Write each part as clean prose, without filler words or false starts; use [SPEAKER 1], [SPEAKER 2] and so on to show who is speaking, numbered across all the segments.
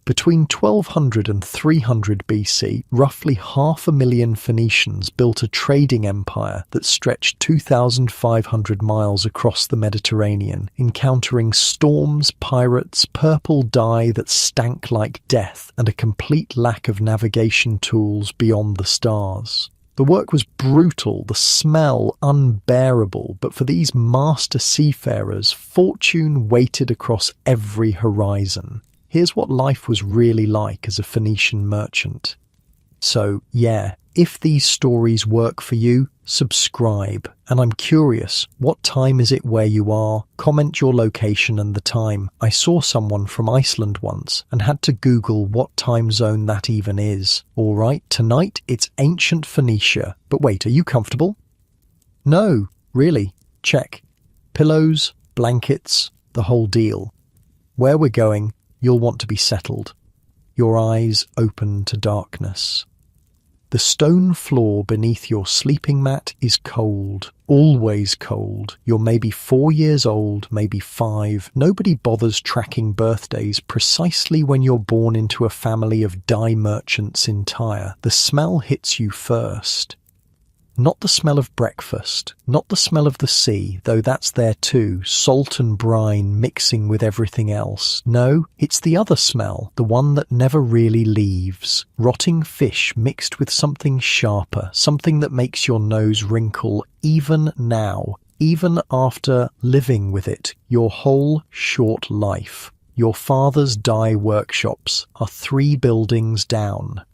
[SPEAKER 1] Between 1200 and 300 BC, roughly 500,000 Phoenicians built a trading empire that stretched 2,500 miles across the Mediterranean, encountering storms, pirates, purple dye that stank like death, and a complete lack of navigation tools beyond the stars. The work was brutal, the smell unbearable, but for these master seafarers, fortune waited across every horizon. Here's what life was really like as a Phoenician merchant. So, yeah, if these stories work for you, subscribe. And I'm curious, what time is it where you are? Comment your location and the time. I saw someone from Iceland once and had to Google what time zone that even is. All right, tonight it's ancient Phoenicia. But wait, are you comfortable? No, really. Check. Pillows, blankets, the whole deal. Where we're going, you'll want to be settled, your eyes open to darkness. The stone floor beneath your sleeping mat is cold, always cold. You're maybe 4 years old, maybe 5. Nobody bothers tracking birthdays precisely when you're born into a family of dye merchants in Tyre. The smell hits you first. Not the smell of breakfast, not the smell of the sea, though that's there too, salt and brine mixing with everything else. No, it's the other smell, the one that never really leaves. Rotting fish mixed with something sharper, something that makes your nose wrinkle even now, even after living with it your whole short life. Your father's dye workshops are 3 buildings down.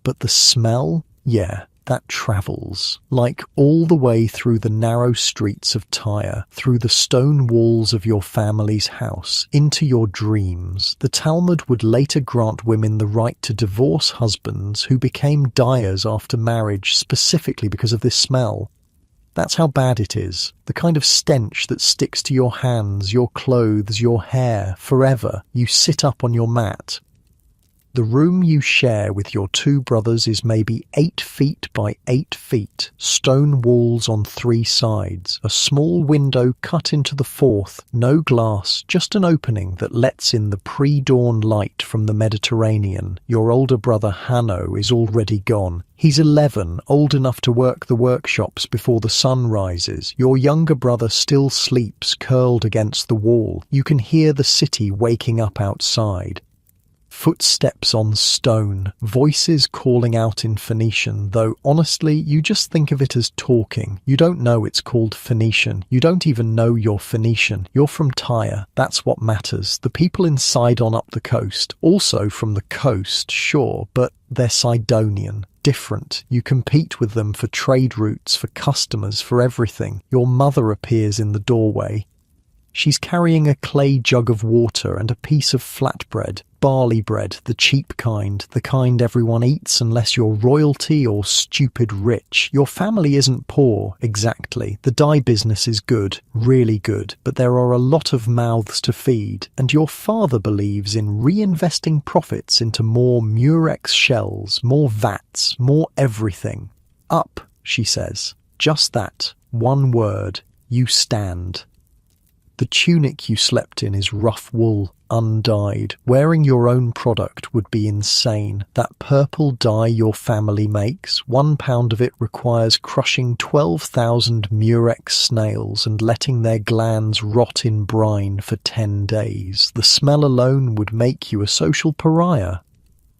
[SPEAKER 1] But the smell? Yeah. That travels, like all the way through the narrow streets of Tyre, through the stone walls of your family's house, into your dreams. The Talmud would later grant women the right to divorce husbands who became dyers after marriage specifically because of this smell. That's how bad it is, the kind of stench that sticks to your hands, your clothes, your hair, forever. You sit up on your mat. The room you share with your 2 brothers is maybe 8 feet by 8 feet, stone walls on 3 sides, a small window cut into the 4th, no glass, just an opening that lets in the pre-dawn light from the Mediterranean. Your older brother Hanno is already gone. He's 11, old enough to work the workshops before the sun rises. Your younger brother still sleeps curled against the wall. You can hear the city waking up outside. Footsteps on stone, voices calling out in Phoenician, though honestly you just think of it as talking. You don't know it's called Phoenician. You don't even know you're Phoenician. You're from Tyre. That's what matters. The people in Sidon up the coast, also from the coast, sure, but they're Sidonian. Different. You compete with them for trade routes, for customers, for everything. Your mother appears in the doorway. She's carrying a clay jug of water and a piece of flatbread, barley bread, the cheap kind, the kind everyone eats unless you're royalty or stupid rich. Your family isn't poor, exactly. The dye business is good, really good, but there are a lot of mouths to feed, and your father believes in reinvesting profits into more Murex shells, more vats, more everything. Up, she says. Just that. One word. You stand. The tunic you slept in is rough wool, undyed. Wearing your own product would be insane. That purple dye your family makes, 1 pound of it requires crushing 12,000 Murex snails and letting their glands rot in brine for 10 days. The smell alone would make you a social pariah.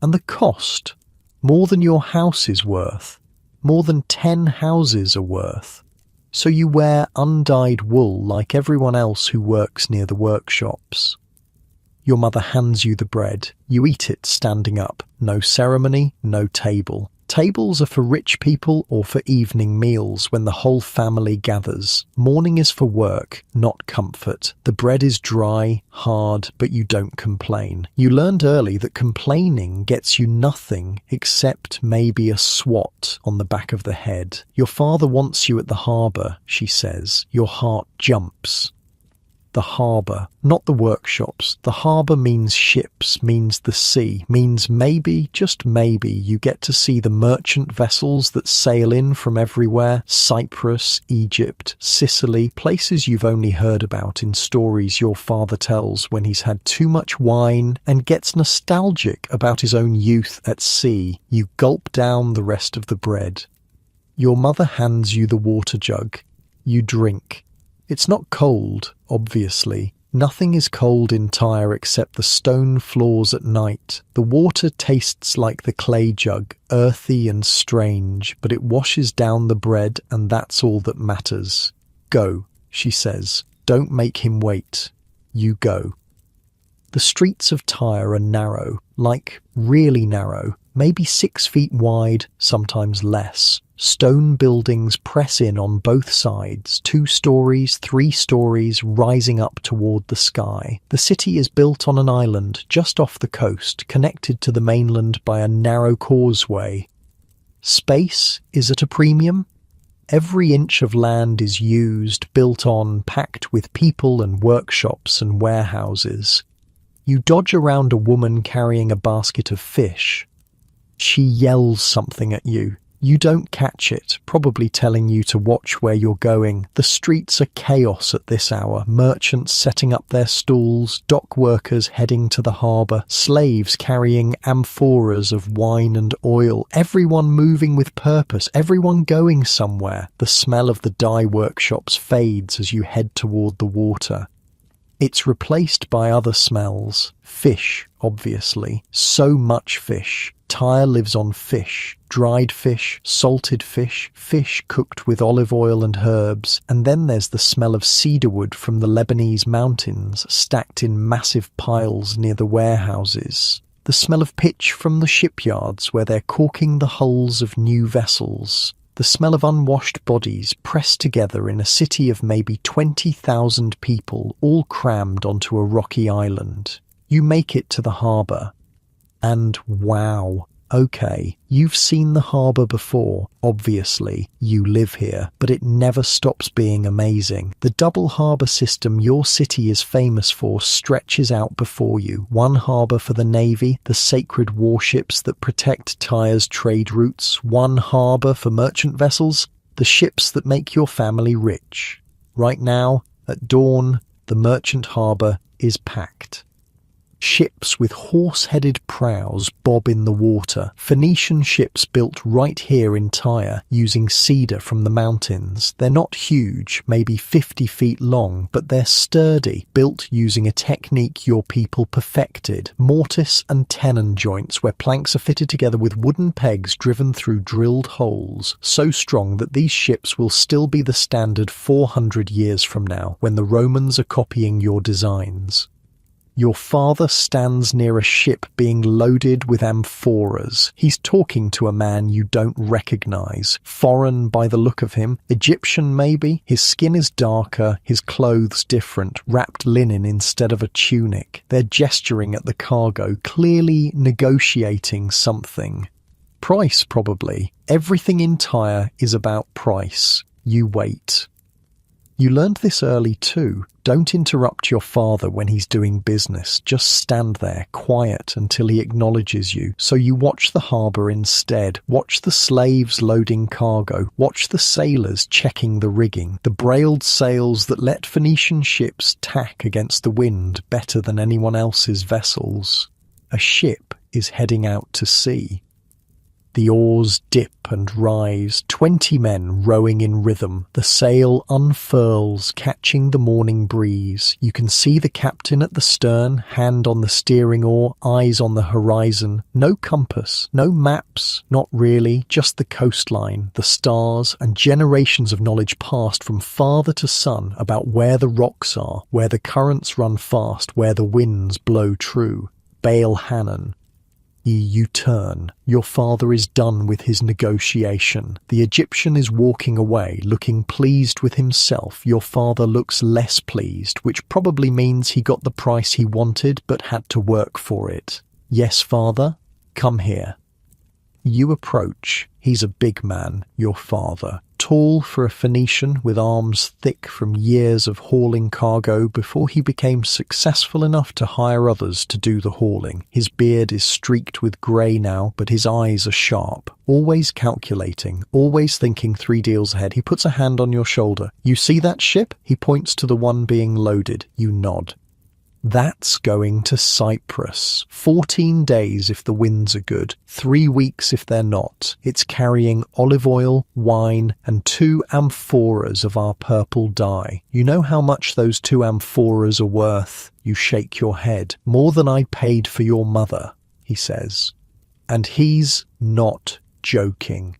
[SPEAKER 1] And the cost? More than your house is worth. More than 10 houses are worth. So you wear undyed wool like everyone else who works near the workshops. Your mother hands you the bread. You eat it standing up. No ceremony, no table. Tables are for rich people or for evening meals when the whole family gathers. Morning is for work, not comfort. The bread is dry, hard, but you don't complain. You learned early that complaining gets you nothing except maybe a swat on the back of the head. Your father wants you at the harbour, she says. Your heart jumps. the harbour, not the workshops. The harbour means ships, means the sea, means maybe, just maybe, you get to see the merchant vessels that sail in from everywhere. Cyprus, Egypt, Sicily, places you've only heard about in stories your father tells when he's had too much wine and gets nostalgic about his own youth at sea. You gulp down the rest of the bread. Your mother hands you the water jug. You drink. It's not cold, obviously. Nothing is cold in Tyre except the stone floors at night. The water tastes like the clay jug, earthy and strange, but it washes down the bread and that's all that matters. Go, she says. Don't make him wait. You go. The streets of Tyre are narrow, like really narrow, maybe 6 feet wide, sometimes less. Stone buildings press in on both sides, 2 stories, 3 stories, rising up toward the sky. The city is built on an island just off the coast, connected to the mainland by a narrow causeway. Space is at a premium. Every inch of land is used, built on, packed with people and workshops and warehouses. You dodge around a woman carrying a basket of fish. She yells something at you. You don't catch it, probably telling you to watch where you're going. The streets are chaos at this hour. Merchants setting up their stalls, dock workers heading to the harbour, slaves carrying amphoras of wine and oil. Everyone moving with purpose, everyone going somewhere. The smell of the dye workshops fades as you head toward the water. It's replaced by other smells. Fish, obviously. So much fish. Tyre lives on fish. Dried fish, salted fish, fish cooked with olive oil and herbs. And then there's the smell of cedarwood from the Lebanese mountains, stacked in massive piles near the warehouses. The smell of pitch from the shipyards where they're caulking the hulls of new vessels. The smell of unwashed bodies pressed together in a city of maybe 20,000 people, all crammed onto a rocky island. You make it to the harbour. And wow, okay, you've seen the harbour before, obviously, you live here, but it never stops being amazing. The double harbour system your city is famous for stretches out before you. One harbour for the navy, the sacred warships that protect Tyre's trade routes. One harbour for merchant vessels, the ships that make your family rich. Right now, at dawn, the merchant harbour is packed. Ships with horse-headed prows bob in the water. Phoenician ships built right here in Tyre using cedar from the mountains. They're not huge, maybe 50 feet long, but they're sturdy, built using a technique your people perfected. Mortise and tenon joints where planks are fitted together with wooden pegs driven through drilled holes, so strong that these ships will still be the standard 400 years from now when the Romans are copying your designs. Your father stands near a ship being loaded with amphoras. He's talking to a man you don't recognize. Foreign by the look of him. Egyptian maybe. His skin is darker, his clothes different, wrapped linen instead of a tunic. They're gesturing at the cargo, clearly negotiating something. Price, probably. Everything in Tyre is about price. You wait. You learned this early too. Don't interrupt your father when he's doing business. Just stand there, quiet, until he acknowledges you. So you watch the harbour instead. Watch the slaves loading cargo. Watch the sailors checking the rigging. The brailed sails that let Phoenician ships tack against the wind better than anyone else's vessels. A ship is heading out to sea. The oars dip and rise, 20 men rowing in rhythm. The sail unfurls, catching the morning breeze. You can see the captain at the stern, hand on the steering oar, eyes on the horizon. No compass, no maps, not really, just the coastline, the stars, and generations of knowledge passed from father to son about where the rocks are, where the currents run fast, where the winds blow true. Baal Hannon. You turn. Your father is done with his negotiation. The Egyptian is walking away, looking pleased with himself. Your father looks less pleased, which probably means he got the price he wanted but had to work for it. Yes, father? Come here. You approach. He's a big man, your father. tall for a Phoenician with arms thick from years of hauling cargo before he became successful enough to hire others to do the hauling. His beard is streaked with grey now, but his eyes are sharp. Always calculating, always thinking 3 deals ahead. He puts a hand on your shoulder. You see that ship? He points to the one being loaded. You nod. That's going to Cyprus. 14 days if the winds are good, 3 weeks if they're not. It's carrying olive oil, wine, and 2 amphoras of our purple dye. You know how much those 2 amphoras are worth? You shake your head. More than I paid for your mother, he says. And he's not joking.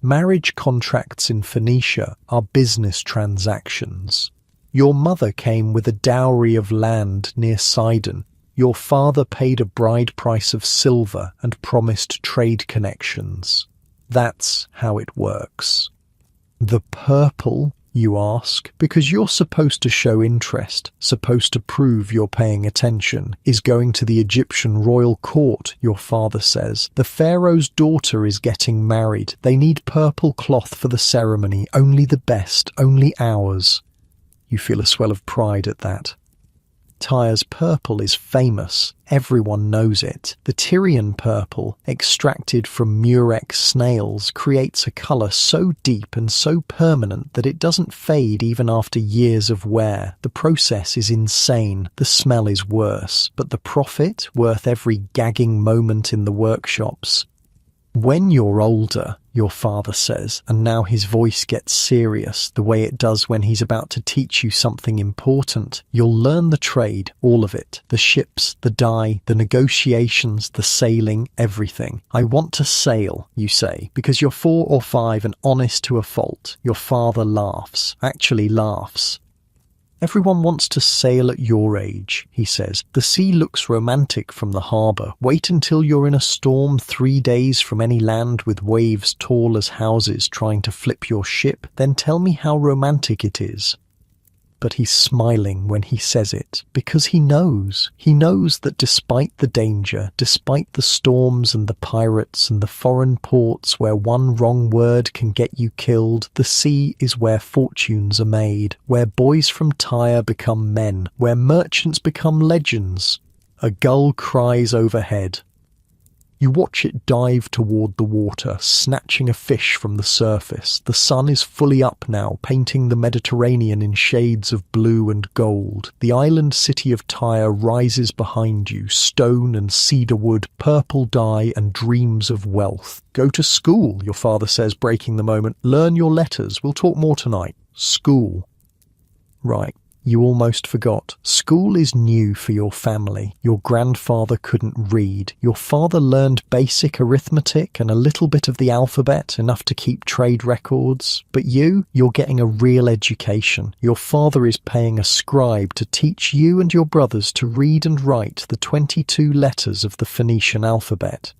[SPEAKER 1] Marriage contracts in Phoenicia are business transactions. Your mother came with a dowry of land near Sidon. Your father paid a bride price of silver and promised trade connections. That's how it works. The purple, you ask, because you're supposed to show interest, supposed to prove you're paying attention, is going to the Egyptian royal court, your father says. The pharaoh's daughter is getting married. They need purple cloth for the ceremony, only the best, only ours. You feel a swell of pride at that. Tyre's purple is famous. Everyone knows it. The Tyrian purple, extracted from murex snails, creates a colour so deep and so permanent that it doesn't fade even after years of wear. The process is insane. The smell is worse. But the profit, worth every gagging moment in the workshops. When you're older, your father says, and now his voice gets serious, the way it does when he's about to teach you something important, you'll learn the trade, all of it, the ships, the dye, the negotiations, the sailing, everything. I want to sail, you say, because you're 4 or 5 and honest to a fault. Your father laughs, actually laughs. Everyone wants to sail at your age, he says. The sea looks romantic from the harbour. Wait until you're in a storm 3 days from any land with waves tall as houses trying to flip your ship. Then tell me how romantic it is. But he's smiling when he says it, because he knows. He knows that despite the danger, despite the storms and the pirates and the foreign ports where one wrong word can get you killed, the sea is where fortunes are made, where boys from Tyre become men, where merchants become legends. A gull cries overhead. You watch it dive toward the water, snatching a fish from the surface. The sun is fully up now, painting the Mediterranean in shades of blue and gold. The island city of Tyre rises behind you, stone and cedar wood, purple dye and dreams of wealth. Go to school, your father says, breaking the moment. Learn your letters. We'll talk more tonight. School. Right. You almost forgot. School is new for your family. Your grandfather couldn't read. Your father learned basic arithmetic and a little bit of the alphabet, enough to keep trade records. But you're getting a real education. Your father is paying a scribe to teach you and your brothers to read and write the 22 letters of the Phoenician alphabet.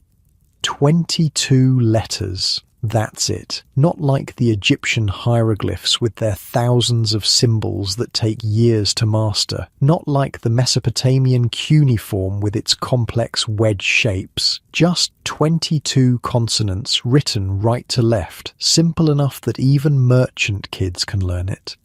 [SPEAKER 1] 22 letters. That's it. Not like the Egyptian hieroglyphs with their thousands of symbols that take years to master. Not like the Mesopotamian cuneiform with its complex wedge shapes. Just 22 consonants written right to left, simple enough that even merchant kids can learn it.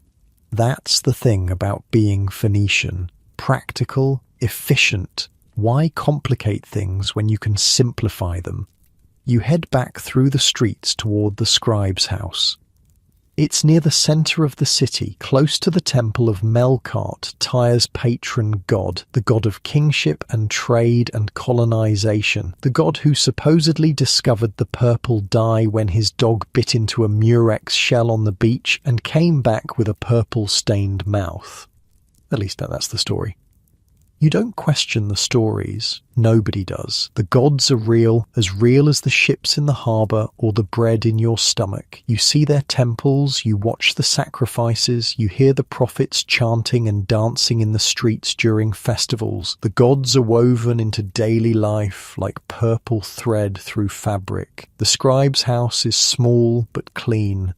[SPEAKER 1] That's the thing about being Phoenician. Practical, efficient. Why complicate things when you can simplify them? You head back through the streets toward the scribe's house. It's near the centre of the city, close to the temple of Melkart, Tyre's patron god, the god of kingship and trade and colonization, the god who supposedly discovered the purple dye when his dog bit into a murex shell on the beach and came back with a purple-stained mouth. At least that's the story. You don't question the stories. Nobody does. The gods are real as the ships in the harbour or the bread in your stomach. You see their temples, you watch the sacrifices, you hear the prophets chanting and dancing in the streets during festivals. The gods are woven into daily life like purple thread through fabric. The scribe's house is small but clean.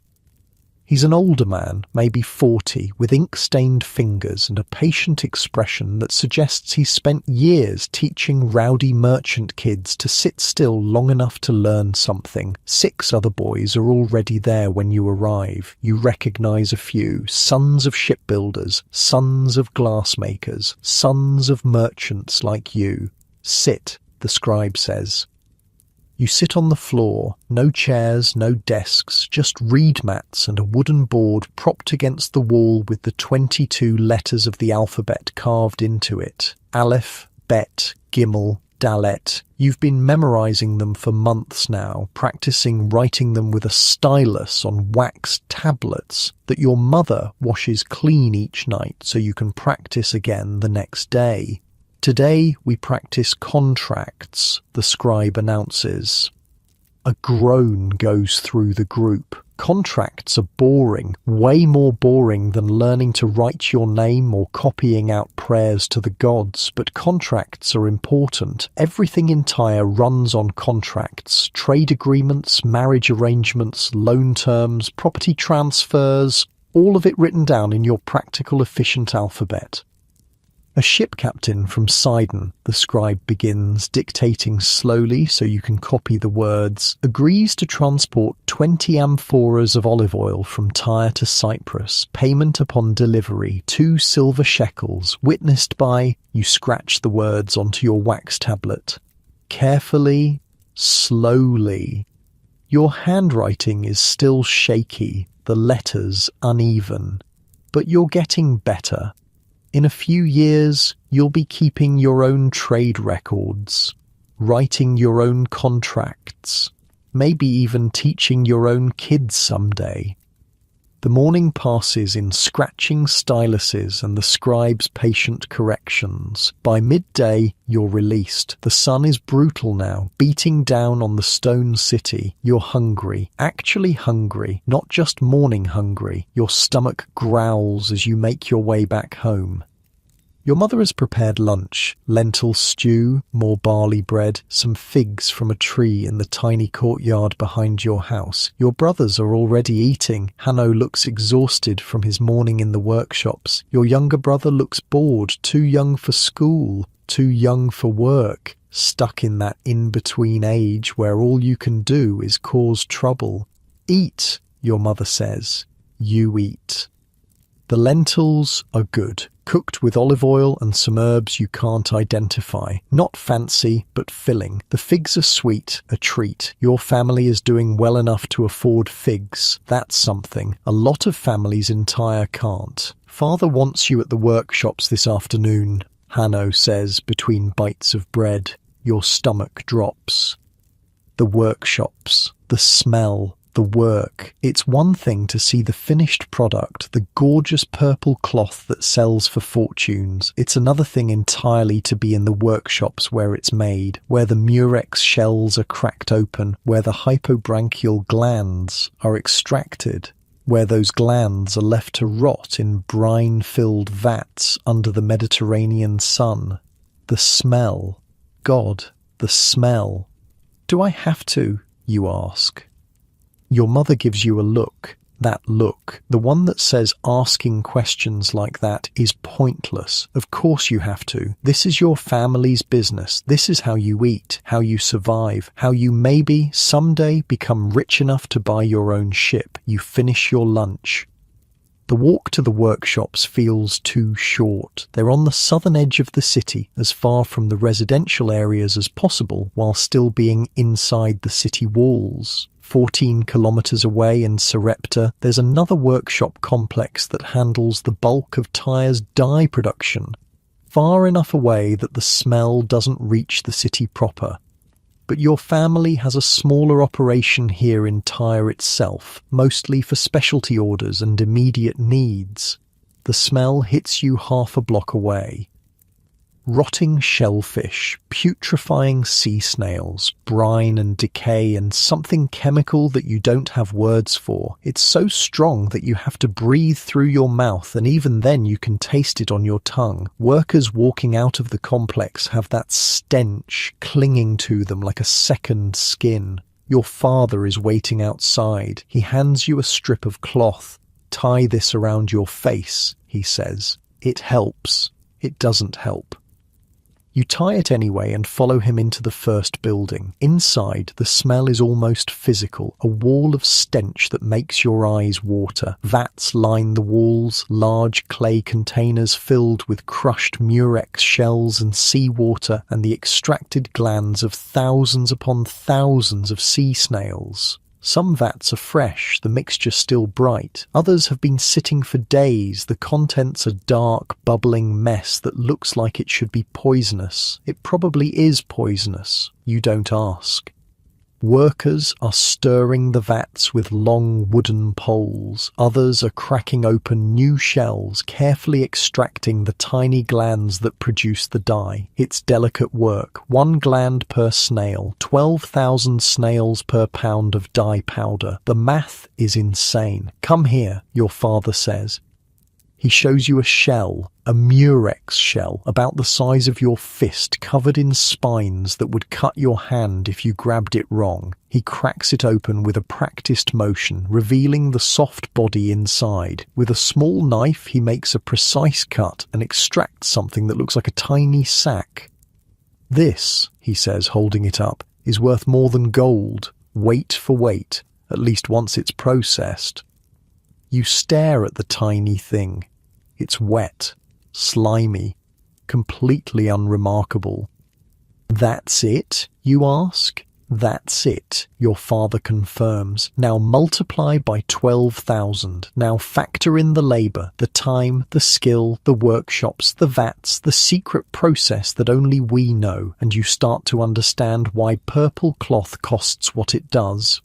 [SPEAKER 1] He's an older man, maybe 40, with ink-stained fingers and a patient expression that suggests he's spent years teaching rowdy merchant kids to sit still long enough to learn something. 6 other boys are already there when you arrive. You recognize a few: sons of shipbuilders, sons of glassmakers, sons of merchants like you. "Sit," the scribe says. You sit on the floor, no chairs, no desks, just reed mats and a wooden board propped against the wall with the 22 letters of the alphabet carved into it. Aleph, Bet, Gimel, Dalet. You've been memorizing them for months now, practicing writing them with a stylus on wax tablets that your mother washes clean each night so you can practice again the next day. "Today we practice contracts," the scribe announces. A groan goes through the group. Contracts are boring, way more boring than learning to write your name or copying out prayers to the gods, but contracts are important. Everything in Tyre runs on contracts: trade agreements, marriage arrangements, loan terms, property transfers, all of it written down in your practical, efficient alphabet. "A ship captain from Sidon," the scribe begins, dictating slowly so you can copy the words, "agrees to transport 20 amphoras of olive oil from Tyre to Cyprus. Payment upon delivery, 2 silver shekels, witnessed by..." You scratch the words onto your wax tablet. Carefully, slowly. Your handwriting is still shaky, the letters uneven, but you're getting better. In a few years, you'll be keeping your own trade records, writing your own contracts, maybe even teaching your own kids someday. The morning passes in scratching styluses and the scribe's patient corrections. By midday, you're released. The sun is brutal now, beating down on the stone city. You're hungry, actually hungry, not just morning hungry. Your stomach growls as you make your way back home. Your mother has prepared lunch: lentil stew, more barley bread, some figs from a tree in the tiny courtyard behind your house. Your brothers are already eating. Hanno looks exhausted from his morning in the workshops. Your younger brother looks bored, too young for school, too young for work, stuck in that in-between age where all you can do is cause trouble. "Eat," your mother says. You eat. The lentils are good, cooked with olive oil and some herbs you can't identify. Not fancy, but filling. The figs are sweet, a treat. Your family is doing well enough to afford figs. That's something. A lot of families in Tyre can't. "Father wants you at the workshops this afternoon," Hanno says between bites of bread. Your stomach drops. The workshops, the smell, the work. It's one thing to see the finished product, the gorgeous purple cloth that sells for fortunes. It's another thing entirely to be in the workshops where it's made, where the murex shells are cracked open, where the hypobranchial glands are extracted, where those glands are left to rot in brine-filled vats under the Mediterranean sun. The smell. God, the smell. "Do I have to?" you ask. Your mother gives you a look, that look, the one that says asking questions like that is pointless. Of course you have to. This is your family's business. This is how you eat, how you survive, how you maybe someday become rich enough to buy your own ship. You finish your lunch. The walk to the workshops feels too short. They're on the southern edge of the city, as far from the residential areas as possible, while still being inside the city walls. 14 kilometres away in Sarepta, there's another workshop complex that handles the bulk of Tyre's dye production, far enough away that the smell doesn't reach the city proper. But your family has a smaller operation here in Tyre itself, mostly for specialty orders and immediate needs. The smell hits you half a block away. Rotting shellfish, putrefying sea snails, brine and decay and something chemical that you don't have words for. It's so strong that you have to breathe through your mouth, and even then you can taste it on your tongue. Workers walking out of the complex have that stench clinging to them like a second skin. Your father is waiting outside. He hands you a strip of cloth. "Tie this around your face," he says. "It helps." It doesn't help. You tie it anyway and follow him into the first building. Inside, the smell is almost physical, a wall of stench that makes your eyes water. Vats line the walls, large clay containers filled with crushed murex shells and seawater and the extracted glands of thousands upon thousands of sea snails. Some vats are fresh, the mixture still bright. Others have been sitting for days, the contents a dark, bubbling mess that looks like it should be poisonous. It probably is poisonous. You don't ask. Workers are stirring the vats with long wooden poles. Others are cracking open new shells, carefully extracting the tiny glands that produce the dye. It's delicate work. 1 gland per snail, 12,000 snails per pound of dye powder. The math is insane. "Come here," your father says. He shows you a shell, a murex shell, about the size of your fist, covered in spines that would cut your hand if you grabbed it wrong. He cracks it open with a practiced motion, revealing the soft body inside. With a small knife, he makes a precise cut and extracts something that looks like a tiny sack. "This," he says, holding it up, "is worth more than gold, weight for weight, at least once it's processed." You stare at the tiny thing. It's wet, slimy, completely unremarkable. "That's it?" you ask. "That's it," your father confirms. "Now multiply by 12,000. Now factor in the labour, the time, the skill, the workshops, the vats, the secret process that only we know, and you start to understand why purple cloth costs what it does."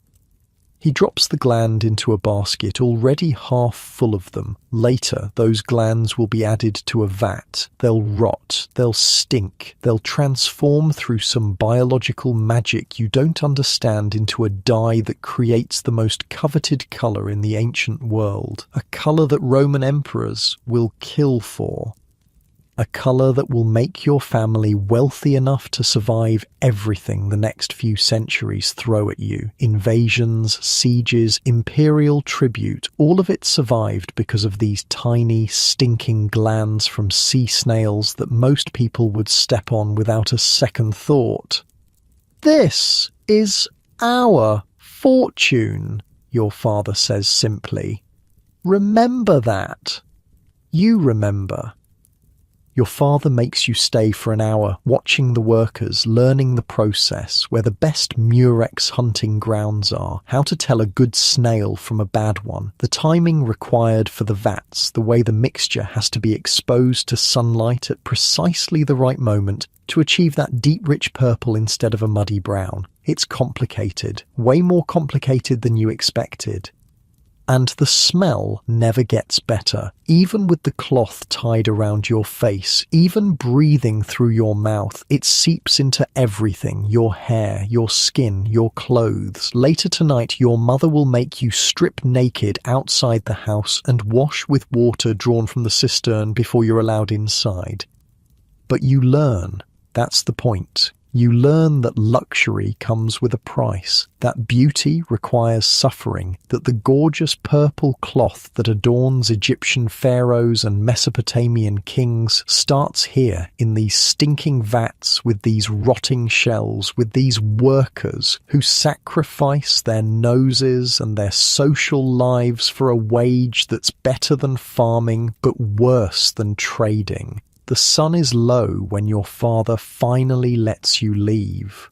[SPEAKER 1] He drops the gland into a basket already half full of them. Later, those glands will be added to a vat. They'll rot, they'll stink, they'll transform through some biological magic you don't understand into a dye that creates the most coveted colour in the ancient world. A colour that Roman emperors will kill for. A colour that will make your family wealthy enough to survive everything the next few centuries throw at you. Invasions, sieges, imperial tribute, all of it survived because of these tiny, stinking glands from sea snails that most people would step on without a second thought. "This is our fortune," your father says simply. "Remember that. You remember." Your father makes you stay for an hour, watching the workers, learning the process, where the best murex hunting grounds are, how to tell a good snail from a bad one, the timing required for the vats, the way the mixture has to be exposed to sunlight at precisely the right moment to achieve that deep rich purple instead of a muddy brown. It's complicated, way more complicated than you expected. And the smell never gets better. Even with the cloth tied around your face, even breathing through your mouth, it seeps into everything, your hair, your skin, your clothes. Later tonight, your mother will make you strip naked outside the house and wash with water drawn from the cistern before you're allowed inside. But you learn, that's the point. You learn that luxury comes with a price, that beauty requires suffering, that the gorgeous purple cloth that adorns Egyptian pharaohs and Mesopotamian kings starts here in these stinking vats with these rotting shells, with these workers who sacrifice their noses and their social lives for a wage that's better than farming but worse than trading. The sun is low when your father finally lets you leave.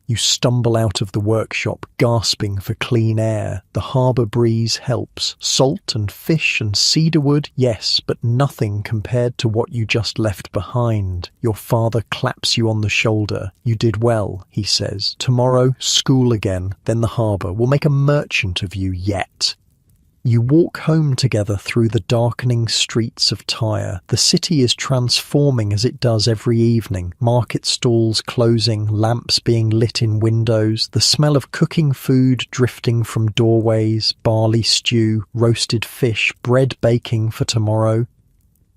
[SPEAKER 1] You stumble out of the workshop, gasping for clean air. The harbour breeze helps. Salt and fish and cedar wood, yes, but nothing compared to what you just left behind. Your father claps you on the shoulder. "You did well," he says. "Tomorrow, school again, then the harbour. We'll make a merchant of you yet." You walk home together through the darkening streets of Tyre. The city is transforming as it does every evening. Market stalls closing, lamps being lit in windows, the smell of cooking food drifting from doorways, barley stew, roasted fish, bread baking for tomorrow.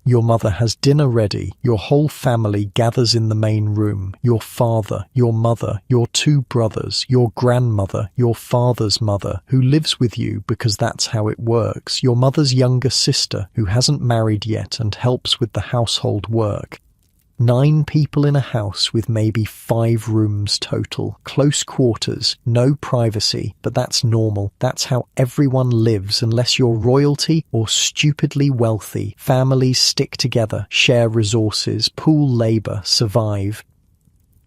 [SPEAKER 1] Your mother has dinner ready. Your whole family gathers in the main room. Your father, your mother, your two brothers, your grandmother, your father's mother, who lives with you because that's how it works. Your mother's younger sister, who hasn't married yet and helps with the household work. 9 people in a house with maybe 5 rooms total. Close quarters, no privacy, but that's normal. That's how everyone lives unless you're royalty or stupidly wealthy. Families stick together, share resources, pool labor, survive.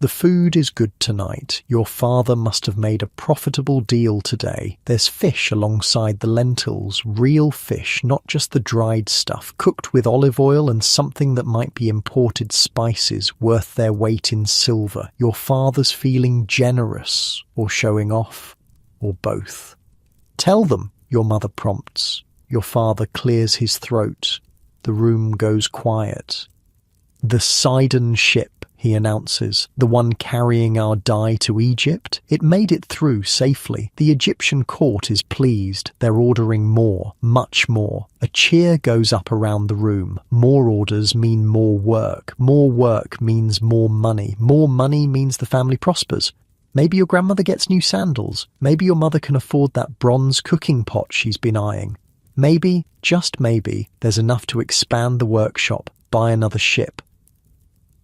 [SPEAKER 1] The food is good tonight. Your father must have made a profitable deal today. There's fish alongside the lentils, real fish, not just the dried stuff, cooked with olive oil and something that might be imported spices worth their weight in silver. Your father's feeling generous or showing off, or both. Tell them, your mother prompts. Your father clears his throat. The room goes quiet. The Sidon ship, he announces, the one carrying our dye to Egypt. It made it through safely. The Egyptian court is pleased. They're ordering more, much more. A cheer goes up around the room. More orders mean more work. More work means more money. More money means the family prospers. Maybe your grandmother gets new sandals. Maybe your mother can afford that bronze cooking pot she's been eyeing. Maybe, just maybe, there's enough to expand the workshop, buy another ship.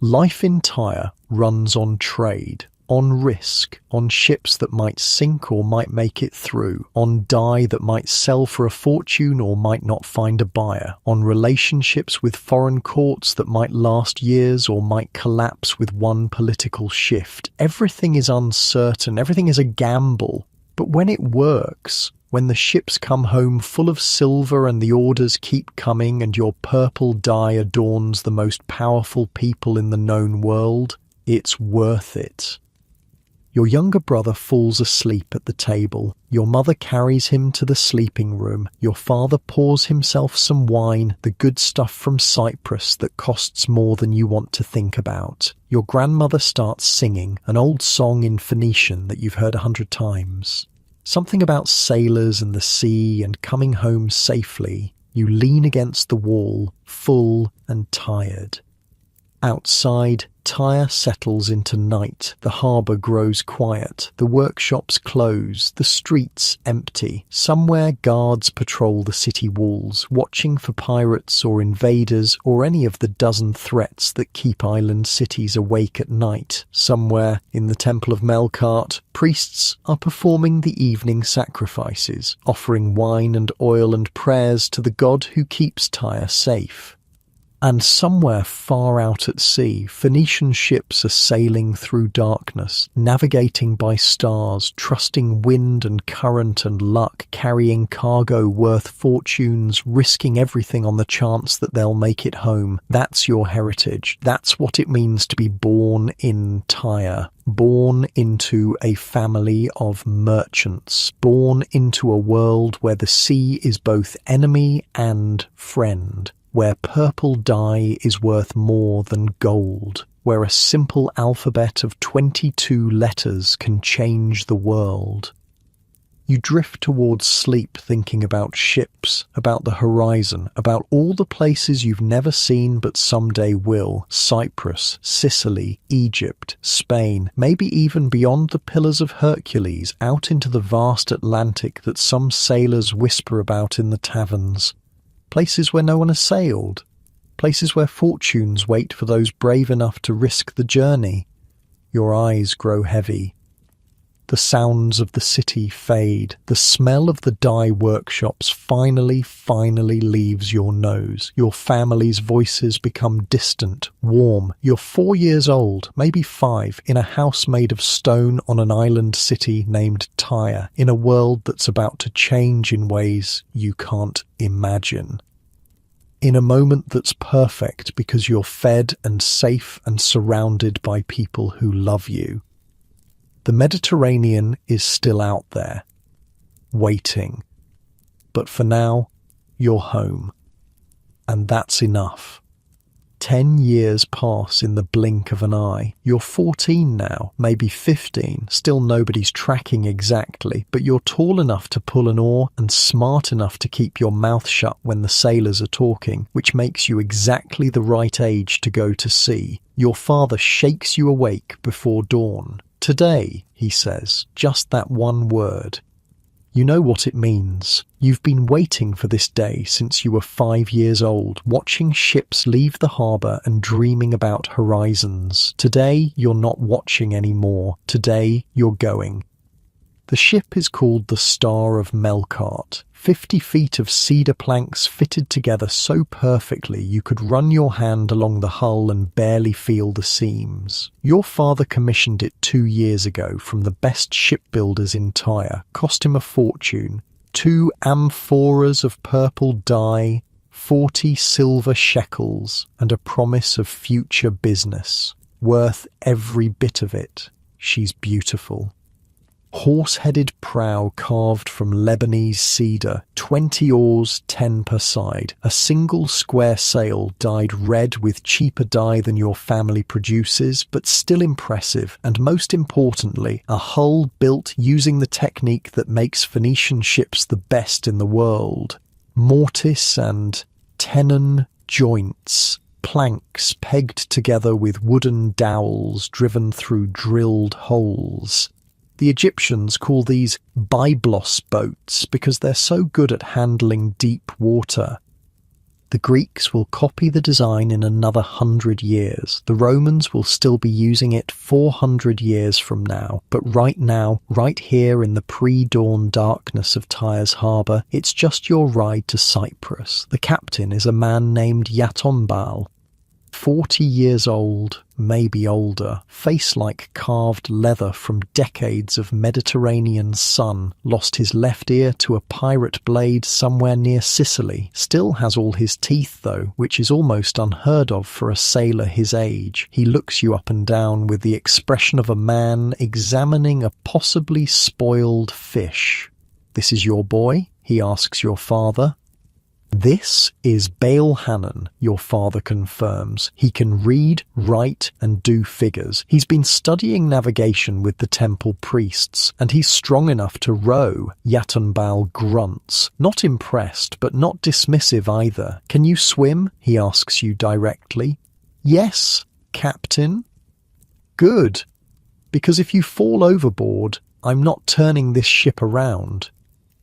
[SPEAKER 1] Life in Tyre runs on trade, on risk, on ships that might sink or might make it through, on dye that might sell for a fortune or might not find a buyer, on relationships with foreign courts that might last years or might collapse with one political shift. Everything is uncertain, everything is a gamble. But when it works, when the ships come home full of silver and the orders keep coming and your purple dye adorns the most powerful people in the known world, it's worth it. Your younger brother falls asleep at the table. Your mother carries him to the sleeping room. Your father pours himself some wine, the good stuff from Cyprus that costs more than you want to think about. Your grandmother starts singing, an old song in Phoenician that you've heard 100 times. Something about sailors and the sea and coming home safely. You lean against the wall, full and tired. Outside, Tyre settles into night. The harbour grows quiet. The workshops close. The streets empty. Somewhere guards patrol the city walls, watching for pirates or invaders or any of the dozen threats that keep island cities awake at night. Somewhere, in the Temple of Melkart, priests are performing the evening sacrifices, offering wine and oil and prayers to the god who keeps Tyre safe. And somewhere far out at sea, Phoenician ships are sailing through darkness, navigating by stars, trusting wind and current and luck, carrying cargo worth fortunes, risking everything on the chance that they'll make it home. That's your heritage. That's what it means to be born in Tyre. Born into a family of merchants. Born into a world where the sea is both enemy and friend. Where purple dye is worth more than gold, where a simple alphabet of 22 letters can change the world. You drift towards sleep thinking about ships, about the horizon, about all the places you've never seen but someday will. Cyprus, Sicily, Egypt, Spain, maybe even beyond the Pillars of Hercules, out into the vast Atlantic that some sailors whisper about in the taverns. Places where no one has sailed. Places where fortunes wait for those brave enough to risk the journey. Your eyes grow heavy. The sounds of the city fade. The smell of the dye workshops finally leaves your nose. Your family's voices become distant, warm. You're 4 years old, maybe 5, in a house made of stone on an island city named Tyre, in a world that's about to change in ways you can't imagine. In a moment that's perfect because you're fed and safe and surrounded by people who love you. The Mediterranean is still out there, waiting. But for now, you're home. And that's enough. 10 years pass in the blink of an eye. You're 14 now, maybe 15, still nobody's tracking exactly, but you're tall enough to pull an oar and smart enough to keep your mouth shut when the sailors are talking, which makes you exactly the right age to go to sea. Your father shakes you awake before dawn. Today, he says, just that one word. You know what it means. You've been waiting for this day since you were 5 years old, watching ships leave the harbour and dreaming about horizons. Today, you're not watching anymore. Today, you're going. The ship is called the Star of Melkart. 50 feet of cedar planks fitted together so perfectly you could run your hand along the hull and barely feel the seams. Your father commissioned it 2 years ago from the best shipbuilders in Tyre. Cost him a fortune. 2 amphoras of purple dye, 40 silver shekels, and a promise of future business. Worth every bit of it. She's beautiful. Horse-headed prow carved from Lebanese cedar, 20 oars, 10 per side, a single square sail dyed red with cheaper dye than your family produces, but still impressive, and most importantly, a hull built using the technique that makes Phoenician ships the best in the world. Mortise and tenon joints, planks pegged together with wooden dowels driven through drilled holes. The Egyptians call these byblos boats because they're so good at handling deep water. The Greeks will copy the design in another 100 years. The Romans will still be using it 400 years from now. But right now, right here in the pre-dawn darkness of Tyre's harbour, it's just your ride to Cyprus. The captain is a man named Yatonbal. 40 years old, maybe older, face like carved leather from decades of Mediterranean sun, lost his left ear to a pirate blade somewhere near Sicily, still has all his teeth though, which is almost unheard of for a sailor his age. He looks you up and down with the expression of a man examining a possibly spoiled fish. "This is your boy?" he asks your father. "This is Baal Hanan," your father confirms. He can read, write, and do figures. He's been studying navigation with the temple priests, and he's strong enough to row. Yatonbal grunts. Not impressed, but not dismissive either. "Can you swim?" he asks you directly. "Yes, Captain." "Good. Because if you fall overboard, I'm not turning this ship around."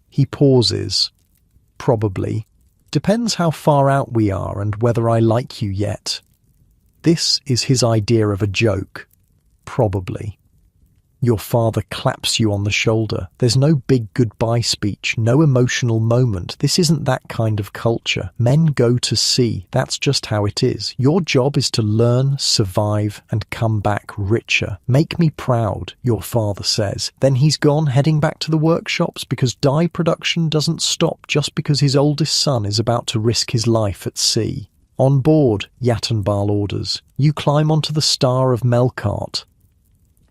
[SPEAKER 1] He pauses. "Probably. Depends how far out we are and whether I like you yet." This is his idea of a joke. Probably. Your father claps you on the shoulder. There's no big goodbye speech, no emotional moment. This isn't that kind of culture. Men go to sea. That's just how it is. Your job is to learn, survive, and come back richer. "Make me proud," your father says. Then he's gone, heading back to the workshops because dye production doesn't stop just because his oldest son is about to risk his life at sea. "On board," Yatonbal orders. You climb onto the Star of Melkart.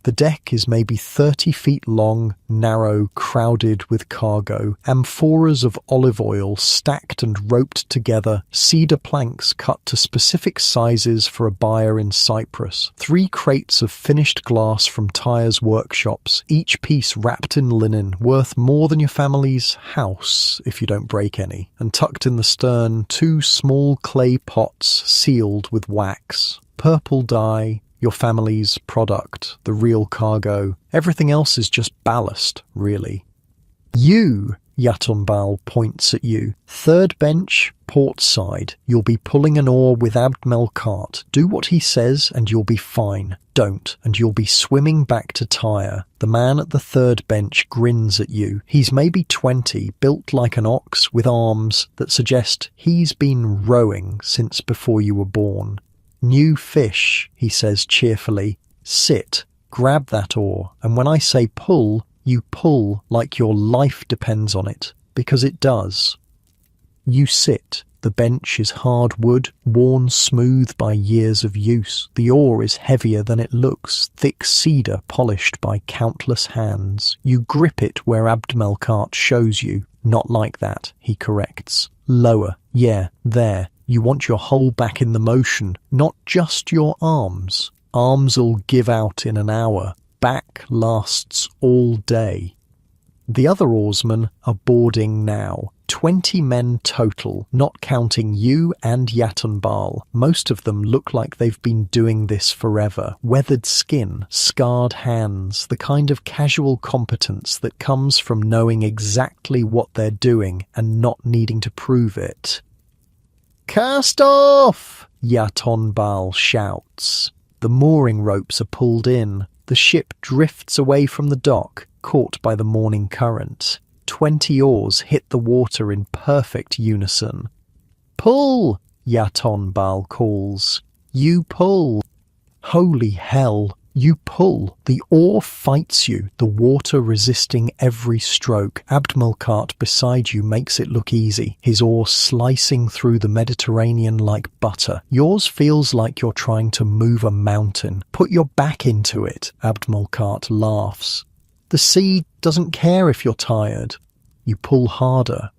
[SPEAKER 1] The deck is maybe 30 feet long, narrow, crowded with cargo, amphoras of olive oil stacked and roped together, cedar planks cut to specific sizes for a buyer in Cyprus, 3 crates of finished glass from Tyre's workshops, each piece wrapped in linen, worth more than your family's house if you don't break any, and tucked in the stern 2 small clay pots sealed with wax. Purple dye, your family's product, the real cargo. Everything else is just ballast, really. "You," Yatonbal points at you. "Third bench, port side. You'll be pulling an oar with Abd Melkart. Do what he says and you'll be fine. Don't, and you'll be swimming back to Tyre." The man at the third bench grins at you. He's maybe 20, built like an ox with arms that suggest he's been rowing since before you were born. "New fish," he says cheerfully. "Sit, grab that oar, and when I say pull, you pull like your life depends on it, because it does." You sit. The bench is hard wood, worn smooth by years of use. The oar is heavier than it looks, thick cedar polished by countless hands. You grip it where Abd Melkart shows you. "Not like that," he corrects. "Lower. Yeah, there. You want your whole back in the motion, not just your arms. Arms'll give out in an hour. Back lasts all day. The other oarsmen are boarding now. 20 men total, not counting you and Yatunbal. Most of them look like they've been doing this forever. Weathered skin, scarred hands, the kind of casual competence that comes from knowing exactly what they're doing and not needing to prove it. "Cast off!" Yatunbal shouts. The mooring ropes are pulled in. The ship drifts away from the dock, caught by the morning current. 20 oars hit the water in perfect unison. "Pull!" Yatunbal calls. "You pull." Holy hell, you pull. The oar fights you, the water resisting every stroke. Abdmelkart beside you makes it look easy, his oar slicing through the Mediterranean like butter. Yours feels like you're trying to move a mountain. "Put your back into it," Abdmelkart laughs. "The sea doesn't care if you're tired." You pull harder.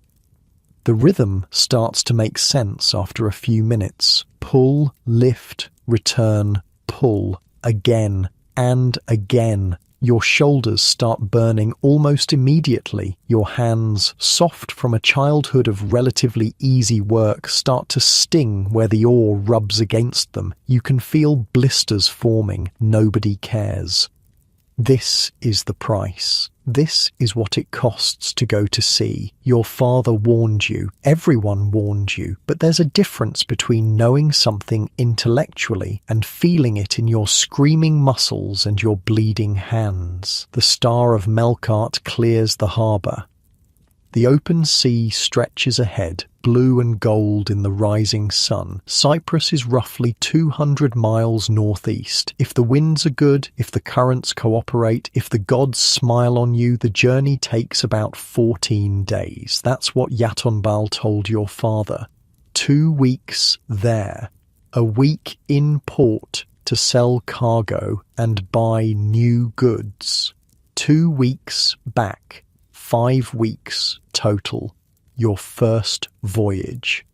[SPEAKER 1] The rhythm starts to make sense after a few minutes. Pull, lift, return, pull, again and again. Your shoulders start burning almost immediately. Your hands, soft from a childhood of relatively easy work, start to sting where the oar rubs against them. You can feel blisters forming. Nobody cares. This is the price. This is what it costs to go to sea. Your father warned you. Everyone warned you. But there's a difference between knowing something intellectually and feeling it in your screaming muscles and your bleeding hands. The Star of Melkart clears the harbour. The open sea stretches ahead, blue and gold in the rising sun. Cyprus is roughly 200 miles northeast. If the winds are good, if the currents cooperate, if the gods smile on you, the journey takes about 14 days. That's what Yatunbal told your father. 2 weeks there. A week in port to sell cargo and buy new goods. 2 weeks back. 5 weeks total. Your first voyage.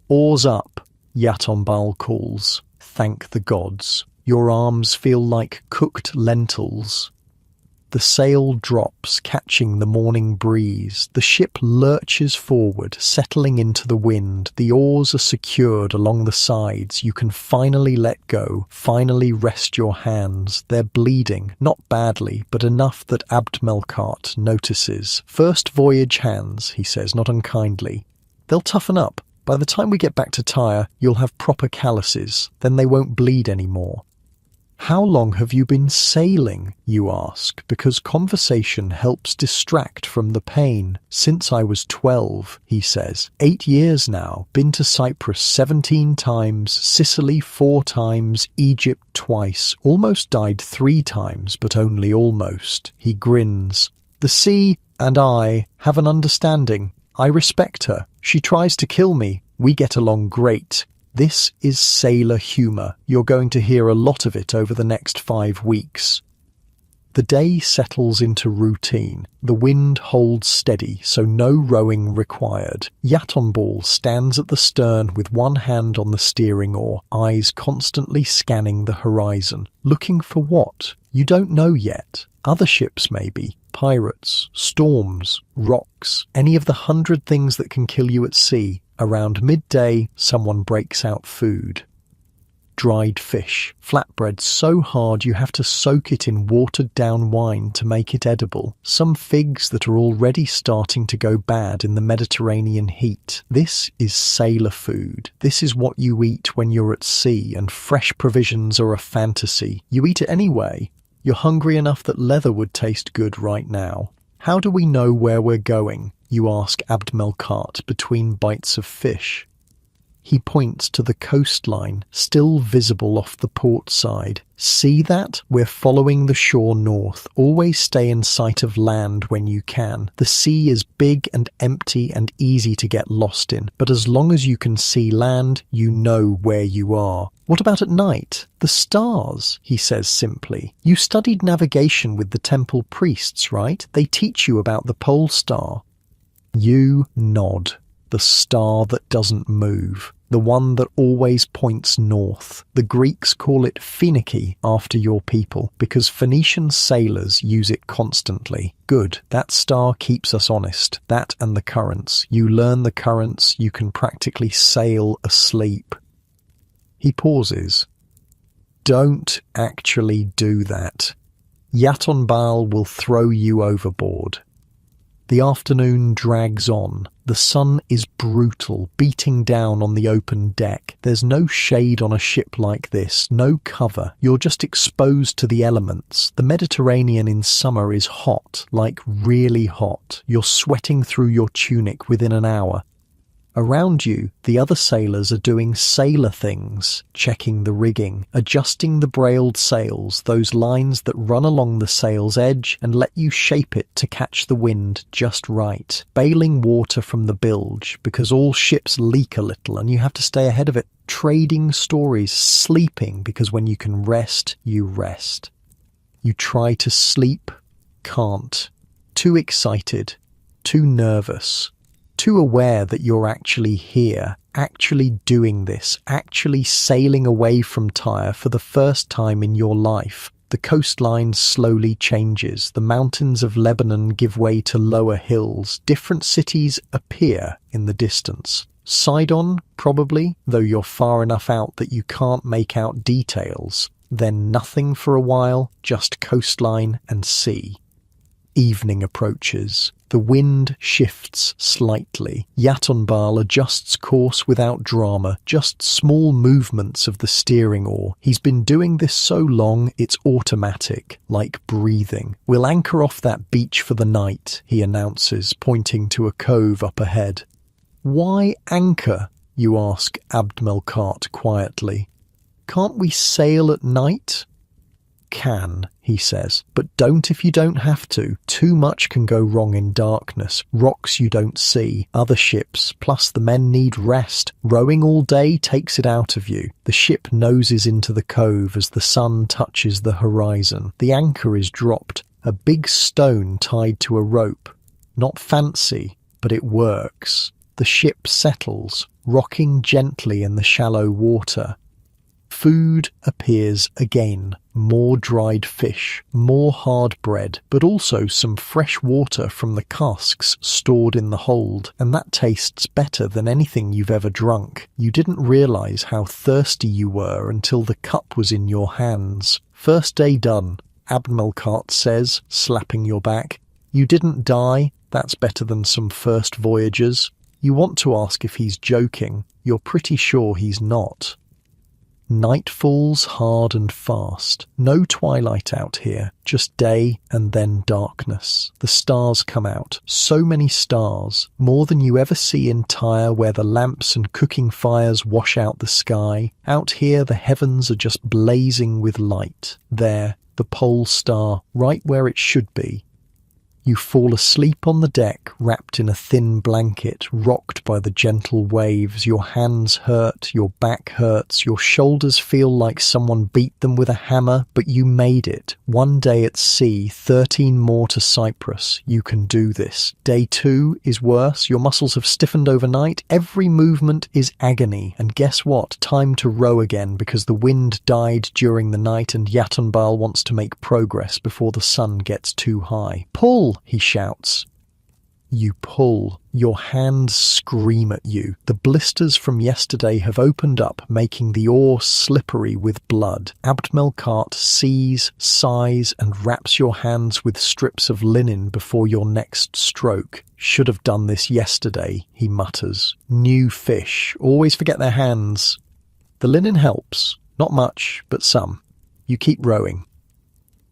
[SPEAKER 1] "Oars up," Yatunbal calls. Thank the gods. Your arms feel like cooked lentils. The sail drops, catching the morning breeze. The ship lurches forward, settling into the wind. The oars are secured along the sides. You can finally let go, finally rest your hands. They're bleeding, not badly, but enough that Abdmelkart notices. "First voyage hands," he says, not unkindly. "They'll toughen up. By the time we get back to Tyre, you'll have proper calluses. Then they won't bleed anymore." "How long have you been sailing?" you ask, because conversation helps distract from the pain. "Since I was 12, he says. 8 years now. Been to Cyprus 17 times, Sicily 4 times, Egypt twice. Almost died 3 times, but only almost." He grins. "The sea and I have an understanding. I respect her. She tries to kill me. We get along great. This is sailor humour. You're going to hear a lot of it over the next 5 weeks. The day settles into routine. The wind holds steady, so no rowing required. Yatunbal stands at the stern with one hand on the steering oar, eyes constantly scanning the horizon. Looking for what? You don't know yet. Other ships maybe. Pirates, storms, rocks, any of the 100 things that can kill you at sea. Around midday, someone breaks out food. Dried fish, flatbread so hard you have to soak it in watered-down wine to make it edible. Some figs that are already starting to go bad in the Mediterranean heat. This is sailor food. This is what you eat when you're at sea, and fresh provisions are a fantasy. You eat it anyway. You're hungry enough that leather would taste good right now. "How do we know where we're going?" you ask Abdmelkart between bites of fish. He points to the coastline, still visible off the port side. "See that? We're following the shore north. Always stay in sight of land when you can. The sea is big and empty and easy to get lost in, but as long as you can see land, you know where you are." "What about at night?" "The stars," he says simply. "You studied navigation with the temple priests, right? They teach you about the pole star." You nod. The star that doesn't move. the one that always points north. The Greeks call it Phoenike after your people, because Phoenician sailors use it constantly. Good, that star keeps us honest. That and the currents. You learn the currents, you can practically sail asleep. He pauses. Don't actually do that. Yatonbal will throw you overboard. The afternoon drags on. The sun is brutal, beating down on the open deck. There's no shade on a ship like this, no cover. You're just exposed to the elements. The Mediterranean in summer is hot, like really hot. You're sweating through your tunic within an hour. Around you, the other sailors are doing sailor things, checking the rigging, adjusting the brailed sails, those lines that run along the sail's edge and let you shape it to catch the wind just right, bailing water from the bilge because all ships leak a little and you have to stay ahead of it, trading stories, sleeping because when you can rest, you rest. You try to sleep, can't. Too excited, too nervous. Too aware that you're actually here, actually doing this, actually sailing away from Tyre for the first time in your life. The coastline slowly changes. The mountains of Lebanon give way to lower hills. Different cities appear in the distance. Sidon, probably, though you're far enough out that you can't make out details. Then nothing for a while, just coastline and sea. Evening approaches. The wind shifts slightly. Yatonbal adjusts course without drama, just small movements of the steering oar. He's been doing this so long it's automatic, like breathing. We'll anchor off that beach for the night, he announces, pointing to a cove up ahead. Why anchor, you ask Abdmelkart quietly. Can't we sail at night? Can, he says, but don't if you don't have to. Too much can go wrong in darkness, rocks you don't see, other ships, plus the men need rest. Rowing all day takes it out of you. The ship noses into the cove as the sun touches the horizon. The anchor is dropped, a big stone tied to a rope. Not fancy, but it works. The ship settles, rocking gently in the shallow water. Food appears again. More dried fish, more hard bread, but also some fresh water from the casks stored in the hold, and that tastes better than anything you've ever drunk. You didn't realize how thirsty you were until the cup was in your hands. First day done, Abdmelkart says, slapping your back. You didn't die, that's better than some first voyagers. You want to ask if he's joking. You're pretty sure he's not. Night falls hard and fast. No twilight out here, just day and then darkness. The stars come out. So many stars, more than you ever see in Tyre where the lamps and cooking fires wash out the sky. Out here the heavens are just blazing with light. There, the pole star, right where it should be. You fall asleep on the deck, wrapped in a thin blanket, rocked by the gentle waves. Your hands hurt, your back hurts, your shoulders feel like someone beat them with a hammer, but you made it. 1 day at sea, 13 more to Cyprus. You can do this. Day 2 is worse. Your muscles have stiffened overnight. Every movement is agony. And guess what? Time to row again because the wind died during the night and Yatonbal wants to make progress before the sun gets too high. Pull! He shouts. You pull. Your hands scream at you. The blisters from yesterday have opened up, making the oar slippery with blood. Abdmelkart sees, sighs, and wraps your hands with strips of linen before your next stroke. Should have done this yesterday, he mutters. New fish. Always forget their hands. The linen helps. Not much, but some. You keep rowing.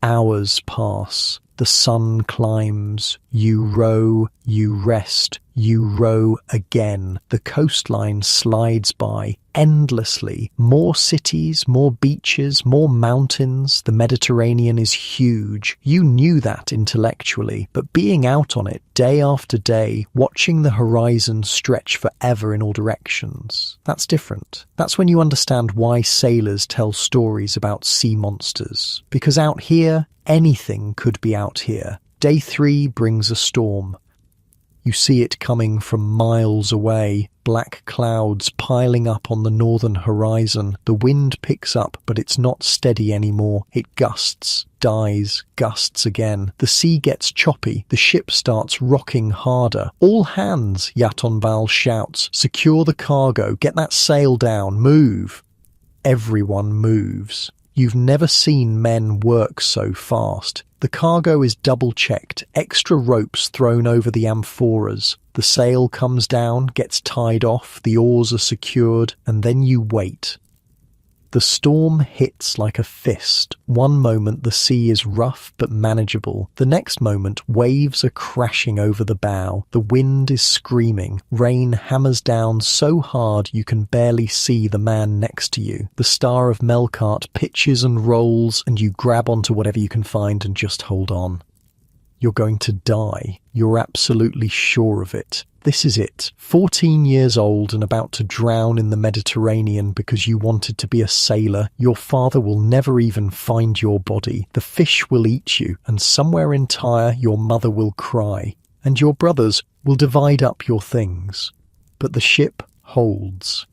[SPEAKER 1] Hours pass. The sun climbs. You row, you rest, you row again. The coastline slides by endlessly. More cities, more beaches, more mountains. The Mediterranean is huge. You knew that intellectually, but being out on it day after day, watching the horizon stretch forever in all directions, that's different. That's when you understand why sailors tell stories about sea monsters. Because out here, anything could be out here. Day 3 brings a storm. You see it coming from miles away, black clouds piling up on the northern horizon. The wind picks up, but it's not steady anymore. It gusts, dies, gusts again. The sea gets choppy. The ship starts rocking harder. "All hands," Yatonbal shouts. "Secure the cargo. Get that sail down. Move." Everyone moves. You've never seen men work so fast. The cargo is double-checked, extra ropes thrown over the amphoras. The sail comes down, gets tied off, the oars are secured, and then you wait. The storm hits like a fist. One moment the sea is rough but manageable. The next moment waves are crashing over the bow. The wind is screaming. Rain hammers down so hard you can barely see the man next to you. The Star of Melkart pitches and rolls, and you grab onto whatever you can find and just hold on. You're going to die. You're absolutely sure of it. This is it. 14 years old and about to drown in the Mediterranean because you wanted to be a sailor. Your father will never even find your body. The fish will eat you, and somewhere in Tyre your mother will cry, and your brothers will divide up your things. But the ship holds.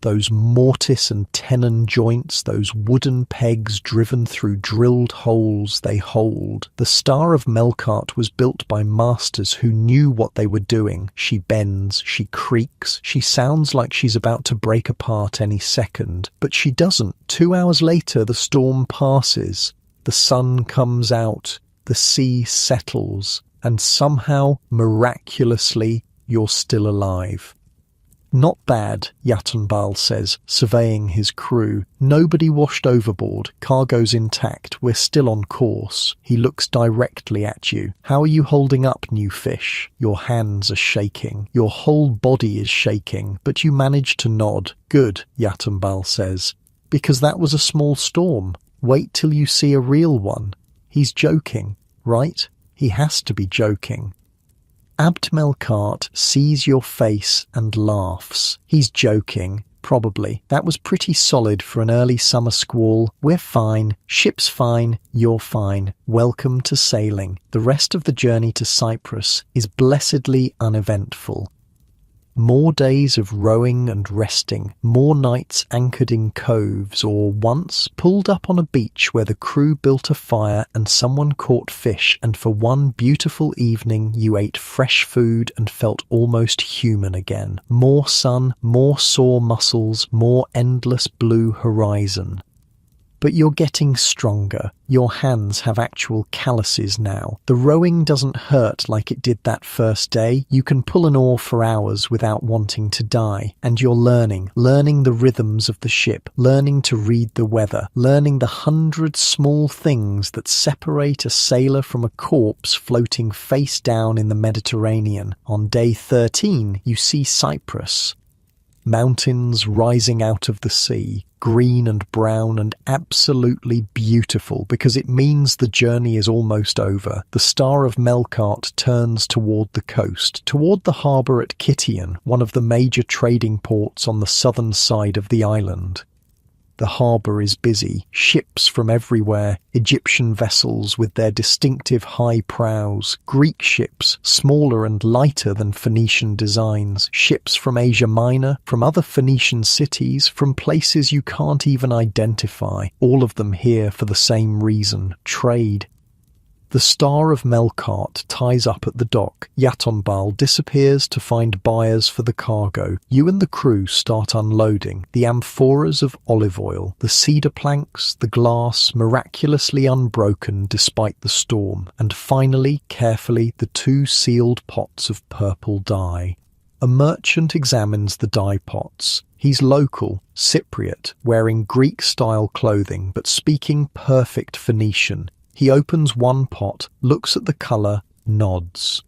[SPEAKER 1] Those mortise and tenon joints, those wooden pegs driven through drilled holes, they hold. The Star of Melkart was built by masters who knew what they were doing. She bends, she creaks, she sounds like she's about to break apart any second. But she doesn't. 2 hours later, the storm passes. The sun comes out, the sea settles, and somehow, miraculously, you're still alive. "Not bad," Yatonbal says, surveying his crew. "Nobody washed overboard. Cargo's intact. We're still on course." He looks directly at you. "How are you holding up, new fish?" Your hands are shaking. Your whole body is shaking, but you manage to nod. "Good," Yatonbal says, "because that was a small storm. Wait till you see a real one." He's joking, right? He has to be joking. Abd Melkart sees your face and laughs. He's joking, probably. "That was pretty solid for an early summer squall. We're fine. Ship's fine. You're fine. Welcome to sailing." The rest of the journey to Cyprus is blessedly uneventful. More days of rowing and resting, more nights anchored in coves, or once pulled up on a beach where the crew built a fire and someone caught fish, and for one beautiful evening you ate fresh food and felt almost human again. More sun, more sore muscles, more endless blue horizon. But you're getting stronger. Your hands have actual calluses now. The rowing doesn't hurt like it did that first day. You can pull an oar for hours without wanting to die. And you're learning the rhythms of the ship, learning to read the weather, learning the 100 small things that separate a sailor from a corpse floating face down in the Mediterranean. On day 13, you see Cyprus. Mountains rising out of the sea, green and brown and absolutely beautiful, because it means the journey is almost over. The Star of Melkart turns toward the coast, toward the harbour at Kition, one of the major trading ports on the southern side of the island. The harbour is busy, ships from everywhere, Egyptian vessels with their distinctive high prows, Greek ships, smaller and lighter than Phoenician designs, ships from Asia Minor, from other Phoenician cities, from places you can't even identify, all of them here for the same reason, trade. The Star of Melkart ties up at the dock. Yatonbal disappears to find buyers for the cargo. You and the crew start unloading. The amphoras of olive oil, the cedar planks, the glass, miraculously unbroken despite the storm. And finally, carefully, the 2 sealed pots of purple dye. A merchant examines the dye pots. He's local, Cypriot, wearing Greek-style clothing, but speaking perfect Phoenician. He opens one pot, looks at the colour, nods.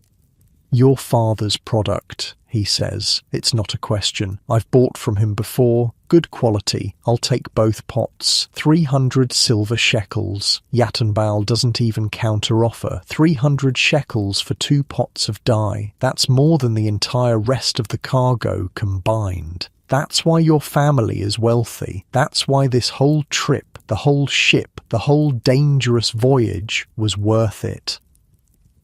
[SPEAKER 1] "Your father's product," he says. "It's not a question. I've bought from him before. Good quality. I'll take both pots. 300 silver shekels." Yatonbal doesn't even counter-offer. 300 shekels for 2 pots of dye. That's more than the entire rest of the cargo combined. That's why your family is wealthy. That's why this whole trip, the whole ship, the whole dangerous voyage was worth it.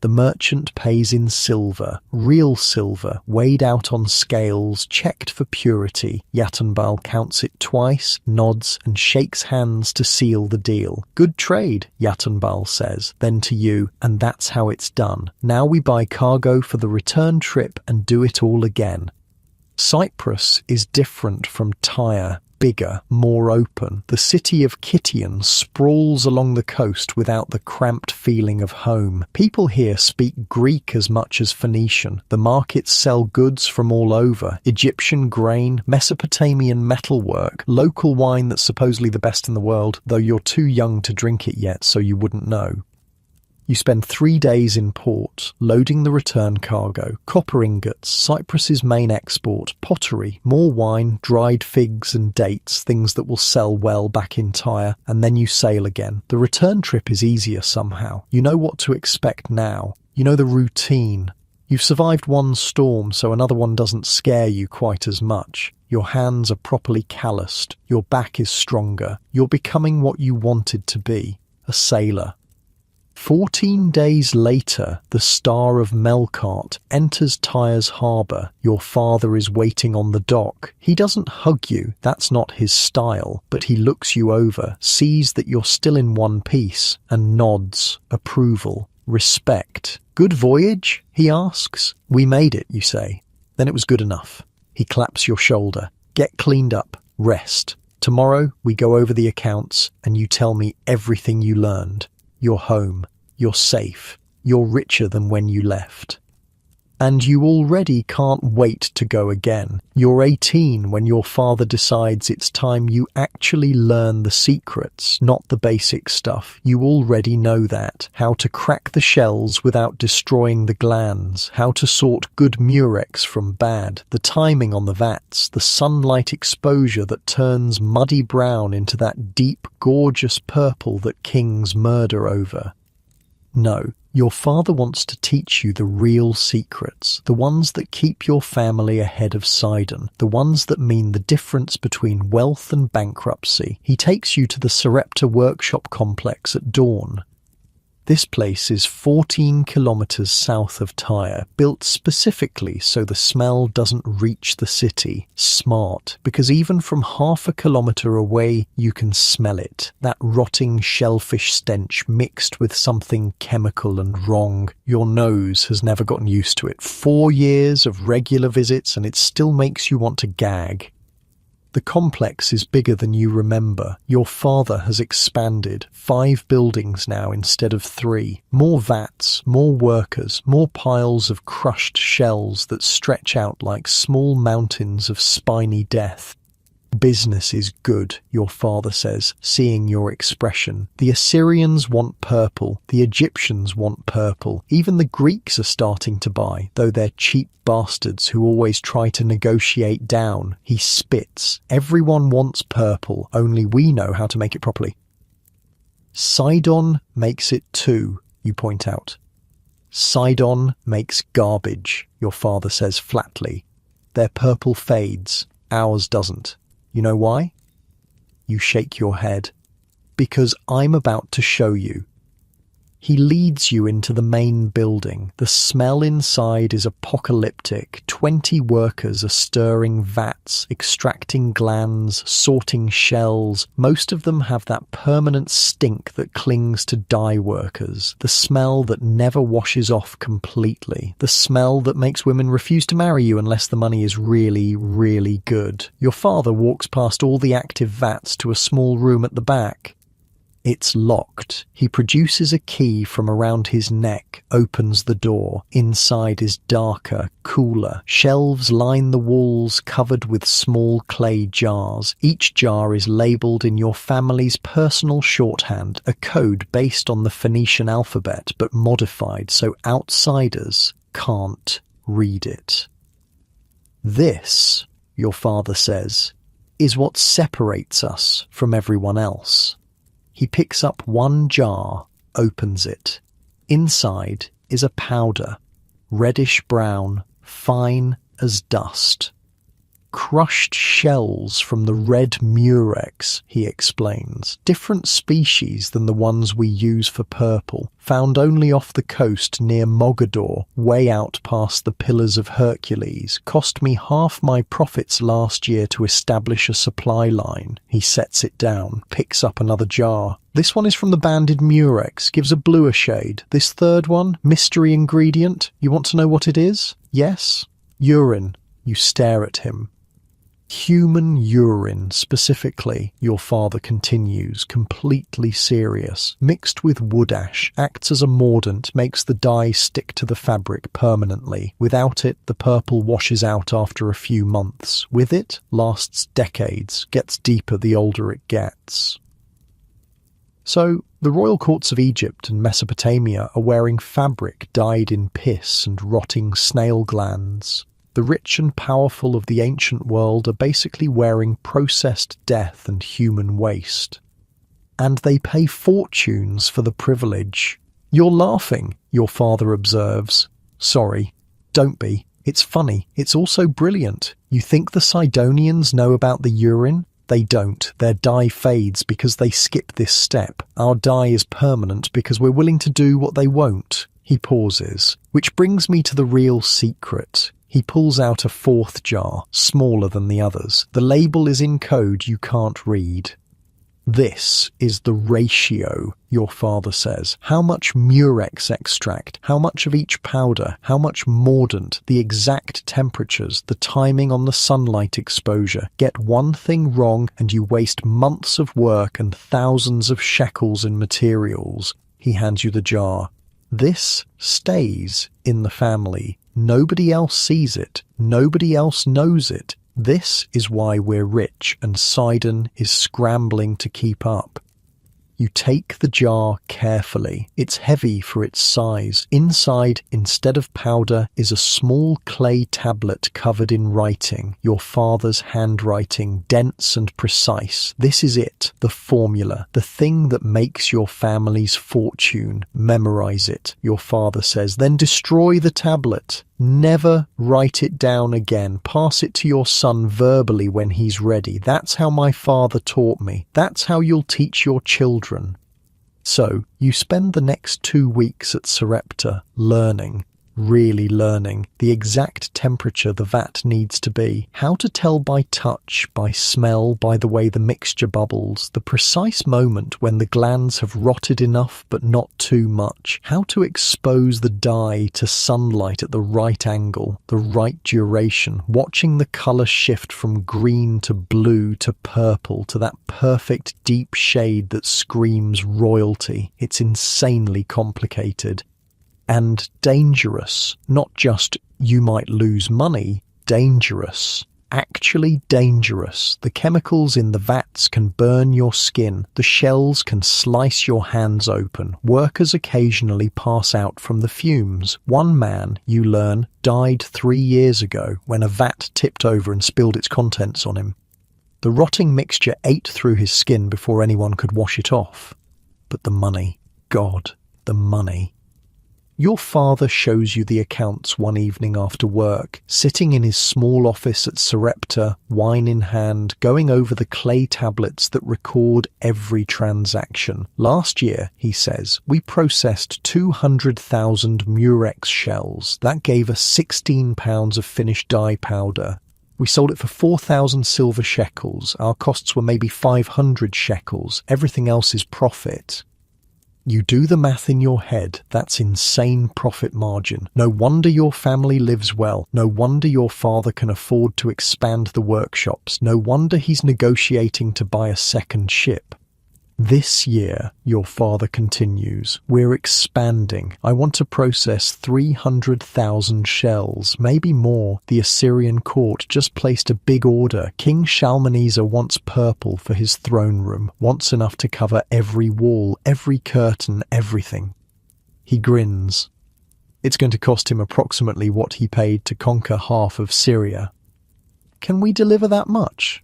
[SPEAKER 1] The merchant pays in silver, real silver, weighed out on scales, checked for purity. Yatunbal counts it twice, nods, and shakes hands to seal the deal. Good trade, Yatunbal says, then to you, and that's how it's done. Now we buy cargo for the return trip and do it all again. Cyprus is different from Tyre. Bigger, more open. The city of Kition sprawls along the coast without the cramped feeling of home. People here speak Greek as much as Phoenician. The markets sell goods from all over. Egyptian grain, Mesopotamian metalwork, local wine that's supposedly the best in the world, though you're too young to drink it yet, so you wouldn't know. You spend 3 days in port, loading the return cargo, copper ingots, Cyprus's main export, pottery, more wine, dried figs and dates, things that will sell well back in Tyre, and then you sail again. The return trip is easier somehow. You know what to expect now. You know the routine. You've survived one storm, so another one doesn't scare you quite as much. Your hands are properly calloused. Your back is stronger. You're becoming what you wanted to be, a sailor. 14 days later, the Star of Melkart enters Tyre's harbour. Your father is waiting on the dock. He doesn't hug you, that's not his style, but he looks you over, sees that you're still in one piece, and nods approval, respect. Good voyage? He asks. We made it, you say. Then it was good enough. He claps your shoulder. Get cleaned up. Rest. Tomorrow we go over the accounts and you tell me everything you learned. You're home. You're safe. You're richer than when you left. And you already can't wait to go again. You're 18 when your father decides it's time you actually learn the secrets, not the basic stuff. You already know that. How to crack the shells without destroying the glands, how to sort good murex from bad, the timing on the vats, the sunlight exposure that turns muddy brown into that deep, gorgeous purple that kings murder over. No, your father wants to teach you the real secrets, the ones that keep your family ahead of Sidon, the ones that mean the difference between wealth and bankruptcy. He takes you to the Sarepta workshop complex at dawn. This place is 14 kilometers south of Tyre, built specifically so the smell doesn't reach the city. Smart, because even from half a kilometer away you can smell it. That rotting shellfish stench mixed with something chemical and wrong. Your nose has never gotten used to it. 4 years of regular visits and it still makes you want to gag. The complex is bigger than you remember. Your father has expanded. 5 buildings now instead of 3. More vats, more workers, more piles of crushed shells that stretch out like small mountains of spiny death. Business is good, your father says, seeing your expression. The Assyrians want purple, the Egyptians want purple. Even the Greeks are starting to buy, though they're cheap bastards who always try to negotiate down. He spits. Everyone wants purple, only we know how to make it properly. Sidon makes it too, you point out. Sidon makes garbage, your father says flatly. Their purple fades, ours doesn't. You know why? You shake your head. Because I'm about to show you. He leads you into the main building. The smell inside is apocalyptic. 20 workers are stirring vats, extracting glands, sorting shells. Most of them have that permanent stink that clings to dye workers. The smell that never washes off completely. The smell that makes women refuse to marry you unless the money is really, really good. Your father walks past all the active vats to a small room at the back. It's locked. He produces a key from around his neck, opens the door. Inside is darker, cooler. Shelves line the walls covered with small clay jars. Each jar is labelled in your family's personal shorthand, a code based on the Phoenician alphabet but modified so outsiders can't read it. This, your father says, is what separates us from everyone else. He picks up one jar, opens it. Inside is a powder, reddish-brown, fine as dust. Crushed shells from the red murex, he explains. Different species than the ones we use for purple, found only off the coast near Mogador, way out past the Pillars of Hercules. Cost me half my profits last year to establish a supply line. He sets it down, picks up another jar. This one is from the banded murex, gives a bluer shade. This third one, mystery ingredient. You want to know what it is? Yes? Urine. You stare at him. Human urine, specifically, your father continues, completely serious. Mixed with wood ash, acts as a mordant, makes the dye stick to the fabric permanently. Without it, the purple washes out after a few months. With it, lasts decades, gets deeper the older it gets. So, the royal courts of Egypt and Mesopotamia are wearing fabric dyed in piss and rotting snail glands. The rich and powerful of the ancient world are basically wearing processed death and human waste. And they pay fortunes for the privilege. You're laughing, your father observes. Sorry, don't be. It's funny. It's also brilliant. You think the Sidonians know about the urine? They don't. Their dye fades because they skip this step. Our dye is permanent because we're willing to do what they won't. He pauses. Which brings me to the real secret. He pulls out a fourth jar, smaller than the others. The label is in code you can't read. This is the ratio, your father says. How much murex extract, how much of each powder, how much mordant, the exact temperatures, the timing on the sunlight exposure. Get one thing wrong and you waste months of work and thousands of shekels in materials. He hands you the jar. This stays in the family. Nobody else sees it. Nobody else knows it. This is why we're rich and Sidon is scrambling to keep up. You take the jar carefully. It's heavy for its size. Inside, instead of powder, is a small clay tablet covered in writing. Your father's handwriting, dense and precise. This is it, the formula, the thing that makes your family's fortune. Memorize it, your father says. Then destroy the tablet. Never write it down again. Pass it to your son verbally when he's ready. That's how my father taught me. That's how you'll teach your children. So, you spend the next 2 weeks at Sarepta learning, really learning, the exact temperature the vat needs to be, how to tell by touch, by smell, by the way the mixture bubbles, the precise moment when the glands have rotted enough but not too much, how to expose the dye to sunlight at the right angle, the right duration, watching the colour shift from green to blue to purple to that perfect deep shade that screams royalty. It's insanely complicated. And dangerous, not just you might lose money, dangerous, actually dangerous. The chemicals in the vats can burn your skin, the shells can slice your hands open, workers occasionally pass out from the fumes. One man, you learn, died 3 years ago when a vat tipped over and spilled its contents on him. The rotting mixture ate through his skin before anyone could wash it off. But the money, God, the money. Your father shows you the accounts one evening after work, sitting in his small office at Sarepta, wine in hand, going over the clay tablets that record every transaction. Last year, he says, we processed 200,000 murex shells. That gave us 16 pounds of finished dye powder. We sold it for 4,000 silver shekels. Our costs were maybe 500 shekels. Everything else is profit. You do the math in your head. That's insane profit margin. No wonder your family lives well. No wonder your father can afford to expand the workshops. No wonder he's negotiating to buy a second ship. This year, your father continues, we're expanding. I want to process 300,000 shells, maybe more. The Assyrian court just placed a big order. King Shalmaneser wants purple for his throne room, wants enough to cover every wall, every curtain, everything. He grins. It's going to cost him approximately what he paid to conquer half of Syria. Can we deliver that much?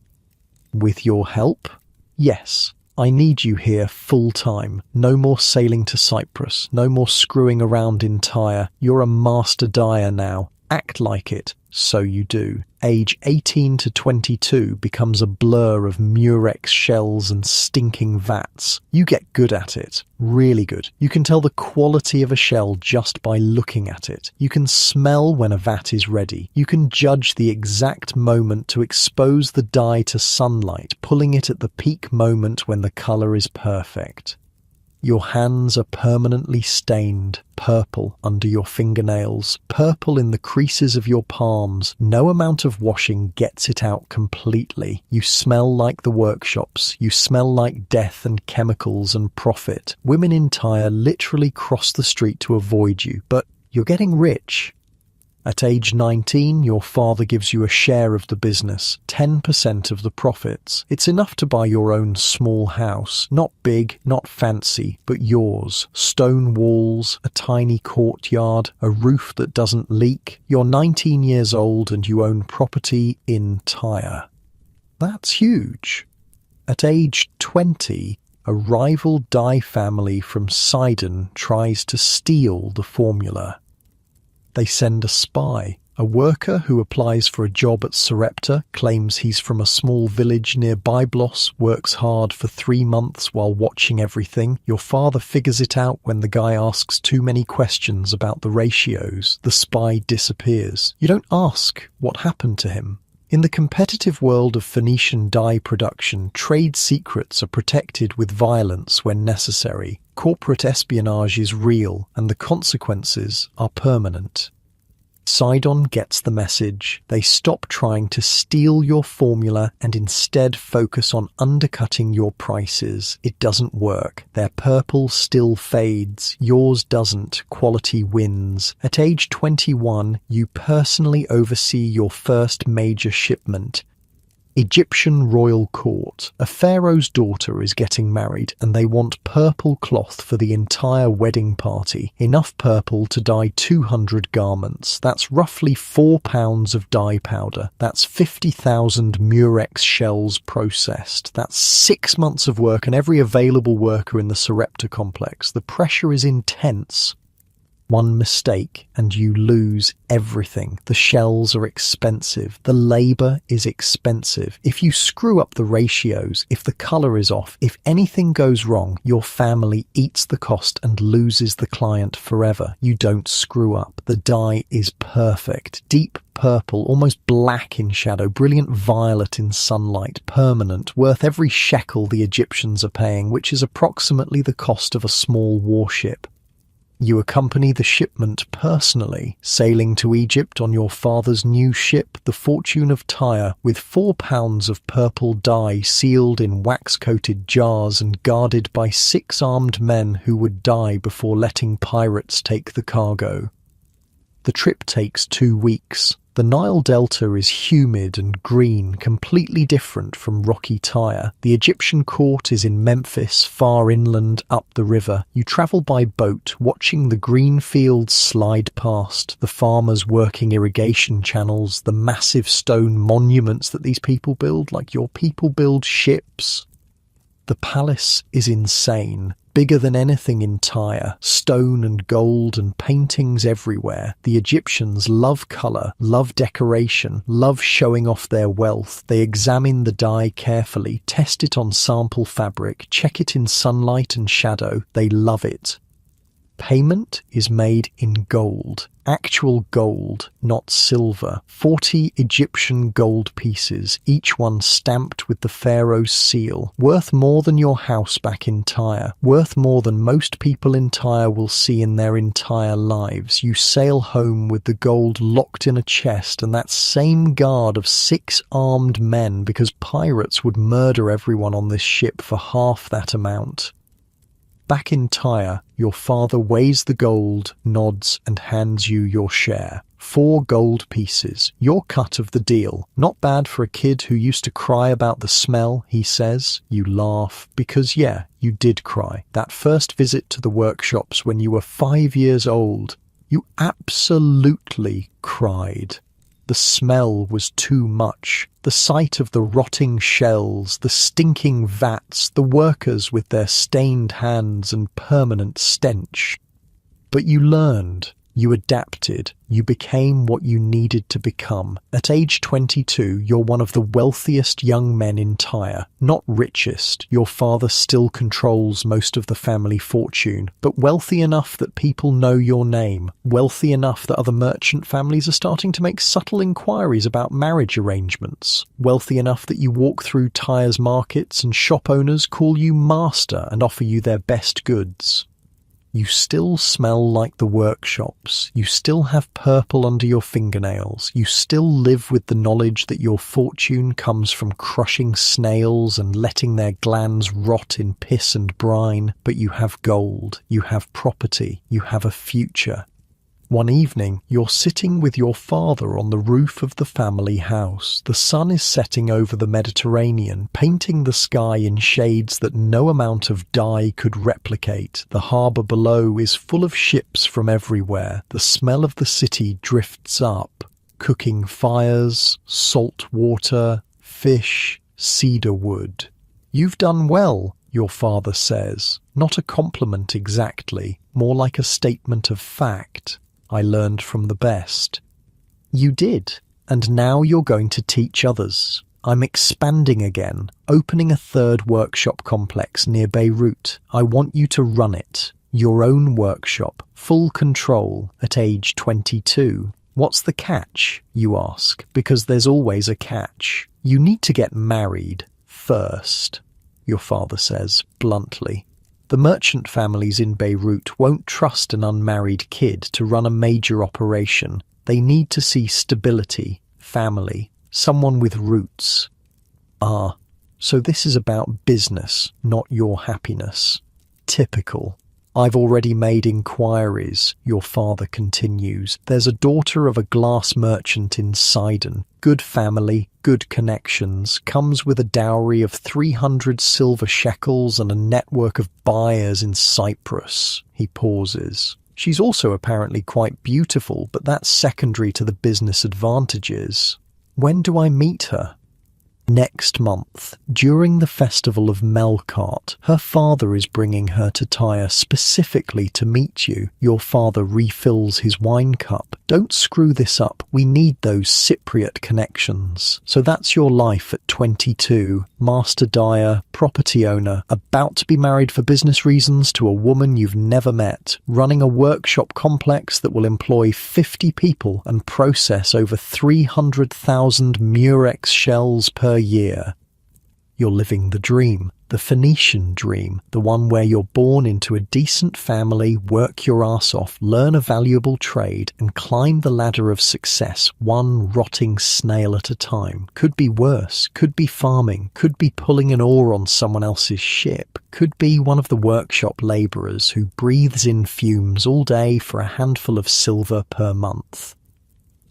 [SPEAKER 1] With your help? Yes. I need you here full-time. No more sailing to Cyprus. No more screwing around in Tyre. You're a master dyer now. Act like it, so you do. Age 18 to 22 becomes a blur of Murex shells and stinking vats. You get good at it, really good. You can tell the quality of a shell just by looking at it. You can smell when a vat is ready. You can judge the exact moment to expose the dye to sunlight, pulling it at the peak moment when the color is perfect. Your hands are permanently stained, purple under your fingernails, purple in the creases of your palms. No amount of washing gets it out completely. You smell like the workshops. You smell like death and chemicals and profit. Women in Tyre literally cross the street to avoid you, but you're getting rich. At age 19, your father gives you a share of the business, 10% of the profits. It's enough to buy your own small house, not big, not fancy, but yours. Stone walls, a tiny courtyard, a roof that doesn't leak. You're 19 years old and you own property in Tyre. That's huge. At age 20, a rival dye family from Sidon tries to steal the formula. They send a spy. A worker who applies for a job at Sarepta claims he's from a small village near Byblos, works hard for 3 months while watching everything. Your father figures it out when the guy asks too many questions about the ratios. The spy disappears. You don't ask what happened to him. In the competitive world of Phoenician dye production, trade secrets are protected with violence when necessary. Corporate espionage is real, and the consequences are permanent. Sidon gets the message. They stop trying to steal your formula and instead focus on undercutting your prices. It doesn't work. Their purple still fades. Yours doesn't. Quality wins. At age 21, you personally oversee your first major shipment. Egyptian royal court. A pharaoh's daughter is getting married and they want purple cloth for the entire wedding party. Enough purple to dye 200 garments. That's roughly 4 pounds of dye powder. That's 50,000 Murex shells processed. That's 6 months of work and every available worker in the Sarepta complex. The pressure is intense. One mistake and you lose everything. The shells are expensive. The labor is expensive. If you screw up the ratios, if the color is off, if anything goes wrong, your family eats the cost and loses the client forever. You don't screw up. The dye is perfect. Deep purple, almost black in shadow, brilliant violet in sunlight, permanent, worth every shekel the Egyptians are paying, which is approximately the cost of a small warship. You accompany the shipment personally, sailing to Egypt on your father's new ship, the Fortune of Tyre, with 4 pounds of purple dye sealed in wax-coated jars and guarded by 6 armed men who would die before letting pirates take the cargo. The trip takes 2 weeks. The Nile Delta is humid and green, completely different from rocky Tyre. The Egyptian court is in Memphis, far inland up the river. You travel by boat, watching the green fields slide past, the farmers working irrigation channels, the massive stone monuments that these people build, like your people build ships. The palace is insane. Bigger than anything in Tyre, stone and gold and paintings everywhere. The Egyptians love colour, love decoration, love showing off their wealth. They examine the dye carefully, test it on sample fabric, check it in sunlight and shadow. They love it. Payment is made in gold. Actual gold, not silver. 40 Egyptian gold pieces, each one stamped with the pharaoh's seal. Worth more than your house back in Tyre. Worth more than most people in Tyre will see in their entire lives. You sail home with the gold locked in a chest and that same guard of 6 armed men because pirates would murder everyone on this ship for half that amount. Back in Tyre, your father weighs the gold, nods, and hands you your share. 4 gold pieces, your cut of the deal. Not bad for a kid who used to cry about the smell, he says. You laugh, because yeah, you did cry. That first visit to the workshops when you were 5 years old, you absolutely cried. The smell was too much. The sight of the rotting shells, the stinking vats, the workers with their stained hands and permanent stench. But you learned. You adapted. You became what you needed to become. At age 22, you're one of the wealthiest young men in Tyre. Not richest. Your father still controls most of the family fortune, but wealthy enough that people know your name. Wealthy enough that other merchant families are starting to make subtle inquiries about marriage arrangements. Wealthy enough that you walk through Tyre's markets and shop owners call you master and offer you their best goods. You still smell like the workshops. You still have purple under your fingernails. You still live with the knowledge that your fortune comes from crushing snails and letting their glands rot in piss and brine. But you have gold. You have property. You have a future. One evening, you're sitting with your father on the roof of the family house. The sun is setting over the Mediterranean, painting the sky in shades that no amount of dye could replicate. The harbour below is full of ships from everywhere. The smell of the city drifts up. Cooking fires, salt water, fish, cedar wood. "You've done well," your father says. Not a compliment exactly, more like a statement of fact. "I learned from the best." You did, and now you're going to teach others. I'm expanding again, opening a third workshop complex near Beirut. I want you to run it. Your own workshop, full control, at age 22. What's the catch, you ask? Because there's always a catch. You need to get married first, your father says bluntly. The merchant families in Beirut won't trust an unmarried kid to run a major operation. They need to see stability, family, someone with roots. Ah, so this is about business, not your happiness. Typical. I've already made inquiries, your father continues. There's a daughter of a glass merchant in Sidon. Good family, good connections, comes with a dowry of 300 silver shekels and a network of buyers in Cyprus. He pauses. She's also apparently quite beautiful, but that's secondary to the business advantages. When do I meet her? Next month, during the festival of Melkart. Her father is bringing her to Tyre specifically to meet you. Your father refills his wine cup. Don't screw this up. We need those Cypriot connections. So that's your life at 22. Master dyer, property owner, about to be married for business reasons to a woman you've never met, running a workshop complex that will employ 50 people and process over 300,000 Murex shells per year. You're living the dream, the Phoenician dream, the one where you're born into a decent family, work your ass off, learn a valuable trade, and climb the ladder of success one rotting snail at a time. Could be worse, could be farming, could be pulling an oar on someone else's ship, could be one of the workshop labourers who breathes in fumes all day for a handful of silver per month.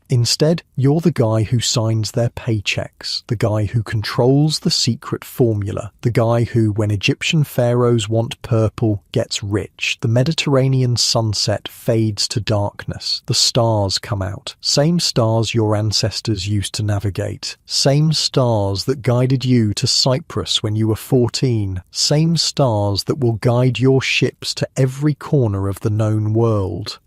[SPEAKER 1] Instead, you're the guy who signs their paychecks, the guy who controls the secret formula, the guy who, when Egyptian pharaohs want purple, gets rich. The Mediterranean sunset fades to darkness. The stars come out. Same stars your ancestors used to navigate. Same stars that guided you to Cyprus when you were 14. Same stars that will guide your ships to every corner of the known world.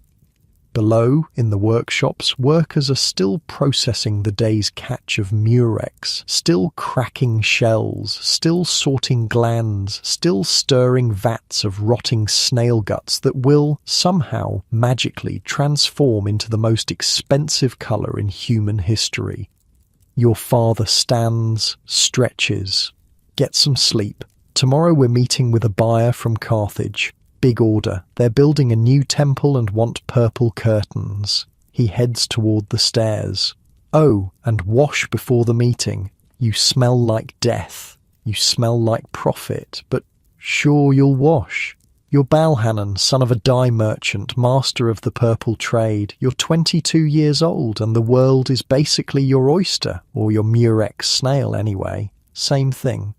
[SPEAKER 1] Below, in the workshops, workers are still processing the day's catch of murex, still cracking shells, still sorting glands, still stirring vats of rotting snail guts that will, somehow, magically transform into the most expensive colour in human history. Your father stands, stretches. Get some sleep. Tomorrow we're meeting with a buyer from Carthage. Big order. They're building a new temple and want purple curtains. He heads toward the stairs. Oh, and wash before the meeting. You smell like death. You smell like profit, but sure you'll wash. You're Balhanan, son of a dye merchant, master of the purple trade. You're 22 years old and the world is basically your oyster, or your murex snail anyway. Same thing.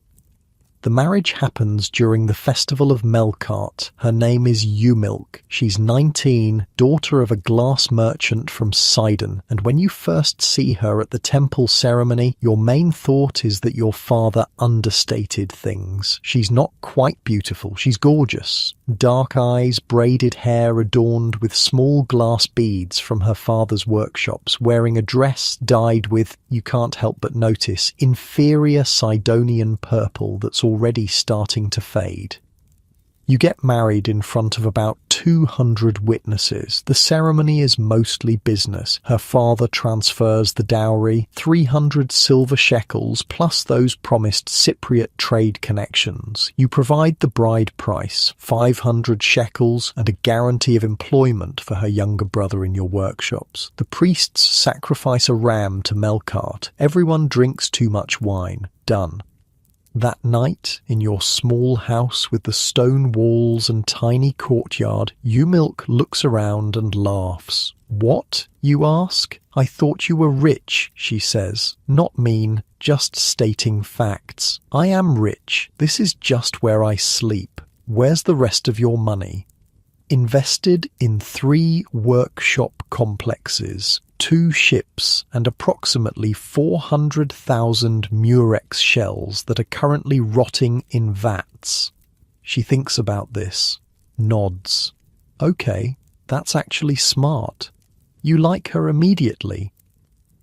[SPEAKER 1] The marriage happens during the festival of Melkart. Her name is Umilk. She's 19, daughter of a glass merchant from Sidon, and when you first see her at the temple ceremony, your main thought is that your father understated things. She's not quite beautiful, she's gorgeous. Dark eyes, braided hair adorned with small glass beads from her father's workshops, wearing a dress dyed with, you can't help but notice, inferior Sidonian purple that's already starting to fade. You get married in front of about 200 witnesses. The ceremony is mostly business. Her father transfers the dowry, 300 silver shekels, plus those promised Cypriot trade connections. You provide the bride price, 500 shekels, and a guarantee of employment for her younger brother in your workshops. The priests sacrifice a ram to Melkart. Everyone drinks too much wine. Done. That night, in your small house with the stone walls and tiny courtyard, Umilk looks around and laughs. "What?" you ask. "I thought you were rich," she says. "Not mean, just stating facts. I am rich. This is just where I sleep. Where's the rest of your money?" Invested in 3 workshop complexes, 2 ships, and approximately 400,000 Murex shells that are currently rotting in vats. She thinks about this, nods. Okay, that's actually smart. You like her immediately.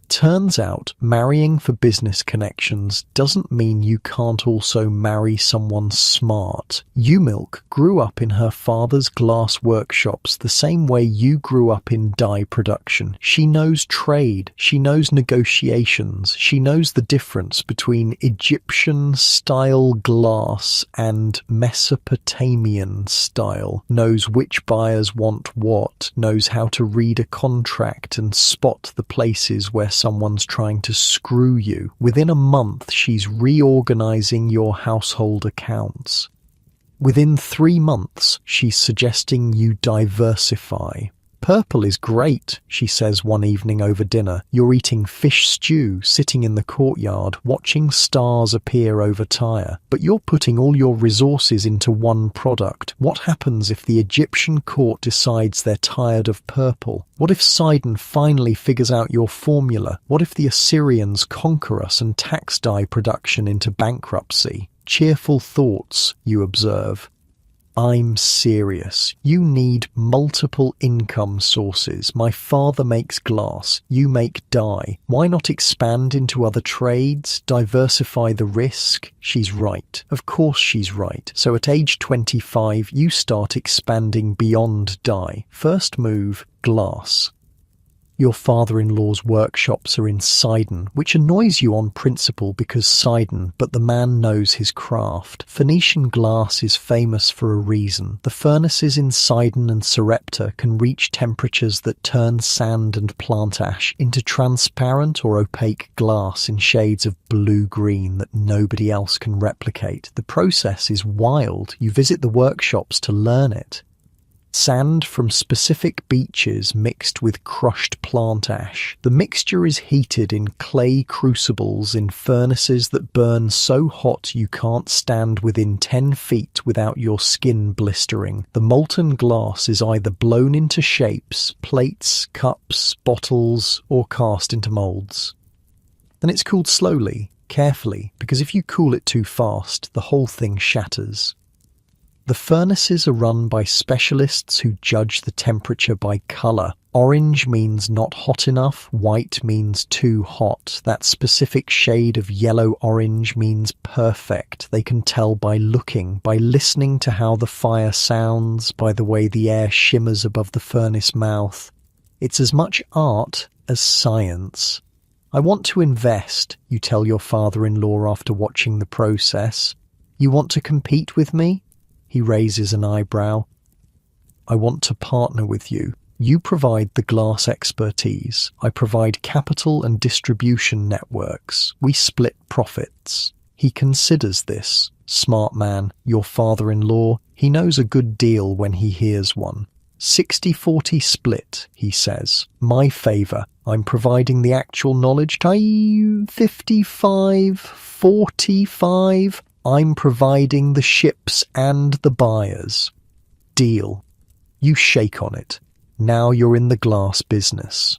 [SPEAKER 1] Turns out marrying for business connections doesn't mean you can't also marry someone smart. Umilk grew up in her father's glass workshops the same way you grew up in dye production. She knows trade, she knows negotiations, she knows the difference between Egyptian-style glass and Mesopotamian-style, knows which buyers want what, knows how to read a contract and spot the places where someone's trying to screw you. Within a month, she's reorganizing your household accounts. Within 3 months, she's suggesting you diversify. "Purple is great," she says one evening over dinner. You're eating fish stew, sitting in the courtyard, watching stars appear over Tyre. But you're putting all your resources into one product. What happens if the Egyptian court decides they're tired of purple? What if Sidon finally figures out your formula? What if the Assyrians conquer us and tax dye production into bankruptcy? Cheerful thoughts, you observe. I'm serious. You need multiple income sources. My father makes glass. You make dye. Why not expand into other trades? Diversify the risk? She's right. Of course she's right. So at age 25, you start expanding beyond dye. First move, glass. Your father-in-law's workshops are in Sidon, which annoys you on principle because Sidon, but the man knows his craft. Phoenician glass is famous for a reason. The furnaces in Sidon and Sarepta can reach temperatures that turn sand and plant ash into transparent or opaque glass in shades of blue-green that nobody else can replicate. The process is wild. You visit the workshops to learn it. Sand from specific beaches mixed with crushed plant ash. The mixture is heated in clay crucibles in furnaces that burn so hot you can't stand within 10 feet without your skin blistering. The molten glass is either blown into shapes, plates, cups, bottles, or cast into molds. Then it's cooled slowly, carefully, because if you cool it too fast, the whole thing shatters. The furnaces are run by specialists who judge the temperature by colour. Orange means not hot enough, white means too hot. That specific shade of yellow-orange means perfect. They can tell by looking, by listening to how the fire sounds, by the way the air shimmers above the furnace mouth. It's as much art as science. I want to invest, you tell your father-in-law after watching the process. You want to compete with me? He raises an eyebrow. I want to partner with you. You provide the glass expertise. I provide capital and distribution networks. We split profits. He considers this. Smart man, your father-in-law. He knows a good deal when he hears one. 60-40 split, he says. My favour. I'm providing the actual knowledge. 55-45. I'm providing the ships and the buyers. Deal. You shake on it. Now you're in the glass business.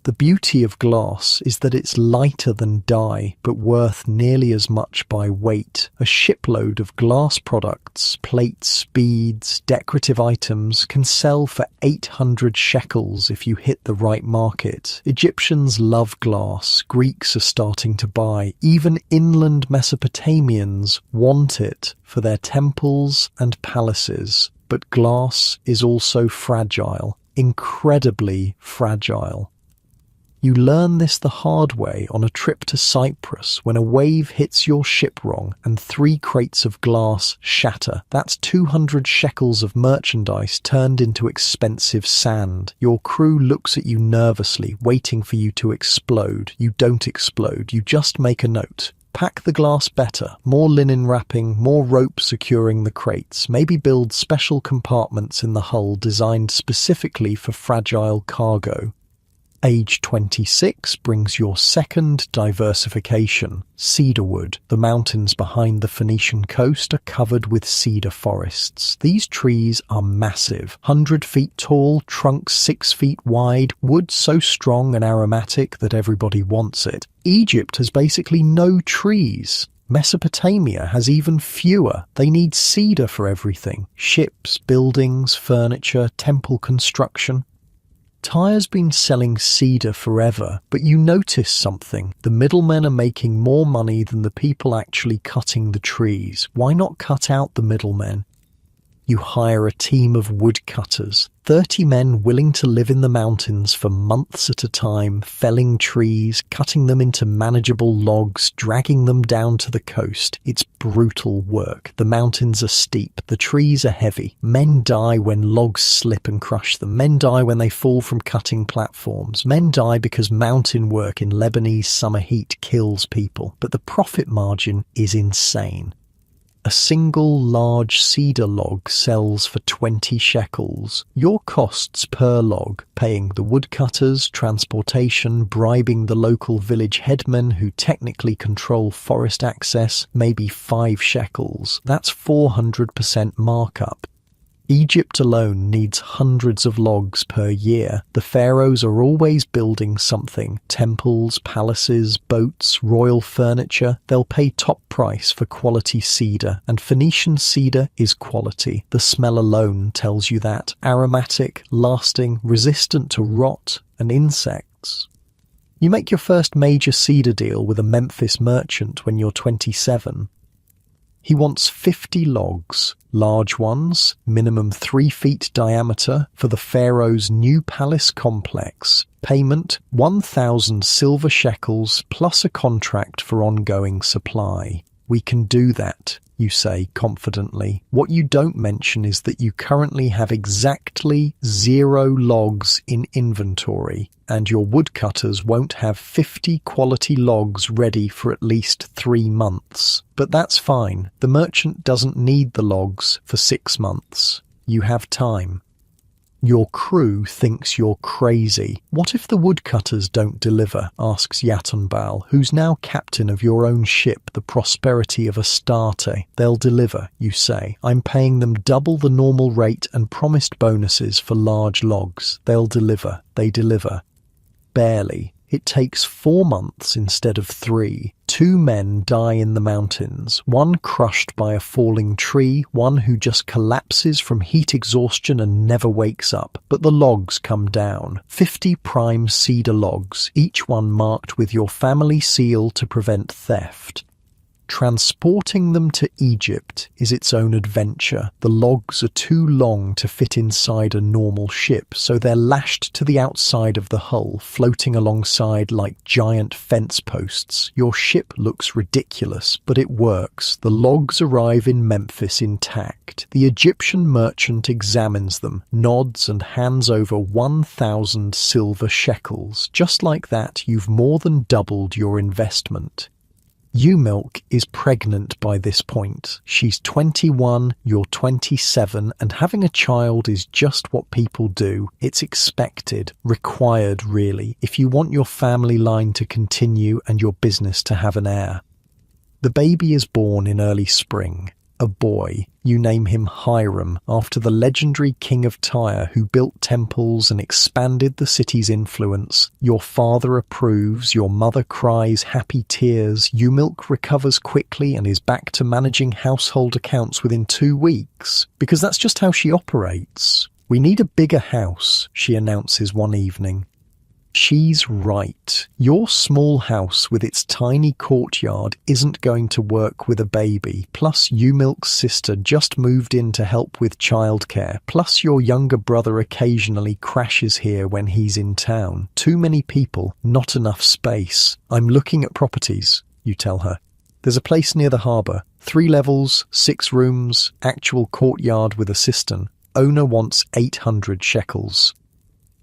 [SPEAKER 1] The beauty of glass is that it's lighter than dye, but worth nearly as much by weight. A shipload of glass products, plates, beads, decorative items can sell for 800 shekels if you hit the right market. Egyptians love glass. Greeks are starting to buy. Even inland Mesopotamians want it for their temples and palaces. But glass is also fragile, incredibly fragile. You learn this the hard way on a trip to Cyprus when a wave hits your ship wrong and 3 crates of glass shatter. That's 200 shekels of merchandise turned into expensive sand. Your crew looks at you nervously, waiting for you to explode. You don't explode, you just make a note. Pack the glass better, more linen wrapping, more rope securing the crates, maybe build special compartments in the hull designed specifically for fragile cargo. Age 26 brings your second diversification, cedarwood. The mountains behind the Phoenician coast are covered with cedar forests. These trees are massive, 100 feet tall, trunks 6 feet wide, wood so strong and aromatic that everybody wants it. Egypt has basically no trees. Mesopotamia has even fewer. They need cedar for everything. Ships, buildings, furniture, temple construction. Tyre's been selling cedar forever, but you notice something. The middlemen are making more money than the people actually cutting the trees. Why not cut out the middlemen? You hire a team of woodcutters, 30 men willing to live in the mountains for months at a time, felling trees, cutting them into manageable logs, dragging them down to the coast. It's brutal work. The mountains are steep, the trees are heavy. Men die when logs slip and crush them. Men die when they fall from cutting platforms. Men die because mountain work in Lebanese summer heat kills people. But the profit margin is insane. A single large cedar log sells for 20 shekels. Your costs per log, paying the woodcutters, transportation, bribing the local village headmen who technically control forest access, maybe 5 shekels. That's 400% markup. Egypt alone needs hundreds of logs per year. The pharaohs are always building something. Temples, palaces, boats, royal furniture. They'll pay top price for quality cedar, and Phoenician cedar is quality. The smell alone tells you that. Aromatic, lasting, resistant to rot and insects. You make your first major cedar deal with a Memphis merchant when you're 27. He wants 50 logs, large ones, minimum 3 feet diameter, for the pharaoh's new palace complex. Payment 1,000 silver shekels plus a contract for ongoing supply. We can do that, you say confidently. What you don't mention is that you currently have exactly 0 logs in inventory, and your woodcutters won't have 50 quality logs ready for at least 3 months. But that's fine. The merchant doesn't need the logs for 6 months. You have time. Your crew thinks you're crazy. What if the woodcutters don't deliver? Asks Yatunbal, who's now captain of your own ship, the Prosperity of Astarte. They'll deliver, you say. I'm paying them double the normal rate and promised bonuses for large logs. They'll deliver. They deliver. Barely. It takes 4 months instead of 3. 2 men die in the mountains, one crushed by a falling tree, one who just collapses from heat exhaustion and never wakes up. But the logs come down. 50 prime cedar logs, each one marked with your family seal to prevent theft. Transporting them to Egypt is its own adventure. The logs are too long to fit inside a normal ship, so they're lashed to the outside of the hull, floating alongside like giant fence posts. Your ship looks ridiculous, but it works. The logs arrive in Memphis intact. The Egyptian merchant examines them, nods and hands over 1,000 silver shekels. Just like that, you've more than doubled your investment. Umilk is pregnant by this point. She's 21, you're 27, and having a child is just what people do. It's expected, required really, if you want your family line to continue and your business to have an heir. The baby is born in early spring. A boy. You name him Hiram, after the legendary king of Tyre who built temples and expanded the city's influence. Your father approves, your mother cries happy tears, Umilk recovers quickly and is back to managing household accounts within 2 weeks. Because that's just how she operates. We need a bigger house, she announces one evening. She's right. Your small house with its tiny courtyard isn't going to work with a baby. Plus, Umilk's sister just moved in to help with childcare. Plus, your younger brother occasionally crashes here when he's in town. Too many people, not enough space. I'm looking at properties, you tell her. There's a place near the harbour. 3 levels, 6 rooms, actual courtyard with a cistern. Owner wants 800 shekels.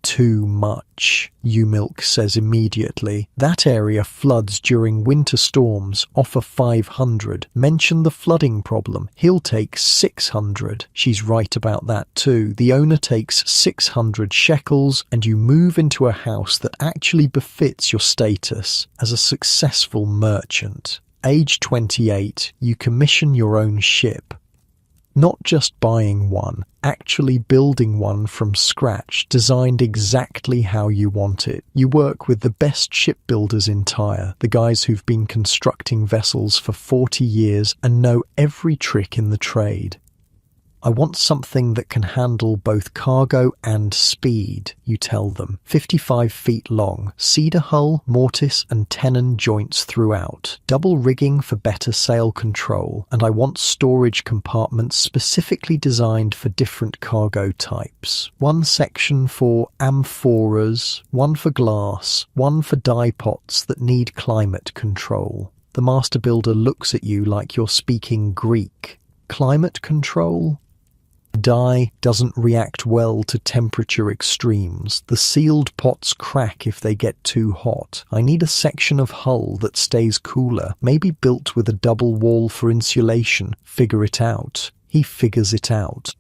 [SPEAKER 1] Too much, Umilk says immediately. That area floods during winter storms. Offer 500. Mention the flooding problem. He'll take 600. She's right about that too. The owner takes 600 shekels and you move into a house that actually befits your status as a successful merchant. Age 28, you commission your own ship. Not just buying one, actually building one from scratch, designed exactly how you want it. You work with the best shipbuilders in Tyre, the guys who've been constructing vessels for 40 years and know every trick in the trade. I want something that can handle both cargo and speed, you tell them. 55 feet long, cedar hull, mortise and tenon joints throughout, double rigging for better sail control, and I want storage compartments specifically designed for different cargo types. One section for amphoras, one for glass, one for dye pots that need climate control. The master builder looks at you like you're speaking Greek. Climate control? Dye doesn't react well to temperature extremes. The sealed pots crack if they get too hot. I need a section of hull that stays cooler, maybe built with a double wall for insulation. Figure it out. He figures it out.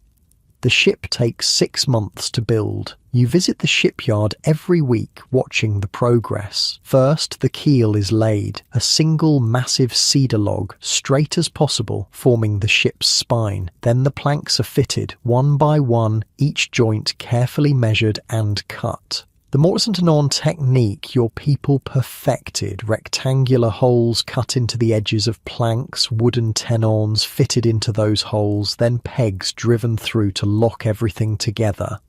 [SPEAKER 1] The ship takes 6 months to build. You visit the shipyard every week watching the progress. First, the keel is laid, a single massive cedar log, straight as possible, forming the ship's spine. Then the planks are fitted, one by one, each joint carefully measured and cut. The Mortison technique your people perfected, rectangular holes cut into the edges of planks, wooden tenons fitted into those holes, then pegs driven through to lock everything together.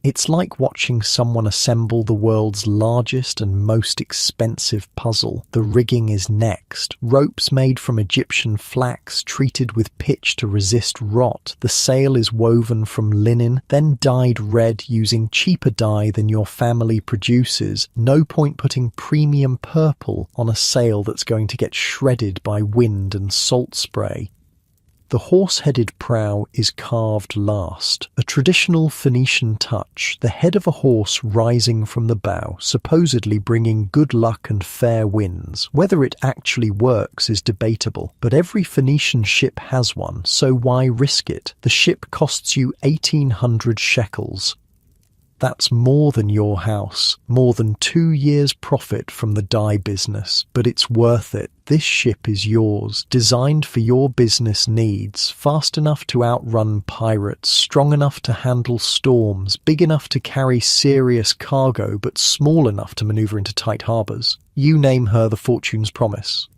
[SPEAKER 1] It's like watching someone assemble the world's largest and most expensive puzzle. The rigging is next. Ropes made from Egyptian flax treated with pitch to resist rot. The sail is woven from linen, then dyed red using cheaper dye than your family produces. No point putting premium purple on a sail that's going to get shredded by wind and salt spray. The horse-headed prow is carved last, a traditional Phoenician touch, the head of a horse rising from the bow, supposedly bringing good luck and fair winds. Whether it actually works is debatable, but every Phoenician ship has one, so why risk it? The ship costs you 1,800 shekels. That's more than your house, more than 2 years' profit from the dye business, but it's worth it. This ship is yours, designed for your business needs, fast enough to outrun pirates, strong enough to handle storms, big enough to carry serious cargo, but small enough to maneuver into tight harbours. You name her the Fortune's Promise.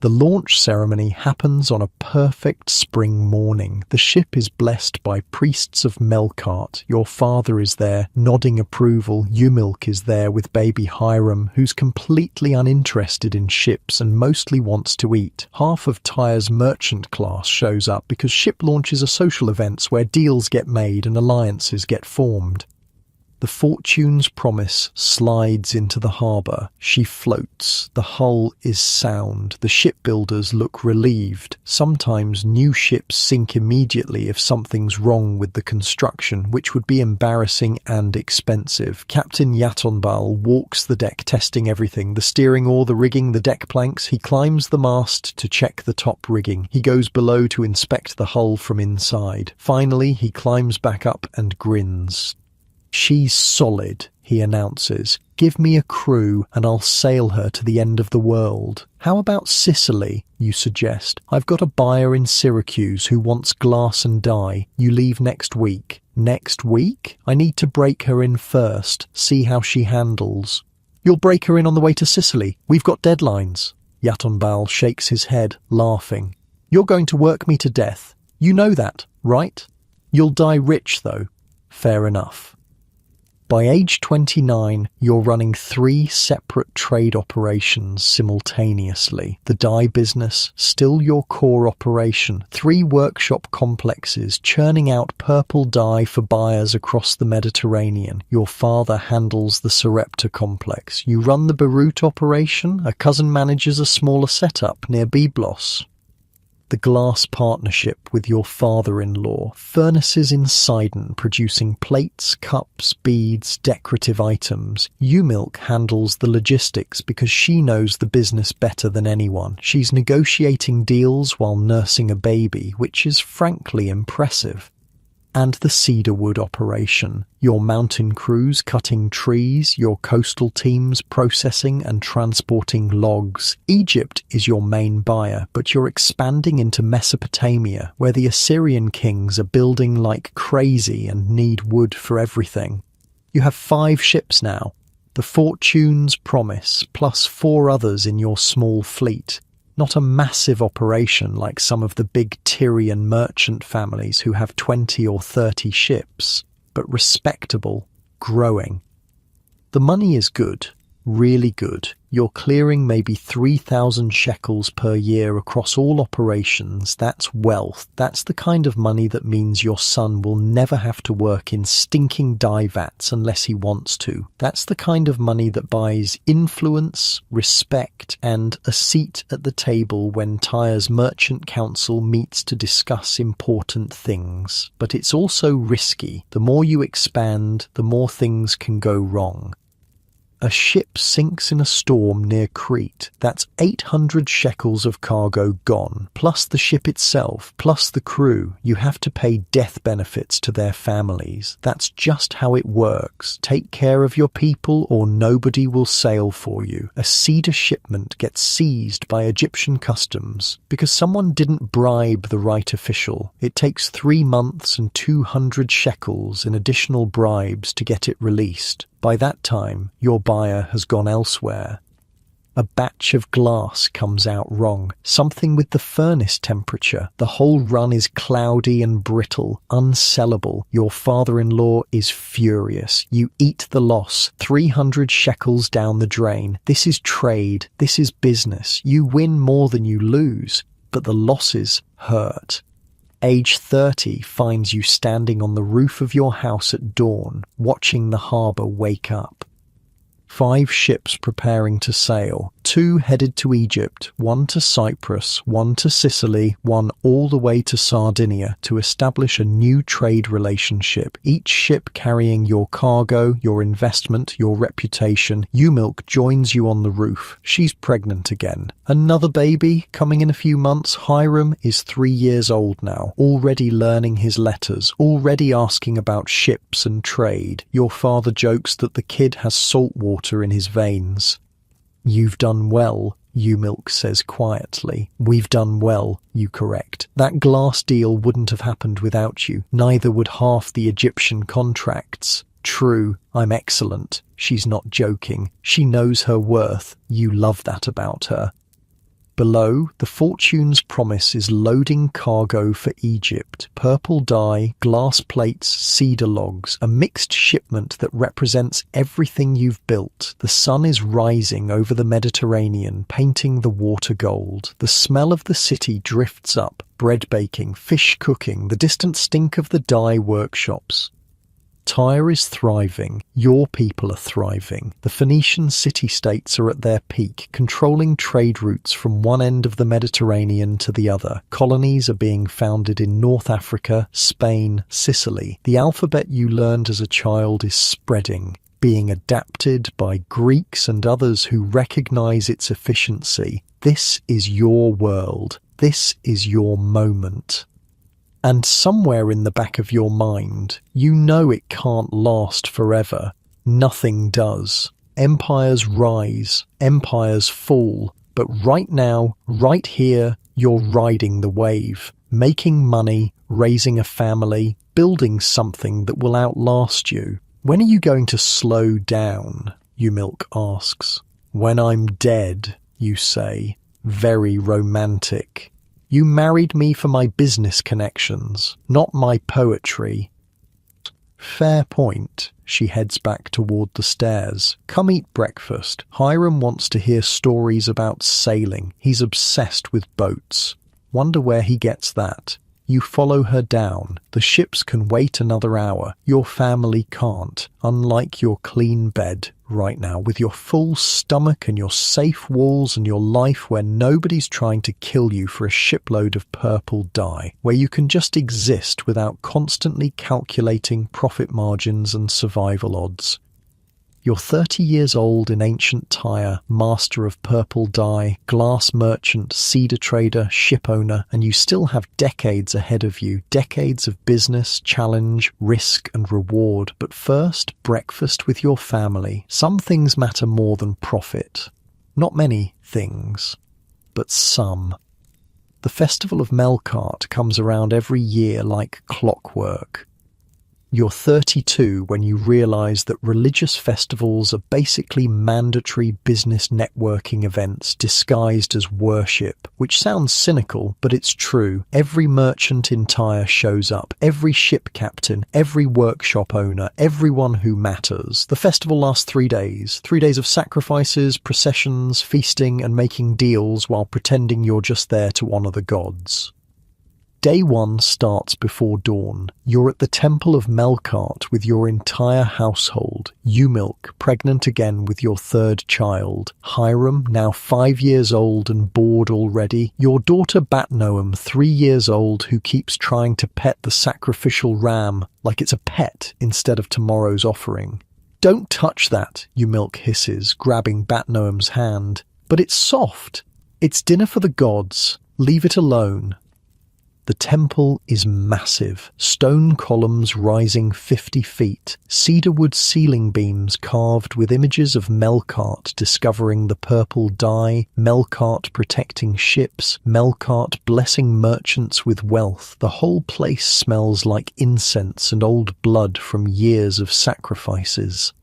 [SPEAKER 1] The launch ceremony happens on a perfect spring morning. The ship is blessed by priests of Melkart. Your father is there, nodding approval. Umilk is there with baby Hiram, who's completely uninterested in ships and mostly wants to eat. Half of Tyre's merchant class shows up because ship launches are social events where deals get made and alliances get formed. The Fortune's Promise slides into the harbour. She floats. The hull is sound. The shipbuilders look relieved. Sometimes new ships sink immediately if something's wrong with the construction, which would be embarrassing and expensive. Captain Yatonbal walks the deck testing everything, the steering oar, the rigging, the deck planks. He climbs the mast to check the top rigging. He goes below to inspect the hull from inside. Finally, he climbs back up and grins. She's solid, he announces. Give me a crew and I'll sail her to the end of the world. How about Sicily, you suggest? I've got a buyer in Syracuse who wants glass and dye. You leave next week. Next week? I need to break her in first, see how she handles. You'll break her in on the way to Sicily. We've got deadlines. Yatonbal shakes his head, laughing. You're going to work me to death. You know that, right? You'll die rich, though. Fair enough. By age 29, you're running 3 separate trade operations simultaneously. The dye business, still your core operation. 3 workshop complexes churning out purple dye for buyers across the Mediterranean. Your father handles the Sarepta complex. You run the Beirut operation. A cousin manages a smaller setup near Byblos. The glass partnership with your father-in-law, furnaces in Sidon producing plates, cups, beads, decorative items. Umilk handles the logistics because she knows the business better than anyone. She's negotiating deals while nursing a baby, which is frankly impressive. And the cedarwood operation, your mountain crews cutting trees, your coastal teams processing and transporting logs. Egypt is your main buyer, but you're expanding into Mesopotamia, where the Assyrian kings are building like crazy and need wood for everything. You have 5 ships now, the Fortune's Promise, plus 4 others in your small fleet. Not a massive operation like some of the big Tyrian merchant families who have 20 or 30 ships, but respectable, growing. The money is good, really good. You're clearing maybe 3,000 shekels per year across all operations. That's wealth. That's the kind of money that means your son will never have to work in stinking dye vats unless he wants to. That's the kind of money that buys influence, respect, and a seat at the table when Tyre's Merchant Council meets to discuss important things. But it's also risky. The more you expand, the more things can go wrong. A ship sinks in a storm near Crete. That's 800 shekels of cargo gone, plus the ship itself, plus the crew. You have to pay death benefits to their families. That's just how it works. Take care of your people or nobody will sail for you. A cedar shipment gets seized by Egyptian customs because someone didn't bribe the right official. It takes 3 months and 200 shekels in additional bribes to get it released. By that time, your buyer has gone elsewhere. A batch of glass comes out wrong, something with the furnace temperature. The whole run is cloudy and brittle, unsellable. Your father-in-law is furious. You eat the loss, 300 shekels down the drain. This is trade, this is business. You win more than you lose, but the losses hurt. Age 30 finds you standing on the roof of your house at dawn, watching the harbour wake up. 5 ships preparing to sail, 2 headed to Egypt, 1 to Cyprus, 1 to Sicily, 1 all the way to Sardinia to establish a new trade relationship, each ship carrying your cargo, your investment, your reputation. Umilk joins you on the roof. She's pregnant again. Another baby coming in a few months. Hiram is 3 years old now, already learning his letters, already asking about ships and trade. Your father jokes that the kid has salt water in his veins. You've done well, Umilk says quietly. We've done well, you correct. That glass deal wouldn't have happened without you. Neither would half the Egyptian contracts. True, I'm excellent. She's not joking. She knows her worth. You love that about her. Below, the Fortune's Promise is loading cargo for Egypt. Purple dye, glass plates, cedar logs, a mixed shipment that represents everything you've built. The sun is rising over the Mediterranean, painting the water gold. The smell of the city drifts up, bread baking, fish cooking, the distant stink of the dye workshops. Tyre is thriving. Your people are thriving. The Phoenician city-states are at their peak, controlling trade routes from one end of the Mediterranean to the other. Colonies are being founded in North Africa, Spain, Sicily. The alphabet you learned as a child is spreading, being adapted by Greeks and others who recognize its efficiency. This is your world. This is your moment. And somewhere in the back of your mind, you know it can't last forever. Nothing does. Empires rise, empires fall, but right now, right here, you're riding the wave, making money, raising a family, building something that will outlast you. When are you going to slow down? Umilk asks. When I'm dead, you say. Very romantic. You married me for my business connections, not my poetry. Fair point. She heads back toward the stairs. Come eat breakfast. Hiram wants to hear stories about sailing. He's obsessed with boats. Wonder where he gets that. You follow her down. The ships can wait another hour. Your family can't. Unlike your clean bed right now, with your full stomach and your safe walls and your life where nobody's trying to kill you for a shipload of purple dye, where you can just exist without constantly calculating profit margins and survival odds. You're 30 years old in ancient Tyre, master of purple dye, glass merchant, cedar trader, ship owner, and you still have decades ahead of you, decades of business, challenge, risk, and reward. But first, breakfast with your family. Some things matter more than profit. Not many things, but some. The Festival of Melkart comes around every year like clockwork. You're 32 when you realize that religious festivals are basically mandatory business networking events disguised as worship, which sounds cynical, but it's true. Every merchant in Tyre shows up, every ship captain, every workshop owner, everyone who matters. The festival lasts 3 days. 3 days of sacrifices, processions, feasting, and making deals while pretending you're just there to honor the gods. Day 1 starts before dawn. You're at the Temple of Melkart with your entire household. Umilk, pregnant again with your 3rd child. Hiram, now 5 years old and bored already. Your daughter Batnoam, 3 years old, who keeps trying to pet the sacrificial ram like it's a pet instead of tomorrow's offering. Don't touch that, Umilk hisses, grabbing Batnoam's hand. But it's soft. It's dinner for the gods. Leave it alone. The temple is massive, stone columns rising 50 feet, cedarwood ceiling beams carved with images of Melkart discovering the purple dye, Melkart protecting ships, Melkart blessing merchants with wealth. The whole place smells like incense and old blood from years of sacrifices.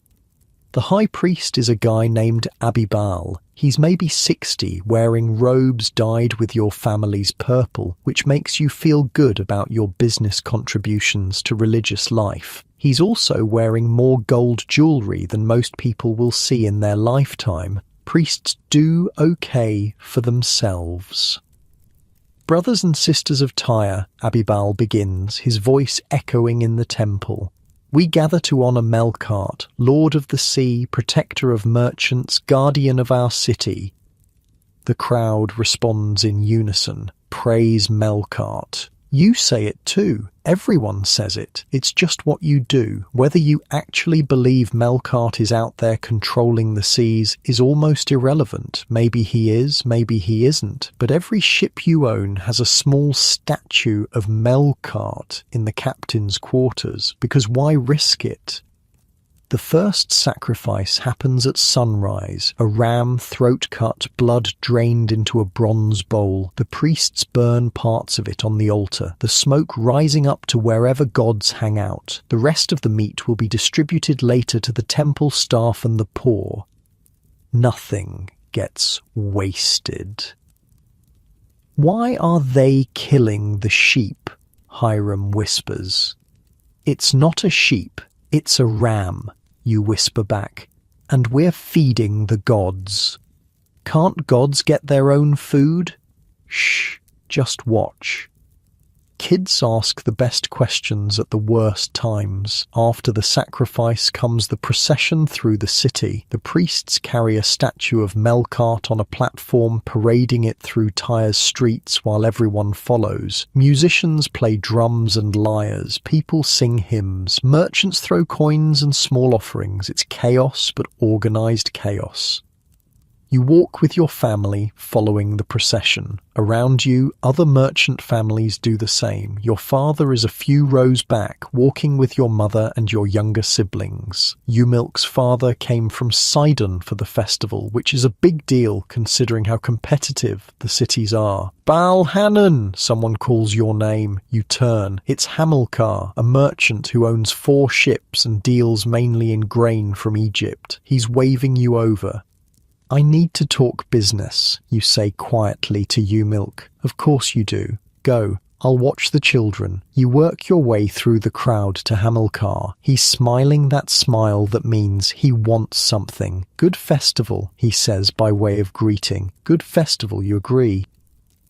[SPEAKER 1] The high priest is a guy named Abibal. He's maybe 60, wearing robes dyed with your family's purple, which makes you feel good about your business contributions to religious life. He's also wearing more gold jewelry than most people will see in their lifetime. Priests do okay for themselves. Brothers and sisters of Tyre, Abibal begins, his voice echoing in the temple. We gather to honor Melkart, Lord of the Sea, protector of merchants, guardian of our city. The crowd responds in unison. Praise Melkart. You say it too. Everyone says it. It's just what you do. Whether you actually believe Melkart is out there controlling the seas is almost irrelevant. Maybe he is, maybe he isn't. But every ship you own has a small statue of Melkart in the captain's quarters, because why risk it? The first sacrifice happens at sunrise, a ram throat cut, blood drained into a bronze bowl. The priests burn parts of it on the altar, the smoke rising up to wherever gods hang out. The rest of the meat will be distributed later to the temple staff and the poor. Nothing gets wasted. Why are they killing the sheep? Hiram whispers. It's not a sheep, it's a ram. You whisper back, and we're feeding the gods. Can't gods get their own food? Shh, just watch. Kids ask the best questions at the worst times. After the sacrifice comes the procession through the city. The priests carry a statue of Melkart on a platform, parading it through Tyre's streets while everyone follows. Musicians play drums and lyres. People sing hymns. Merchants throw coins and small offerings. It's chaos, but organized chaos. You walk with your family, following the procession. Around you, other merchant families do the same. Your father is a few rows back, walking with your mother and your younger siblings. Umilk's father came from Sidon for the festival, which is a big deal considering how competitive the cities are. Baal Hannon, someone calls your name. You turn. It's Hamilcar, a merchant who owns 4 ships and deals mainly in grain from Egypt. He's waving you over. I need to talk business, you say quietly to Umilk. Of course you do. Go. I'll watch the children. You work your way through the crowd to Hamilcar. He's smiling that smile that means he wants something. Good festival, he says by way of greeting. Good festival, you agree.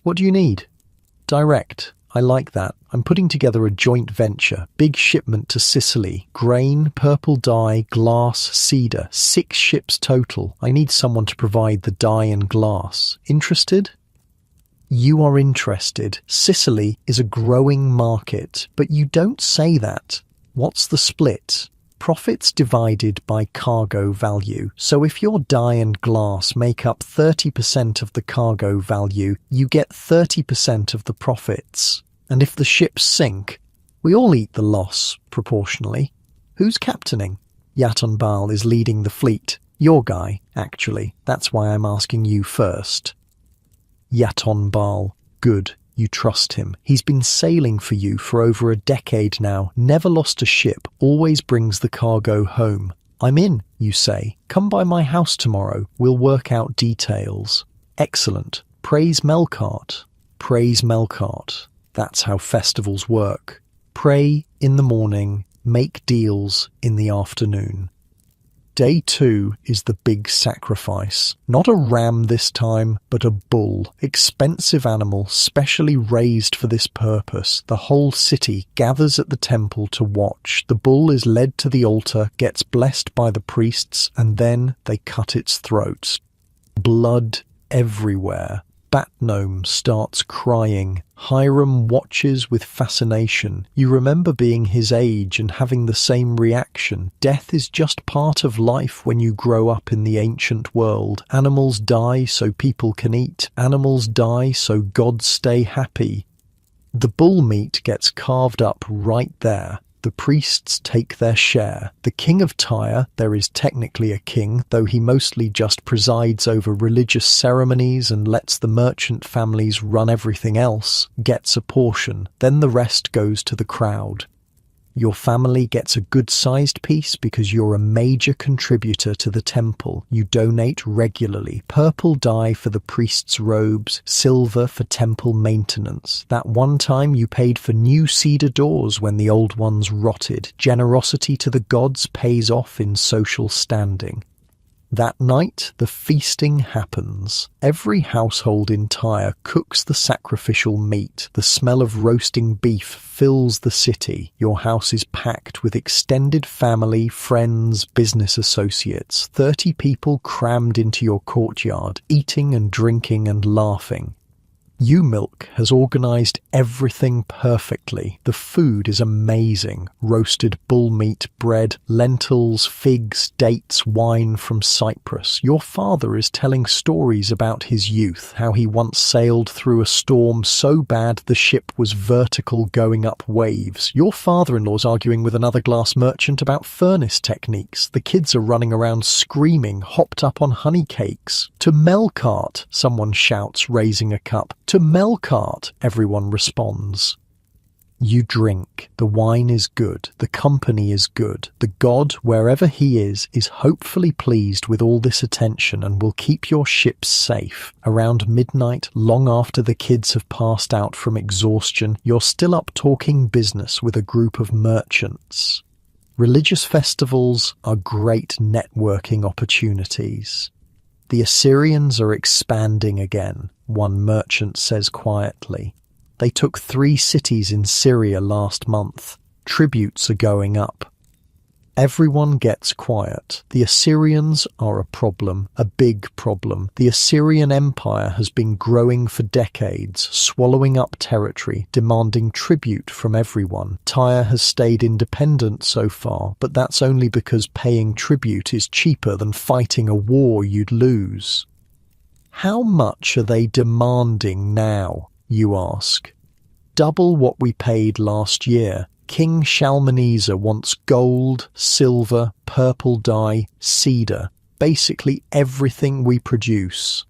[SPEAKER 1] What do you need? Direct. I like that. I'm putting together a joint venture. Big shipment to Sicily. Grain, purple dye, glass, cedar. 6 ships total. I need someone to provide the dye and glass. Interested? You are interested. Sicily is a growing market, but you don't say that. What's the split? Profits divided by cargo value. So if your dye and glass make up 30% of the cargo value, you get 30% of the profits. And if the ships sink, we all eat the loss, proportionally. Who's captaining? Yaton Baal is leading the fleet. Your guy, actually. That's why I'm asking you first. Yaton Baal. Good. You trust him. He's been sailing for you for over a decade now, never lost a ship, always brings the cargo home. I'm in, you say. Come by my house tomorrow. We'll work out details. Excellent. Praise Melkart. Praise Melkart. That's how festivals work. Pray in the morning, make deals in the afternoon. Day 2 is the big sacrifice. Not a ram this time, but a bull. Expensive animal, specially raised for this purpose. The whole city gathers at the temple to watch. The bull is led to the altar, gets blessed by the priests, and then they cut its throat. Blood everywhere. Batnome starts crying. Hiram watches with fascination. You remember being his age and having the same reaction. Death is just part of life when you grow up in the ancient world. Animals die so people can eat. Animals die so gods stay happy. The bull meat gets carved up right there. The priests take their share. The king of Tyre, there is technically a king, though he mostly just presides over religious ceremonies and lets the merchant families run everything else, gets a portion. Then the rest goes to the crowd. Your family gets a good-sized piece because you're a major contributor to the temple. You donate regularly. Purple dye for the priests' robes, silver for temple maintenance. That one time you paid for new cedar doors when the old ones rotted. Generosity to the gods pays off in social standing. That night, the feasting happens. Every household in Tyre cooks the sacrificial meat. The smell of roasting beef fills the city. Your house is packed with extended family, friends, business associates. 30 people crammed into your courtyard, eating and drinking and laughing. Umilk has organised everything perfectly. The food is amazing. Roasted bull meat, bread, lentils, figs, dates, wine from Cyprus. Your father is telling stories about his youth, how he once sailed through a storm so bad the ship was vertical going up waves. Your father-in-law's arguing with another glass merchant about furnace techniques. The kids are running around screaming, hopped up on honey cakes. To Melkart, someone shouts, raising a cup. To Melkart, everyone responds. You drink. The wine is good. The company is good. The god, wherever he is hopefully pleased with all this attention and will keep your ships safe. Around midnight, long after the kids have passed out from exhaustion, you're still up talking business with a group of merchants. Religious festivals are great networking opportunities. The Assyrians are expanding again, one merchant says quietly. They took 3 cities in Syria last month. Tributes are going up. Everyone gets quiet. The Assyrians are a problem, a big problem. The Assyrian Empire has been growing for decades, swallowing up territory, demanding tribute from everyone. Tyre has stayed independent so far, but that's only because paying tribute is cheaper than fighting a war you'd lose. How much are they demanding now, you ask? Double what we paid last year. King Shalmaneser wants gold, silver, purple dye, cedar, basically everything we produce.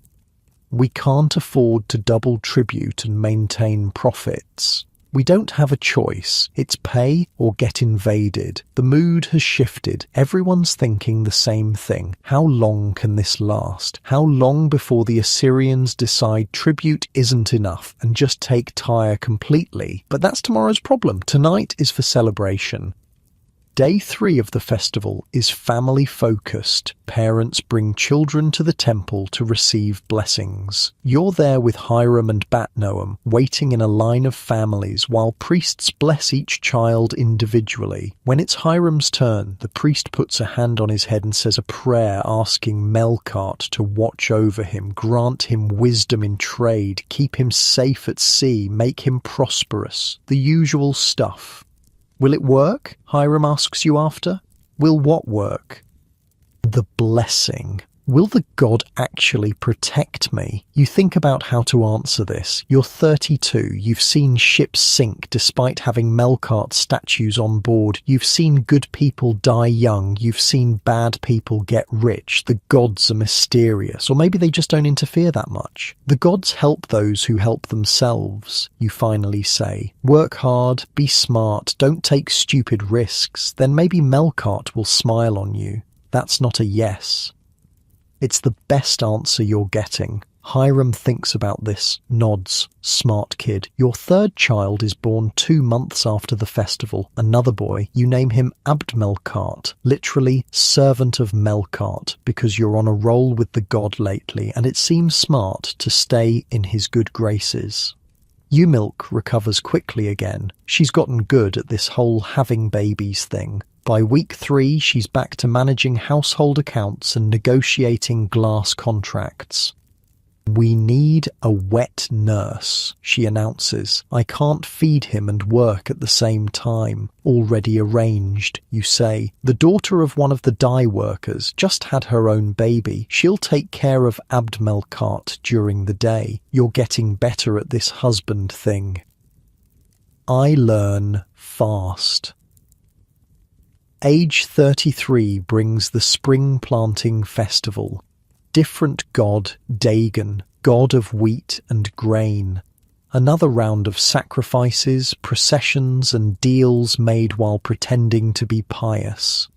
[SPEAKER 1] We can't afford to double tribute and maintain profits. We don't have a choice. It's pay or get invaded. The mood has shifted. Everyone's thinking the same thing. How long can this last? How long before the Assyrians decide tribute isn't enough and just take Tyre completely? But that's tomorrow's problem. Tonight is for celebration. Day 3 of the festival is family-focused. Parents bring children to the temple to receive blessings. You're there with Hiram and Bat-Noam, waiting in a line of families while priests bless each child individually. When it's Hiram's turn, the priest puts a hand on his head and says a prayer asking Melkart to watch over him, grant him wisdom in trade, keep him safe at sea, make him prosperous. The usual stuff. Will it work? Hiram asks you after. Will what work? The blessing. Will the god actually protect me? You think about how to answer this. You're 32. You've seen ships sink despite having Melkart statues on board. You've seen good people die young. You've seen bad people get rich. The gods are mysterious. Or maybe they just don't interfere that much. The gods help those who help themselves, you finally say. Work hard, be smart, don't take stupid risks. Then maybe Melkart will smile on you. That's not a yes. It's the best answer you're getting. Hiram thinks about this, nods. Smart kid. Your third child is born 2 months after the festival. Another boy. You name him Abd-Melkart, literally servant of Melkart, because you're on a roll with the god lately, and it seems smart to stay in his good graces. Umilk recovers quickly again. She's gotten good at this whole having babies thing. By week 3, she's back to managing household accounts and negotiating glass contracts. We need a wet nurse, she announces. I can't feed him and work at the same time. Already arranged, you say. The daughter of one of the dye workers just had her own baby. She'll take care of Abd-Melkart during the day. You're getting better at this husband thing. I learn fast. Age 33 brings the spring planting festival. Different god, Dagon, god of wheat and grain. Another round of sacrifices, processions and deals made while pretending to be pious.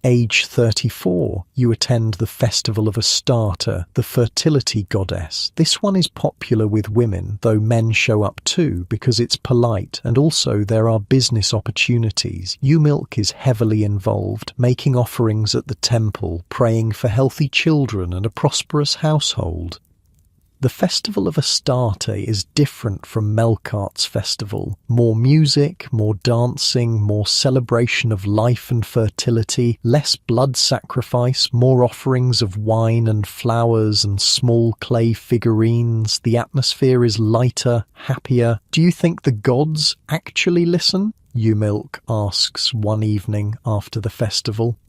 [SPEAKER 1] Age 34, you attend the festival of Astarte, the fertility goddess. This one is popular with women, though men show up too because it's polite, and also there are business opportunities. Umilk is heavily involved, making offerings at the temple, praying for healthy children and a prosperous household. The festival of Astarte is different from Melkart's festival. More music, more dancing, more celebration of life and fertility, less blood sacrifice, more offerings of wine and flowers and small clay figurines. The atmosphere is lighter, happier. Do you think the gods actually listen? Umilk asks one evening after the festival.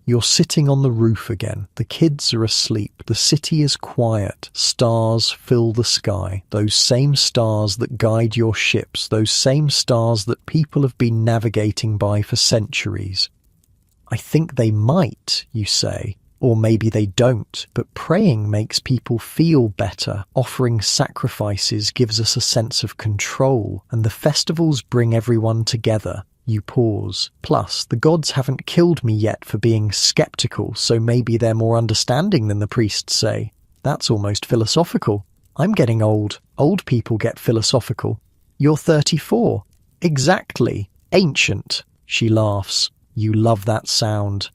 [SPEAKER 1] You're sitting on the roof again. The kids are asleep. The city is quiet. Stars fill the sky. Those same stars that guide your ships. Those same stars that people have been navigating by for centuries. I think they might, you say. Or maybe they don't. But praying makes people feel better. Offering sacrifices gives us a sense of control. And the festivals bring everyone together. You pause. Plus, the gods haven't killed me yet for being skeptical, so maybe they're more understanding than the priests say. That's almost philosophical. I'm getting old. Old people get philosophical. You're 34. Exactly. Ancient. She laughs. You love that sound.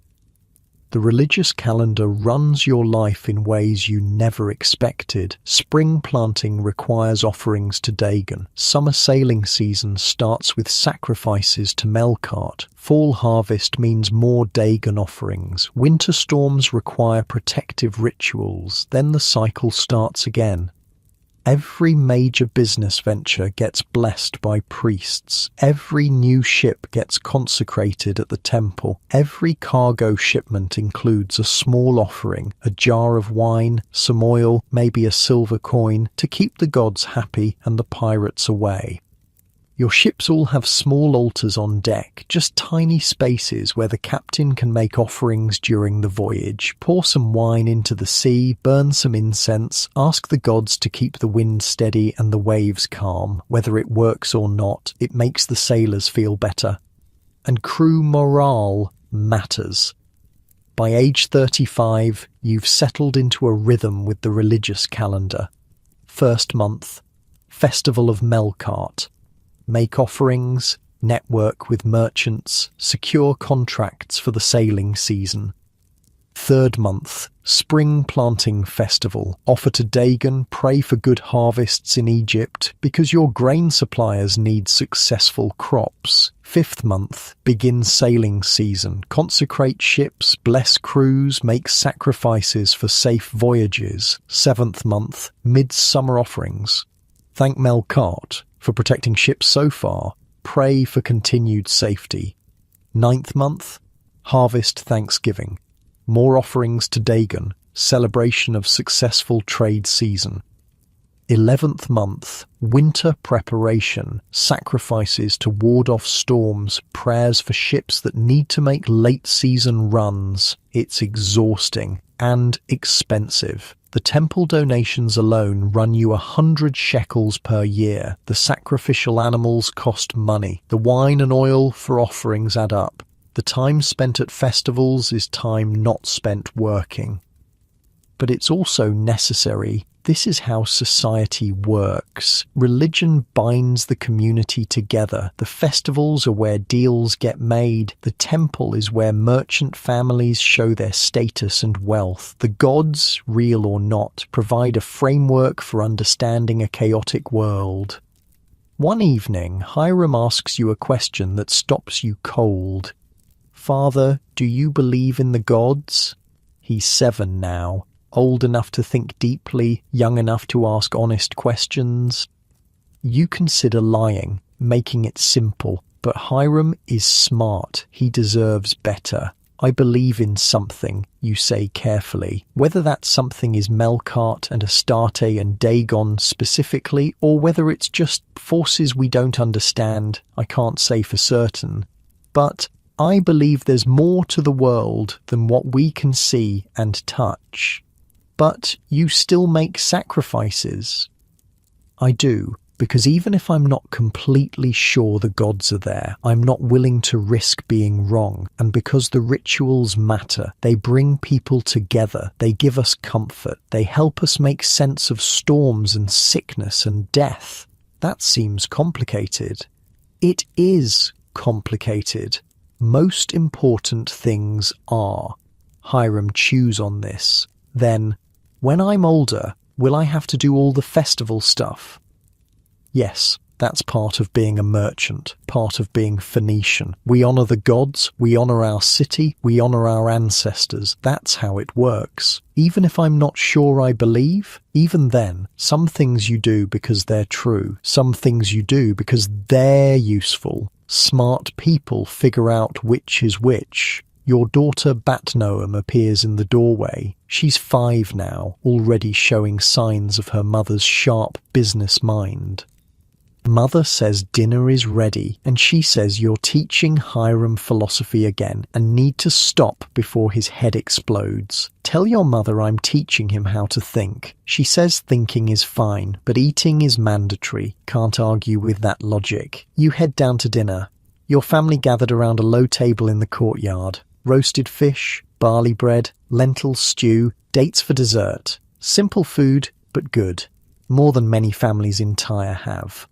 [SPEAKER 1] The religious calendar runs your life in ways you never expected. Spring planting requires offerings to Dagon. Summer sailing season starts with sacrifices to Melkart. Fall harvest means more Dagon offerings. Winter storms require protective rituals. Then the cycle starts again. Every major business venture gets blessed by priests. Every new ship gets consecrated at the temple. Every cargo shipment includes a small offering, a jar of wine, some oil, maybe a silver coin, to keep the gods happy and the pirates away. Your ships all have small altars on deck, just tiny spaces where the captain can make offerings during the voyage, pour some wine into the sea, burn some incense, ask the gods to keep the wind steady and the waves calm. Whether it works or not, it makes the sailors feel better. And crew morale matters. By age 35, you've settled into a rhythm with the religious calendar. First month, Festival of Melkart. Make offerings, network with merchants, secure contracts for the sailing season. Third month, Spring Planting Festival. Offer to Dagon, pray for good harvests in Egypt, because your grain suppliers need successful crops. Fifth month, begin sailing season. Consecrate ships, bless crews, make sacrifices for safe voyages. Seventh month, midsummer offerings. Thank Melkart for protecting ships so far. Pray for continued safety. Ninth month, Harvest Thanksgiving. More offerings to Dagon, celebration of successful trade season. 11th month, Winter Preparation, sacrifices to ward off storms, prayers for ships that need to make late-season runs. It's exhausting and expensive. The temple donations alone run you 100 shekels per year. The sacrificial animals cost money. The wine and oil for offerings add up. The time spent at festivals is time not spent working. But it's also necessary. This is how society works. Religion binds the community together. The festivals are where deals get made. The temple is where merchant families show their status and wealth. The gods, real or not, provide a framework for understanding a chaotic world. One evening, Hiram asks you a question that stops you cold. "Father, do you believe in the gods?" He's 7 now. Old enough to think deeply, young enough to ask honest questions. You consider lying, making it simple, but Hiram is smart. He deserves better. "I believe in something," you say carefully. Whether that something is Melkart and Astarte and Dagon specifically, or whether it's just forces we don't understand, I can't say for certain. But I believe there's more to the world than what we can see and touch. "But you still make sacrifices." "I do, because even if I'm not completely sure the gods are there, I'm not willing to risk being wrong. And because the rituals matter, they bring people together, they give us comfort, they help us make sense of storms and sickness and death." That seems complicated. It is complicated. Most important things are. Hiram chews on this. Then, "When I'm older, will I have to do all the festival stuff?" Yes, that's part of being a merchant, part of being Phoenician. We honor the gods, we honor our city, we honor our ancestors. That's how it works. Even if I'm not sure I believe, even then, some things you do because they're true. Some things you do because they're useful. Smart people figure out which is which. Your daughter Batnoam appears in the doorway. She's 5 now, already showing signs of her mother's sharp business mind. Mother says dinner is ready, and she says you're teaching Hiram philosophy again and need to stop before his head explodes. "Tell your mother I'm teaching him how to think." She says thinking is fine, but eating is mandatory. Can't argue with that logic. You head down to dinner. Your family gathered around a low table in the courtyard. Roasted fish, barley bread, lentil stew, dates for dessert. Simple food, but good. More than many families in Tyre have.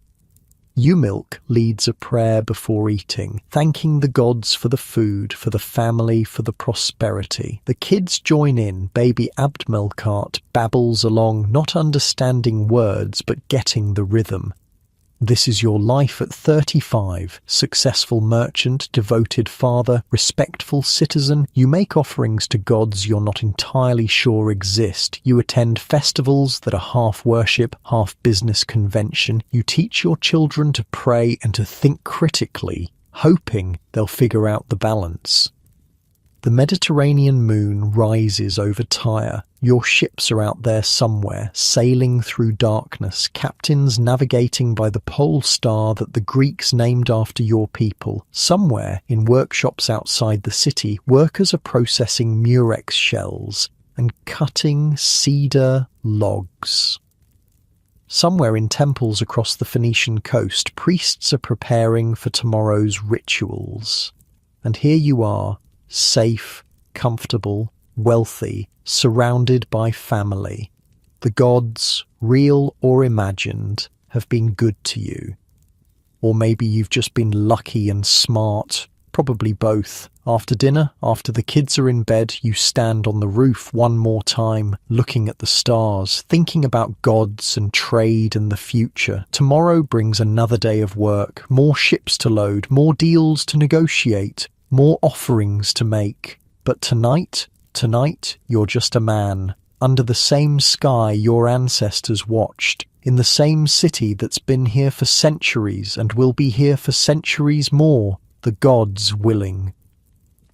[SPEAKER 1] Umilk leads a prayer before eating, thanking the gods for the food, for the family, for the prosperity. The kids join in. Baby Abdmelkart babbles along, not understanding words, but getting the rhythm. This is your life at 35. Successful merchant, devoted father, respectful citizen. You make offerings to gods you're not entirely sure exist. You attend festivals that are half worship, half business convention. You teach your children to pray and to think critically, hoping they'll figure out the balance. The Mediterranean moon rises over Tyre. Your ships are out there somewhere, sailing through darkness, captains navigating by the pole star that the Greeks named after your people. Somewhere, in workshops outside the city, workers are processing murex shells and cutting cedar logs. Somewhere in temples across the Phoenician coast, priests are preparing for tomorrow's rituals. And here you are, safe, comfortable, wealthy, surrounded by family. The gods, real or imagined, have been good to you. Or maybe you've just been lucky and smart, probably both. After dinner, after the kids are in bed, you stand on the roof one more time, looking at the stars, thinking about gods and trade and the future. Tomorrow brings another day of work, more ships to load, more deals to negotiate, more offerings to make. But tonight, you're just a man, under the same sky your ancestors watched, in the same city that's been here for centuries and will be here for centuries more, the gods willing.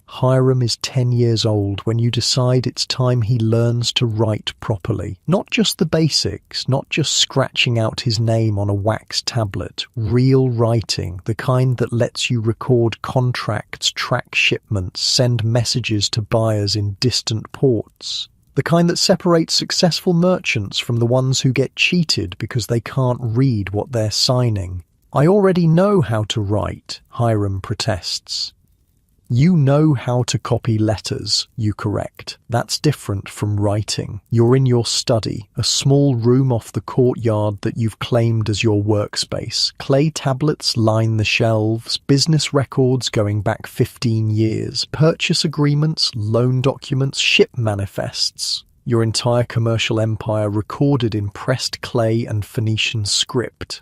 [SPEAKER 1] Hiram is 10 years old when you decide it's time he learns to write properly. Not just the basics, not just scratching out his name on a wax tablet. Real writing, the kind that lets you record contracts, track shipments, send messages to buyers in distant ports. The kind that separates successful merchants from the ones who get cheated because they can't read what they're signing. I already know how to write, Hiram protests. You know how to copy letters, you correct. That's different from writing. You're in your study, a small room off the courtyard that you've claimed as your workspace. Clay tablets line the shelves, business records going back 15 years, purchase agreements, loan documents, ship manifests. Your entire commercial empire recorded in pressed clay and Phoenician script.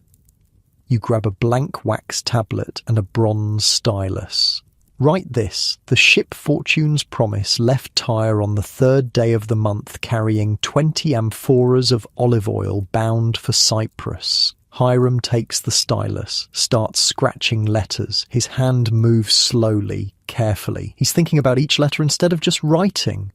[SPEAKER 1] You grab a blank wax tablet and a bronze stylus. Write this: the ship Fortune's Promise left Tyre on the 3rd day of the month carrying 20 amphoras of olive oil bound for Cyprus. Hiram takes the stylus, starts scratching letters. His hand moves slowly, carefully. He's thinking about each letter instead of just writing.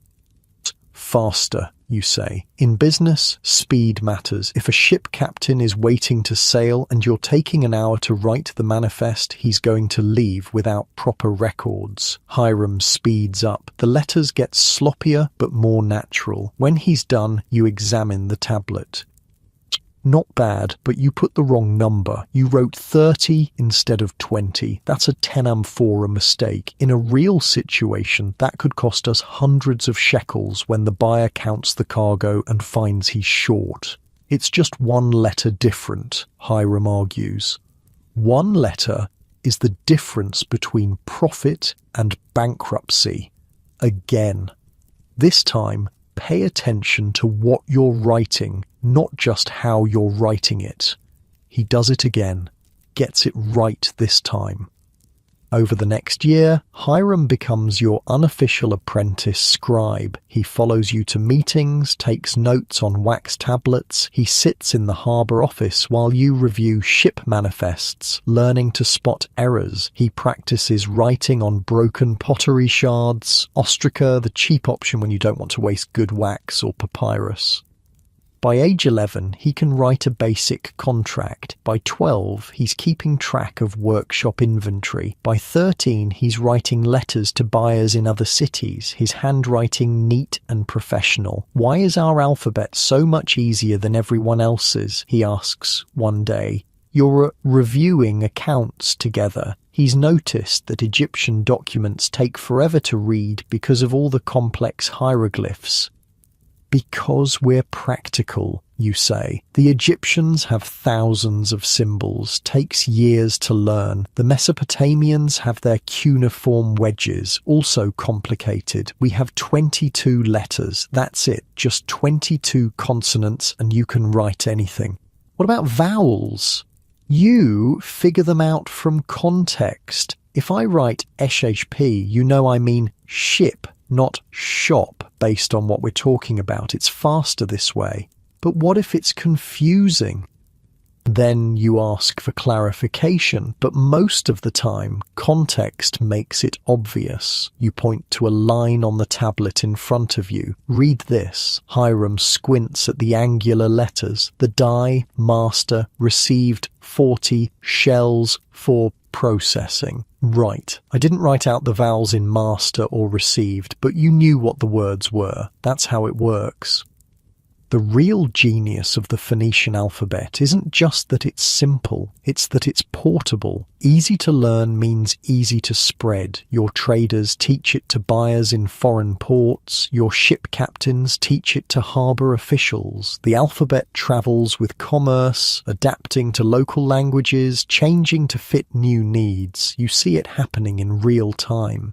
[SPEAKER 1] Faster, you say. In business, speed matters. If a ship captain is waiting to sail and you're taking an hour to write the manifest, he's going to leave without proper records. Hiram speeds up. The letters get sloppier but more natural. When he's done, you examine the tablet. Not bad, but you put the wrong number. You wrote 30 instead of 20. That's a 10 amphora mistake. In a real situation, that could cost us hundreds of shekels when the buyer counts the cargo and finds he's short. It's just one letter different, Hiram argues. One letter is the difference between profit and bankruptcy. Again. This time, pay attention to what you're writing, not just how you're writing it. He does it again, gets it right this time. Over the next year, Hiram becomes your unofficial apprentice scribe. He follows you to meetings, takes notes on wax tablets. He sits in the harbour office while you review ship manifests, learning to spot errors. He practices writing on broken pottery shards, ostraca, the cheap option when you don't want to waste good wax, or papyrus. By age 11, he can write a basic contract. By 12, he's keeping track of workshop inventory. By 13, he's writing letters to buyers in other cities, his handwriting neat and professional. Why is our alphabet so much easier than everyone else's? He asks one day. You're reviewing accounts together. He's noticed that Egyptian documents take forever to read because of all the complex hieroglyphs. Because we're practical, you say. The Egyptians have thousands of symbols, takes years to learn. The Mesopotamians have their cuneiform wedges, also complicated. We have 22 letters. That's it, just 22 consonants, and you can write anything. What about vowels? You figure them out from context. If I write SHP, you know I mean ship, not shop, based on what we're talking about. It's faster this way. But what if it's confusing? Then you ask for clarification, but most of the time, context makes it obvious. You point to a line on the tablet in front of you. Read this. Hiram squints at the angular letters. The die, master, received, 40, shells, for processing. Right. I didn't write out the vowels in master or received, but you knew what the words were. That's how it works. The real genius of the Phoenician alphabet isn't just that it's simple, it's that it's portable. Easy to learn means easy to spread. Your traders teach it to buyers in foreign ports. Your ship captains teach it to harbour officials. The alphabet travels with commerce, adapting to local languages, changing to fit new needs. You see it happening in real time.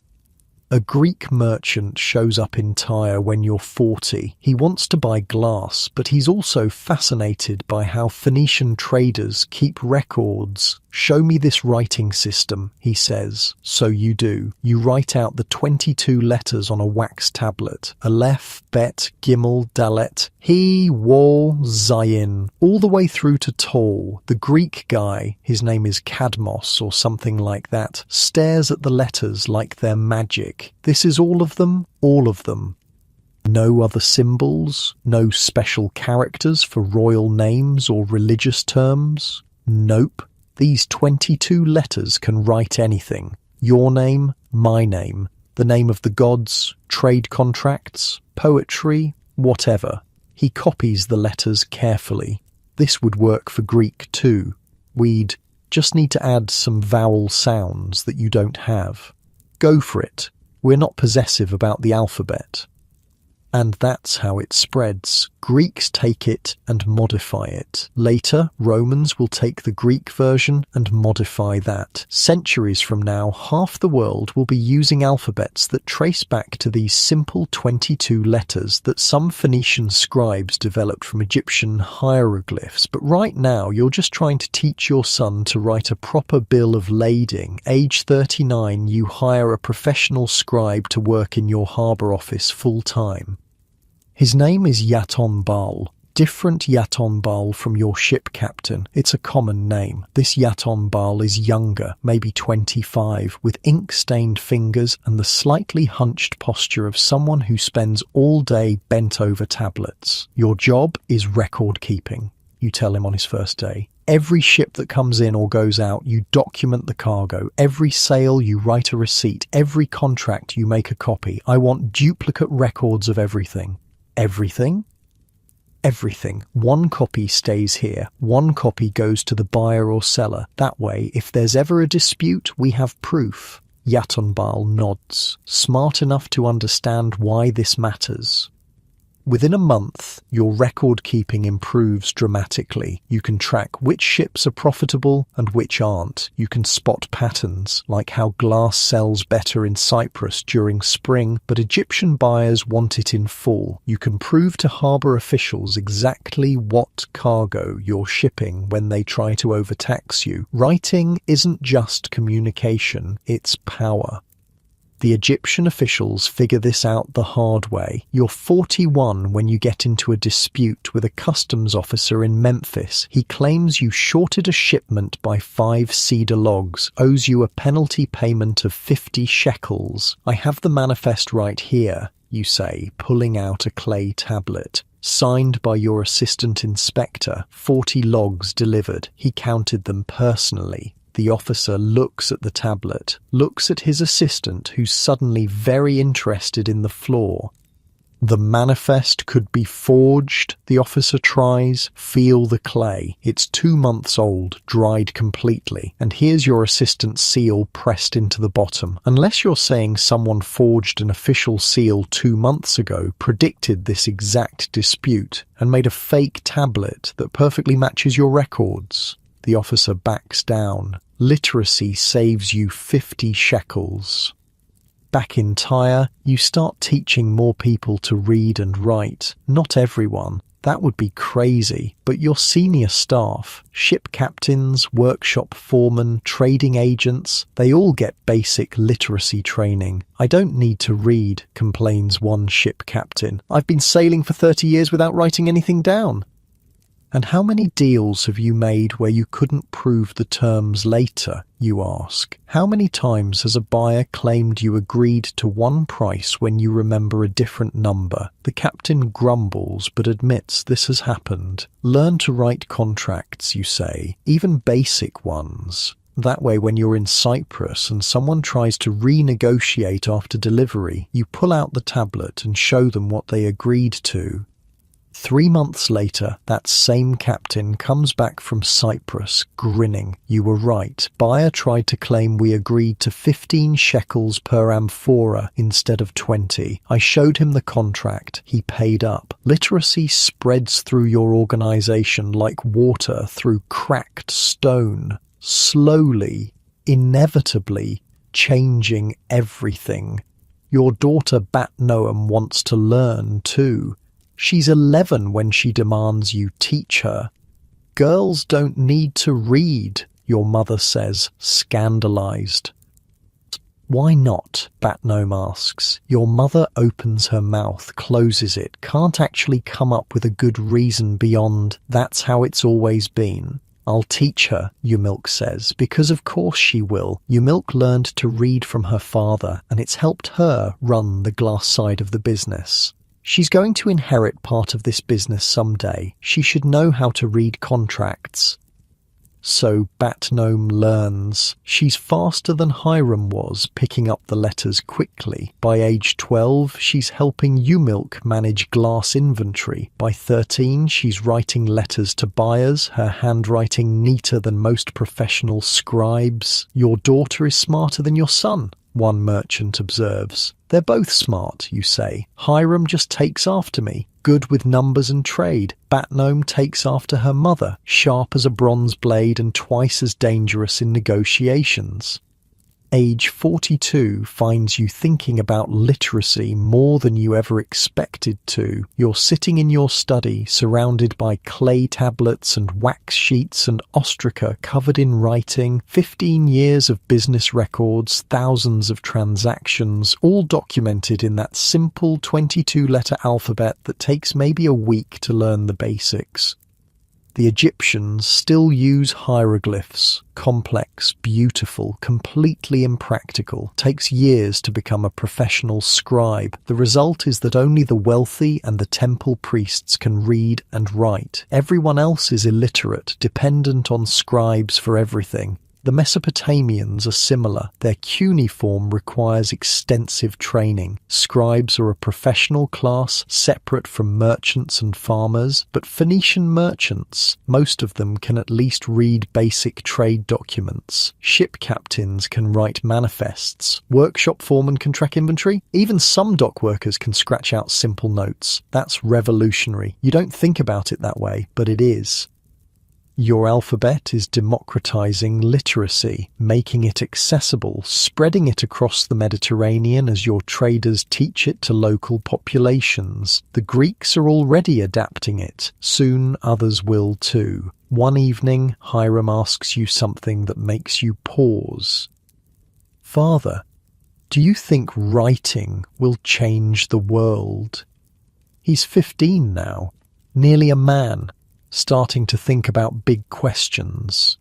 [SPEAKER 1] A Greek merchant shows up in Tyre when you're 40. He wants to buy glass, but he's also fascinated by how Phoenician traders keep records. Show me this writing system, he says. So you do. You write out the 22 letters on a wax tablet. Aleph, Bet, Gimel, Dalet, He, Wal, Zayin, all the way through to Tall. The Greek guy, his name is Cadmos or something like that, stares at the letters like they're magic. This is all of them? All of them. No other symbols? No special characters for royal names or religious terms? Nope. These 22 letters can write anything. Your name, my name, the name of the gods, trade contracts, poetry, whatever. He copies the letters carefully. This would work for Greek too. We'd just need to add some vowel sounds that you don't have. Go for it. We're not possessive about the alphabet. And that's how it spreads. Greeks take it and modify it. Later, Romans will take the Greek version and modify that. Centuries from now, half the world will be using alphabets that trace back to these simple 22 letters that some Phoenician scribes developed from Egyptian hieroglyphs. But right now, you're just trying to teach your son to write a proper bill of lading. Age 39, you hire a professional scribe to work in your harbour office full-time. His name is Yaton Bal. Different Yaton Bal from your ship captain. It's a common name. This Yaton Bal is younger, maybe 25, with ink-stained fingers and the slightly hunched posture of someone who spends all day bent over tablets. Your job is record keeping, you tell him on his first day. Every ship that comes in or goes out, you document the cargo. Every sale, you write a receipt. Every contract, you make a copy. I want duplicate records of everything. Everything? Everything. One copy stays here. One copy goes to the buyer or seller. That way, if there's ever a dispute, we have proof. Yatonbal nods, smart enough to understand why this matters. Within a month, your record-keeping improves dramatically. You can track which ships are profitable and which aren't. You can spot patterns, like how glass sells better in Cyprus during spring, but Egyptian buyers want it in fall. You can prove to harbour officials exactly what cargo you're shipping when they try to overtax you. Writing isn't just communication, it's power. The Egyptian officials figure this out the hard way. You're 41 when you get into a dispute with a customs officer in Memphis. He claims you shorted a shipment by 5 cedar logs, owes you a penalty payment of 50 shekels. I have the manifest right here, you say, pulling out a clay tablet. Signed by your assistant inspector, 40 logs delivered. He counted them personally. The officer looks at the tablet, looks at his assistant, who's suddenly very interested in the floor. The manifest could be forged, the officer tries. Feel the clay. It's 2 months old, dried completely, and here's your assistant's seal pressed into the bottom. Unless you're saying someone forged an official seal 2 months ago, predicted this exact dispute, and made a fake tablet that perfectly matches your records. The officer backs down. Literacy saves you 50 shekels. Back in Tyre, you start teaching more people to read and write. Not everyone. That would be crazy, but your senior staff, ship captains, workshop foremen, trading agents, they all get basic literacy training. I don't need to read, complains one ship captain. I've been sailing for 30 years without writing anything down. And how many deals have you made where you couldn't prove the terms later, you ask? How many times has a buyer claimed you agreed to one price when you remember a different number? The captain grumbles but admits this has happened. Learn to write contracts, you say, even basic ones. That way, when you're in Cyprus and someone tries to renegotiate after delivery, you pull out the tablet and show them what they agreed to. 3 months later, that same captain comes back from Cyprus, grinning. You were right. Buyer tried to claim we agreed to 15 shekels per amphora instead of 20. I showed him the contract. He paid up. Literacy spreads through your organization like water through cracked stone, slowly, inevitably, changing everything. Your daughter Bat Noam wants to learn too. She's 11 when she demands you teach her. Girls don't need to read, your mother says, scandalized. Why not? Bat Noam asks. Your mother opens her mouth, closes it, can't actually come up with a good reason beyond, that's how it's always been. I'll teach her, Yumilk says, because of course she will. Yumilk learned to read from her father, and it's helped her run the glass side of the business. She's going to inherit part of this business someday. She should know how to read contracts. So Bat Noam learns. She's faster than Hiram was, picking up the letters quickly. By age 12, she's helping Yumilk manage glass inventory. By 13, she's writing letters to buyers, her handwriting neater than most professional scribes. Your daughter is smarter than your son, one merchant observes. They're both smart, you say. Hiram just takes after me, good with numbers and trade. Bat Noam takes after her mother, sharp as a bronze blade and twice as dangerous in negotiations. Age 42 finds you thinking about literacy more than you ever expected to. You're sitting in your study, surrounded by clay tablets and wax sheets and ostraca covered in writing, 15 years of business records, thousands of transactions, all documented in that simple 22-letter alphabet that takes maybe a week to learn the basics. The Egyptians still use hieroglyphs. Complex, beautiful, completely impractical. Takes years to become a professional scribe. The result is that only the wealthy and the temple priests can read and write. Everyone else is illiterate, dependent on scribes for everything. The Mesopotamians are similar. Their cuneiform requires extensive training. Scribes are a professional class separate from merchants and farmers, but Phoenician merchants, most of them can at least read basic trade documents. Ship captains can write manifests. Workshop foremen can track inventory. Even some dock workers can scratch out simple notes. That's revolutionary. You don't think about it that way, but it is. Your alphabet is democratizing literacy, making it accessible, spreading it across the Mediterranean as your traders teach it to local populations. The Greeks are already adapting it. Soon others will too. One evening, Hiram asks you something that makes you pause. Father, do you think writing will change the world? He's 15 now, nearly a man, starting to think about big questions.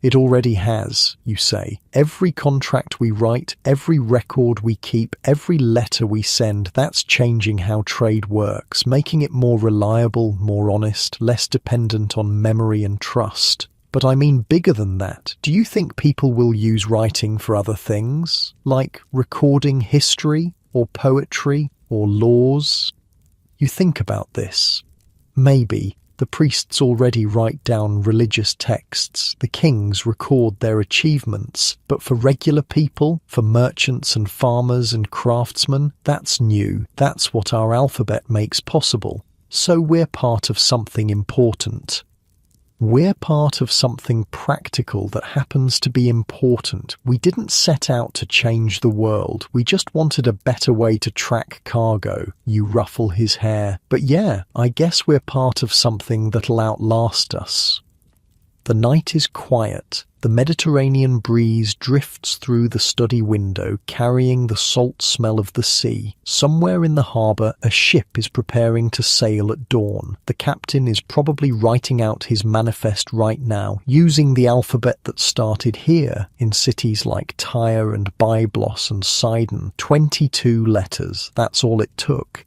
[SPEAKER 1] It already has, you say. Every contract we write, every record we keep, every letter we send, that's changing how trade works, making it more reliable, more honest, less dependent on memory and trust. But I mean bigger than that. Do you think people will use writing for other things? Like recording history, or poetry, or laws? You think about this. Maybe. The priests already write down religious texts, the kings record their achievements, but for regular people, for merchants and farmers and craftsmen, that's new. That's what our alphabet makes possible. So we're part of something important. We're part of something practical that happens to be important. We didn't set out to change the world. We just wanted a better way to track cargo. You ruffle his hair. But yeah, I guess we're part of something that'll outlast us. The night is quiet. The Mediterranean breeze drifts through the study window, carrying the salt smell of the sea. Somewhere in the harbour, a ship is preparing to sail at dawn. The captain is probably writing out his manifest right now, using the alphabet that started here in cities like Tyre and Byblos and Sidon. 22 letters, that's all it took.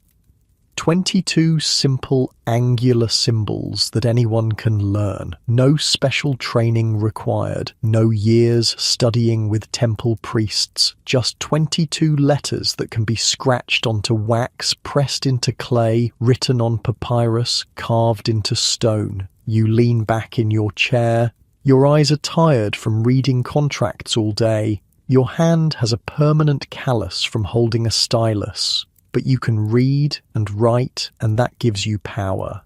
[SPEAKER 1] 22 simple angular symbols that anyone can learn. No special training required. No years studying with temple priests. Just 22 letters that can be scratched onto wax, pressed into clay, written on papyrus, carved into stone. You lean back in your chair. Your eyes are tired from reading contracts all day. Your hand has a permanent callus from holding a stylus. But you can read and write, and that gives you power.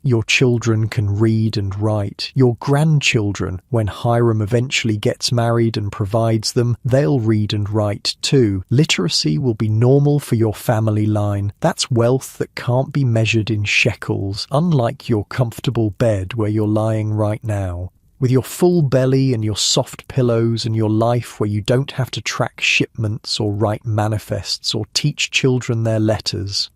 [SPEAKER 1] Your children can read and write. Your grandchildren, when Hiram eventually gets married and provides them, they'll read and write too. Literacy will be normal for your family line. That's wealth that can't be measured in shekels, unlike your comfortable bed where you're lying right now. With your full belly and your soft pillows and your life where you don't have to track shipments or write manifests or teach children their letters.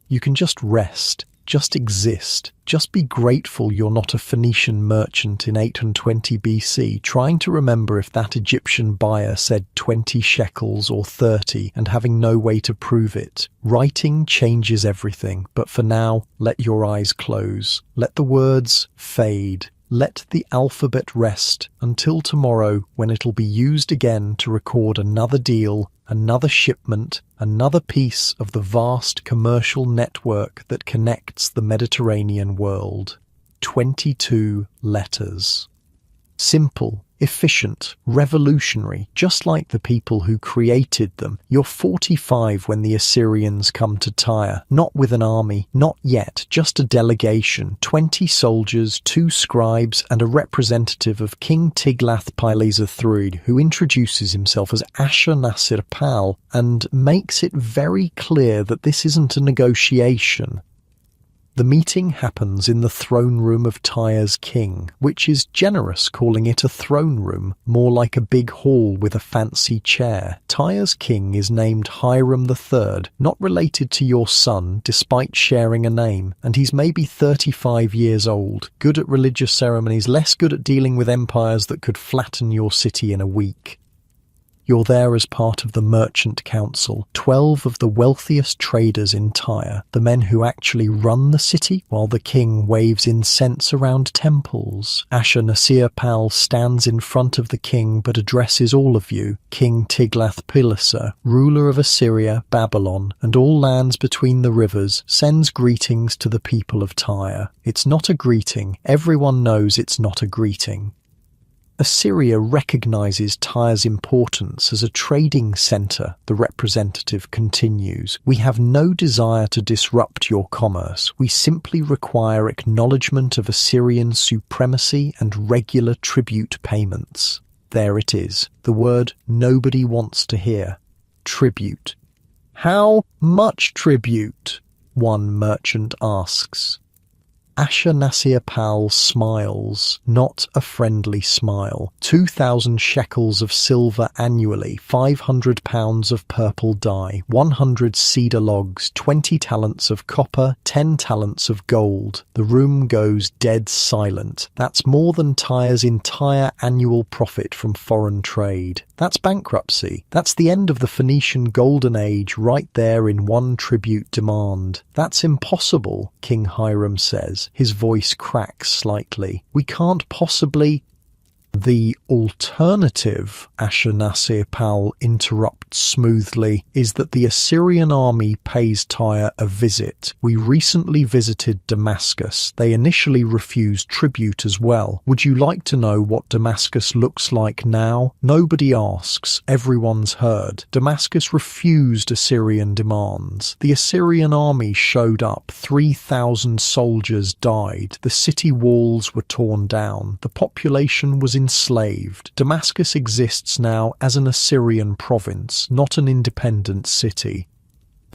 [SPEAKER 1] You can just rest, just exist, just be grateful you're not a Phoenician merchant in 820 BC trying to remember if that Egyptian buyer said 20 shekels or 30 and having no way to prove it. Writing changes everything, but for now, let your eyes close. Let the words fade. Let the alphabet rest until tomorrow when it'll be used again to record another deal, another shipment, another piece of the vast commercial network that connects the Mediterranean world. 22 letters. Simple, efficient, revolutionary, just like the people who created them. You're 45 when the Assyrians come to Tyre, not with an army, not yet, just a delegation, 20 soldiers, 2 scribes, and a representative of King Tiglath-Pileser III, who introduces himself as Ashur-nasir-pal and makes it very clear that this isn't a negotiation. The meeting happens in the throne room of Tyre's king, which is generous calling it a throne room, more like a big hall with a fancy chair. Tyre's king is named Hiram III, not related to your son despite sharing a name, and he's maybe 35 years old, good at religious ceremonies, less good at dealing with empires that could flatten your city in a week. You're there as part of the merchant council, 12 of the wealthiest traders in Tyre, the men who actually run the city while the king waves incense around temples. Ashur-nasir-pal stands in front of the king but addresses all of you, King Tiglath-Pileser, ruler of Assyria, Babylon, and all lands between the rivers, sends greetings to the people of Tyre. It's not a greeting. Everyone knows it's not a greeting. Assyria recognizes Tyre's importance as a trading center, the representative continues. We have no desire to disrupt your commerce. We simply require acknowledgement of Assyrian supremacy and regular tribute payments. There it is, the word nobody wants to hear. Tribute. How much tribute? One merchant asks. Ashur-nasir-pal smiles, not a friendly smile. 2,000 shekels of silver annually, 500 pounds of purple dye, 100 cedar logs, 20 talents of copper, 10 talents of gold. The room goes dead silent. That's more than Tyre's entire annual profit from foreign trade. That's bankruptcy. That's the end of the Phoenician Golden Age right there in one tribute demand. That's impossible, King Hiram says. His voice cracks slightly. We can't possibly... The alternative, Ashurnasirpal interrupts smoothly, is that the Assyrian army pays Tyre a visit. We recently visited Damascus. They initially refused tribute as well. Would you like to know what Damascus looks like now? Nobody asks. Everyone's heard. Damascus refused Assyrian demands. The Assyrian army showed up. 3,000 soldiers died. The city walls were torn down. The population was enslaved. Damascus exists now as an Assyrian province, not an independent city.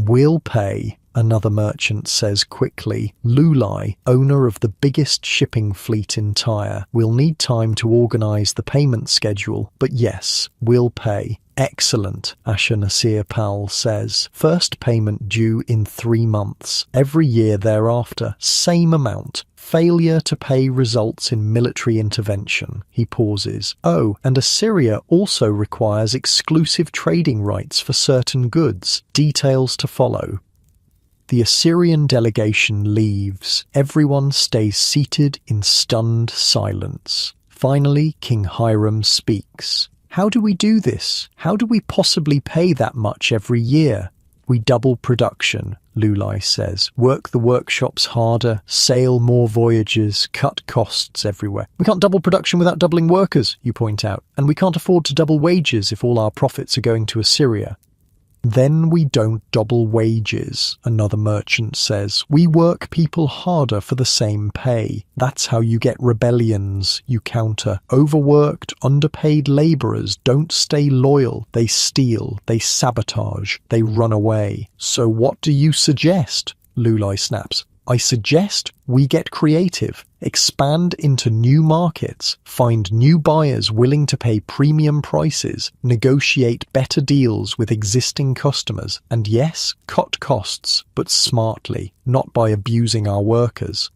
[SPEAKER 1] We'll pay, another merchant says quickly. Lulai, owner of the biggest shipping fleet in Tyre, will need time to organise the payment schedule, but yes, we'll pay. Excellent, Ashurnasirpal says. First payment due in 3 months. Every year thereafter, same amount. Failure to pay results in military intervention. He pauses. Oh, and Assyria also requires exclusive trading rights for certain goods. Details to follow. The Assyrian delegation leaves. Everyone stays seated in stunned silence. Finally, King Hiram speaks. How do we do this? How do we possibly pay that much every year? We double production, Lulai says. Work the workshops harder, sail more voyages, cut costs everywhere. We can't double production without doubling workers, you point out, and we can't afford to double wages if all our profits are going to Assyria. Then we don't double wages, another merchant says. We work people harder for the same pay. That's how you get rebellions, you counter. Overworked, underpaid labourers don't stay loyal. They steal, they sabotage, they run away. So what do you suggest? Lulai snaps. I suggest we get creative, expand into new markets, find new buyers willing to pay premium prices, negotiate better deals with existing customers, and yes, cut costs, but smartly, not by abusing our workers.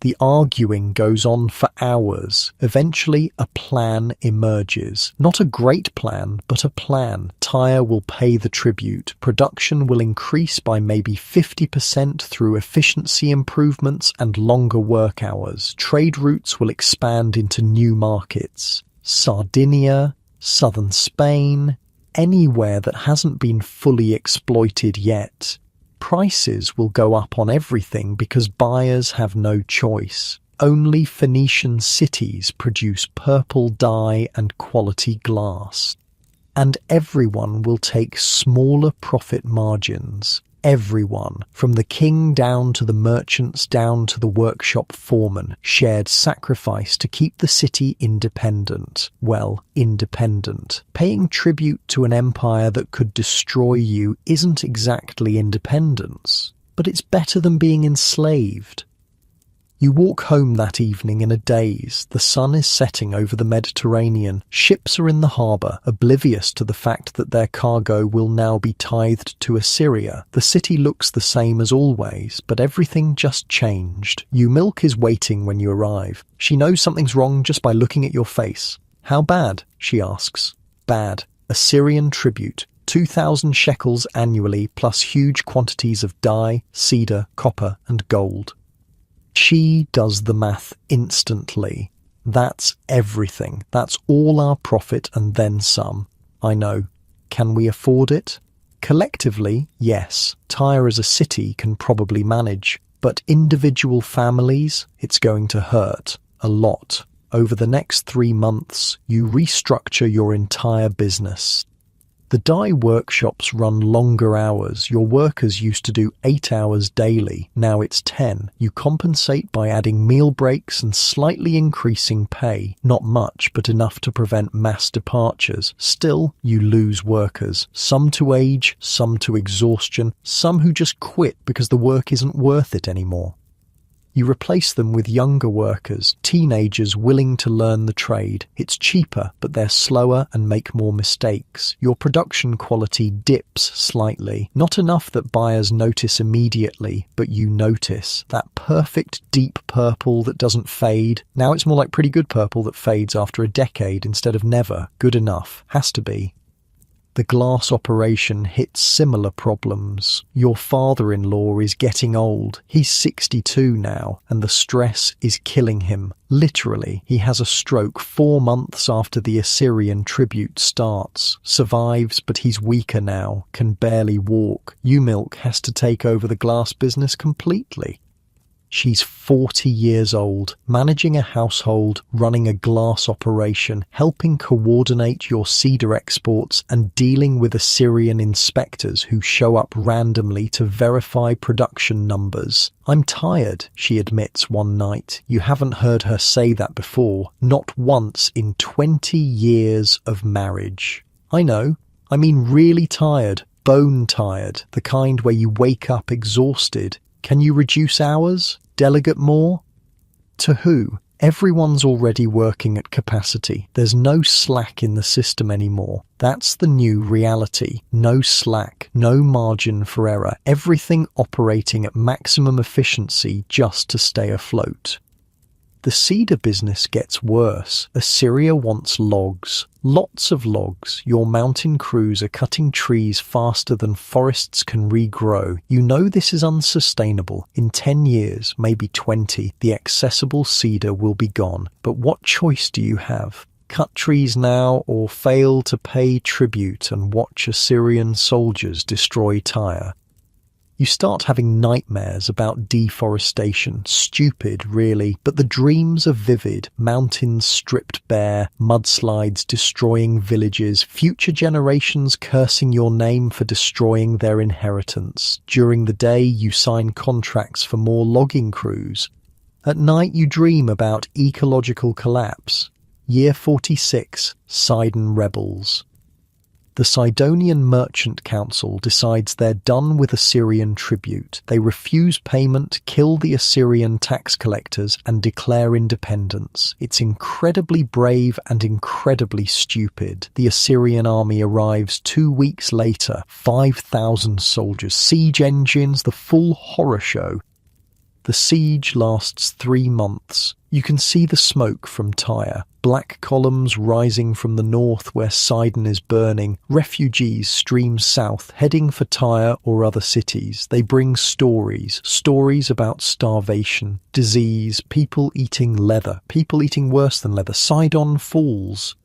[SPEAKER 1] The arguing goes on for hours. Eventually, a plan emerges. Not a great plan, but a plan. Tyre will pay the tribute. Production will increase by maybe 50% through efficiency improvements and longer work hours. Trade routes will expand into new markets. Sardinia, southern Spain, anywhere that hasn't been fully exploited yet. Prices will go up on everything because buyers have no choice. Only Phoenician cities produce purple dye and quality glass. And everyone will take smaller profit margins. Everyone, from the king down to the merchants down to the workshop foreman, shared sacrifice to keep the city independent. Well, independent. Paying tribute to an empire that could destroy you isn't exactly independence, but it's better than being enslaved. You walk home that evening in a daze. The sun is setting over the Mediterranean. Ships are in the harbour, oblivious to the fact that their cargo will now be tithed to Assyria. The city looks the same as always, but everything just changed. Umilk is waiting when you arrive. She knows something's wrong just by looking at your face. How bad? She asks. Bad. Assyrian tribute. 2,000 shekels annually, plus huge quantities of dye, cedar, copper, and gold. She does the math instantly. That's everything. That's all our profit and then some. I know. Can we afford it? Collectively, yes. Tyre as a city can probably manage. But individual families, it's going to hurt. A lot. Over the next 3 months, you restructure your entire business. The dye workshops run longer hours. Your workers used to do 8 hours daily. Now it's 10. You compensate by adding meal breaks and slightly increasing pay. Not much, but enough to prevent mass departures. Still, you lose workers. Some to age, some to exhaustion, some who just quit because the work isn't worth it anymore. You replace them with younger workers, teenagers willing to learn the trade. It's cheaper, but they're slower and make more mistakes. Your production quality dips slightly. Not enough that buyers notice immediately, but you notice. That perfect deep purple that doesn't fade. Now it's more like pretty good purple that fades after a decade instead of never. Good enough. Has to be. The glass operation hits similar problems. Your father-in-law is getting old. He's 62 now, and the stress is killing him. Literally, he has a stroke 4 months after the Assyrian tribute starts. Survives, but he's weaker now, can barely walk. UMilk has to take over the glass business completely. She's 40 years old, managing a household, running a glass operation, helping coordinate your cedar exports, and dealing with Assyrian inspectors who show up randomly to verify production numbers. "I'm tired," she admits one night. You haven't heard her say that before, not once in 20 years of marriage. "I know. I mean really tired, bone tired, the kind where you wake up exhausted. Can you reduce hours? Delegate more?" To who? Everyone's already working at capacity. There's no slack in the system anymore. That's the new reality. No slack, no margin for error. Everything operating at maximum efficiency just to stay afloat. The cedar business gets worse. Assyria wants logs. Lots of logs. Your mountain crews are cutting trees faster than forests can regrow. You know this is unsustainable. In 10 years, maybe 20, the accessible cedar will be gone. But what choice do you have? Cut trees now or fail to pay tribute and watch Assyrian soldiers destroy Tyre. You start having nightmares about deforestation. Stupid, really, but the dreams are vivid. Mountains stripped bare, mudslides destroying villages, future generations cursing your name for destroying their inheritance. During the day, you sign contracts for more logging crews. At night, you dream about ecological collapse. Year 46, Sidon rebels. The Sidonian Merchant Council decides they're done with Assyrian tribute. They refuse payment, kill the Assyrian tax collectors, and declare independence. It's incredibly brave and incredibly stupid. The Assyrian army arrives 2 weeks later. 5,000 soldiers, siege engines, the full horror show. The siege lasts 3 months. You can see the smoke from Tyre. Black columns rising from the north where Sidon is burning. Refugees stream south, heading for Tyre or other cities. They bring stories about starvation, disease, people eating leather, people eating worse than leather. Sidon falls.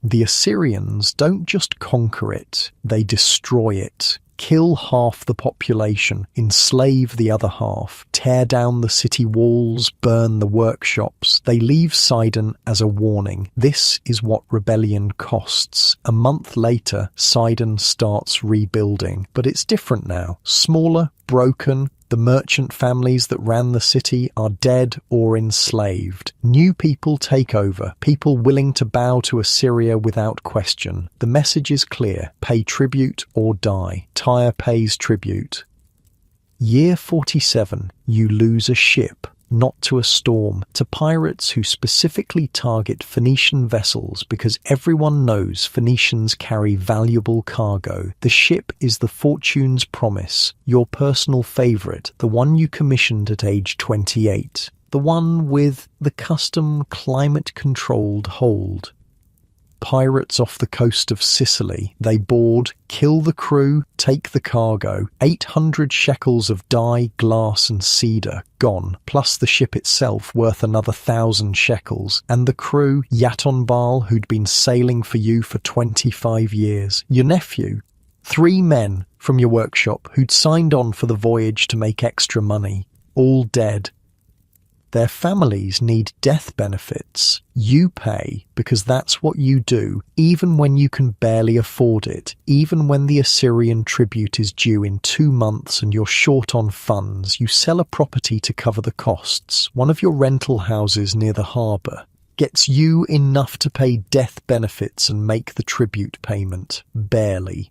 [SPEAKER 1] The Assyrians don't just conquer it, they destroy it. Kill half the population, enslave the other half, tear down the city walls, burn the workshops. They leave Sidon as a warning. This is what rebellion costs. A month later, Sidon starts rebuilding. But it's different now. Smaller, broken. The merchant families that ran the city are dead or enslaved. New people take over, people willing to bow to Assyria without question. The message is clear: pay tribute or die. Tyre pays tribute. Year 47, you lose a ship. Not to a storm, to pirates who specifically target Phoenician vessels because everyone knows Phoenicians carry valuable cargo. The ship is the Fortune's Promise, your personal favourite, the one you commissioned at age 28, the one with the custom climate-controlled hold. Pirates off the coast of Sicily. They board, kill the crew, take the cargo. 800 shekels of dye, glass and cedar gone, plus the ship itself worth another 1,000 shekels. And the crew, Yatonbal, who'd been sailing for you for 25 years. Your nephew. 3 men from your workshop who'd signed on for the voyage to make extra money. All dead. Their families need death benefits. You pay because that's what you do, even when you can barely afford it, even when the Assyrian tribute is due in 2 months and you're short on funds. You sell a property to cover the costs. One of your rental houses near the harbour gets you enough to pay death benefits and make the tribute payment. Barely.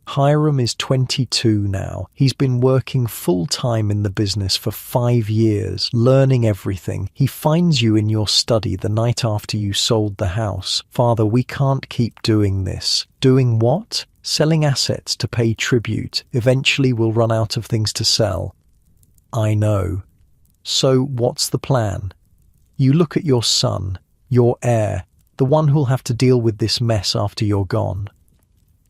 [SPEAKER 1] Hiram is 22 now. He's been working full-time in the business for 5 years, learning everything. He finds you in your study the night after you sold the house. "Father, we can't keep doing this." "Doing what?" "Selling assets to pay tribute. Eventually we'll run out of things to sell." "I know." "So what's the plan?" You look at your son, your heir, the one who'll have to deal with this mess after you're gone.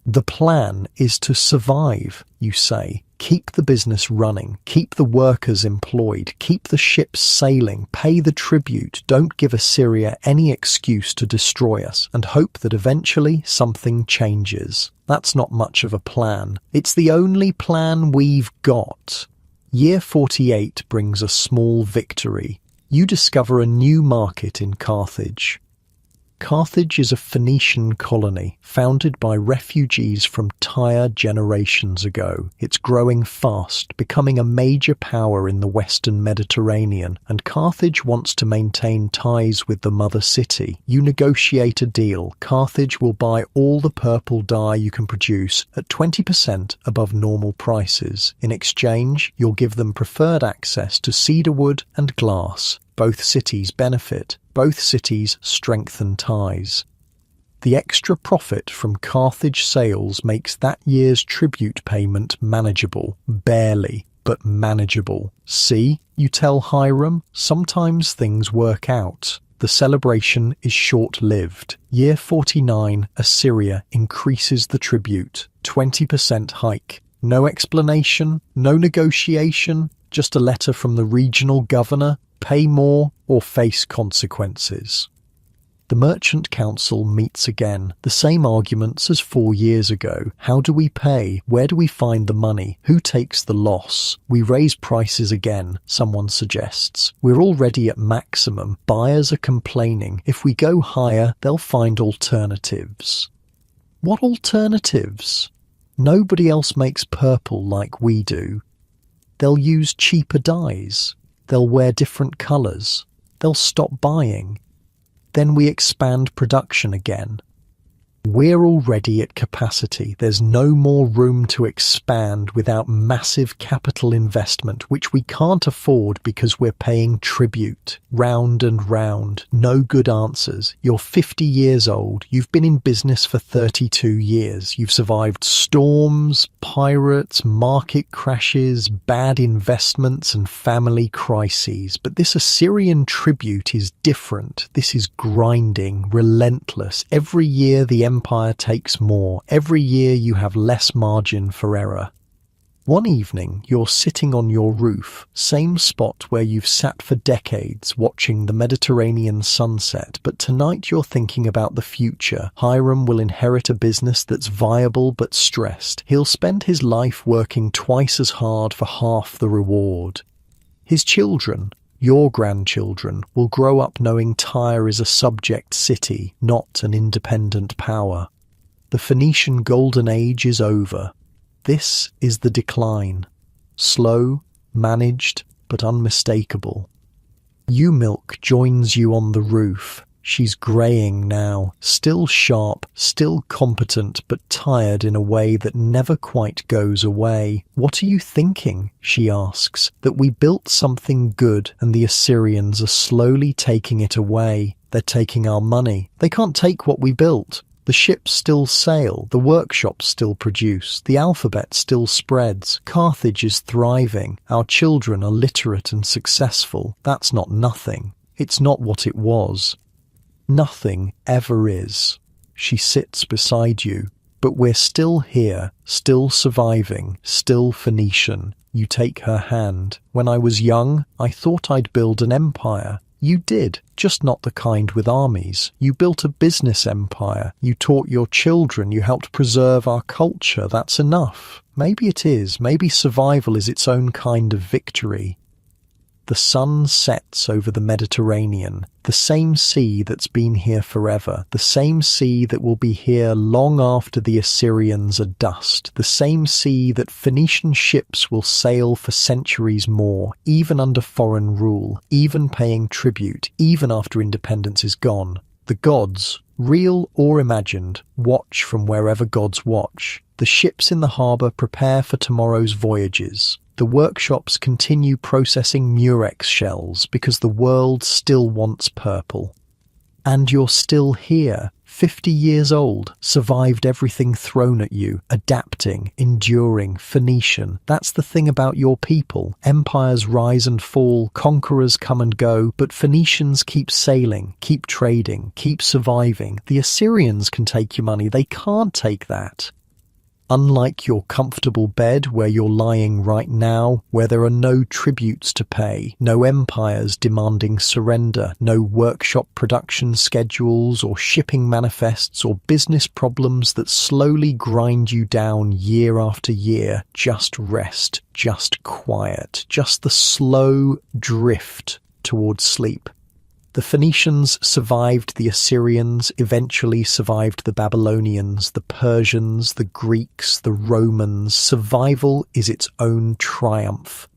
[SPEAKER 1] The plan is to survive, you say. Keep the business running, keep the workers employed, keep the ships sailing, pay the tribute, don't give Assyria any excuse to destroy us, and hope that eventually something changes. That's not much of a plan. It's the only plan we've got. Year 48 brings a small victory. You discover a new market in Carthage. Carthage is a Phoenician colony founded by refugees from Tyre generations ago. It's growing fast, becoming a major power in the Western Mediterranean, and Carthage wants to maintain ties with the mother city. You negotiate a deal. Carthage will buy all the purple dye you can produce at 20% above normal prices. In exchange, you'll give them preferred access to cedarwood and glass. Both cities benefit. Both cities strengthen ties. The extra profit from Carthage sales makes that year's tribute payment manageable. Barely, but manageable. See, you tell Hiram, sometimes things work out. The celebration is short-lived. Year 49, Assyria increases the tribute. 20% hike. No explanation, no negotiation, just a letter from the regional governor. Pay more or face consequences. The Merchant Council meets again. The same arguments as 4 years ago. How do we pay? Where do we find the money? Who takes the loss? We raise prices again, someone suggests. We're already at maximum. Buyers are complaining. If we go higher, they'll find alternatives. What alternatives? Nobody else makes purple like we do. They'll use cheaper dyes. They'll wear different colours. They'll stop buying. Then we expand production again. We're already at capacity. There's no more room to expand without massive capital investment, which we can't afford because we're paying tribute. Round and round. No good answers. You're 50 years old. You've been in business for 32 years. You've survived storms, pirates, market crashes, bad investments, and family crises. But this Assyrian tribute is different. This is grinding, relentless. Every year the empire takes more. Every year you have less margin for error. One evening, you're sitting on your roof, same spot where you've sat for decades watching the Mediterranean sunset, but tonight you're thinking about the future. Hiram will inherit a business that's viable but stressed. He'll spend his life working twice as hard for half the reward. His children, your grandchildren, will grow up knowing Tyre is a subject city, not an independent power. The Phoenician Golden Age is over. This is the decline. Slow, managed, but unmistakable. Eumilk joins you on the roof. She's greying now, still sharp, still competent, but tired in a way that never quite goes away. What are you thinking? She asks. That we built something good and the Assyrians are slowly taking it away. They're taking our money. They can't take what we built. The ships still sail, the workshops still produce, the alphabet still spreads. Carthage is thriving. Our children are literate and successful. That's not nothing. It's not what it was. Nothing ever is. She sits beside you, but we're still here, still surviving, still Phoenician. You take her hand. When I was young, I thought I'd build an empire. You did, just not the kind with armies. You built a business empire. You taught your children. You helped preserve our culture. That's enough. Maybe it is. Maybe survival is its own kind of victory. The sun sets over the Mediterranean, the same sea that's been here forever, the same sea that will be here long after the Assyrians are dust, the same sea that Phoenician ships will sail for centuries more, even under foreign rule, even paying tribute, even after independence is gone. The gods, real or imagined, watch from wherever gods watch. The ships in the harbour prepare for tomorrow's voyages. The workshops continue processing murex shells because the world still wants purple. And you're still here, 50 years old, survived everything thrown at you, adapting, enduring, Phoenician. That's the thing about your people. Empires rise and fall, conquerors come and go, but Phoenicians keep sailing, keep trading, keep surviving. The Assyrians can take your money, they can't take that. Unlike your comfortable bed where you're lying right now, where there are no tributes to pay, no empires demanding surrender, no workshop production schedules or shipping manifests or business problems that slowly grind you down year after year, just rest, just quiet, just the slow drift towards sleep. The Phoenicians survived the Assyrians, eventually survived the Babylonians, the Persians, the Greeks, the Romans. Survival is its own triumph.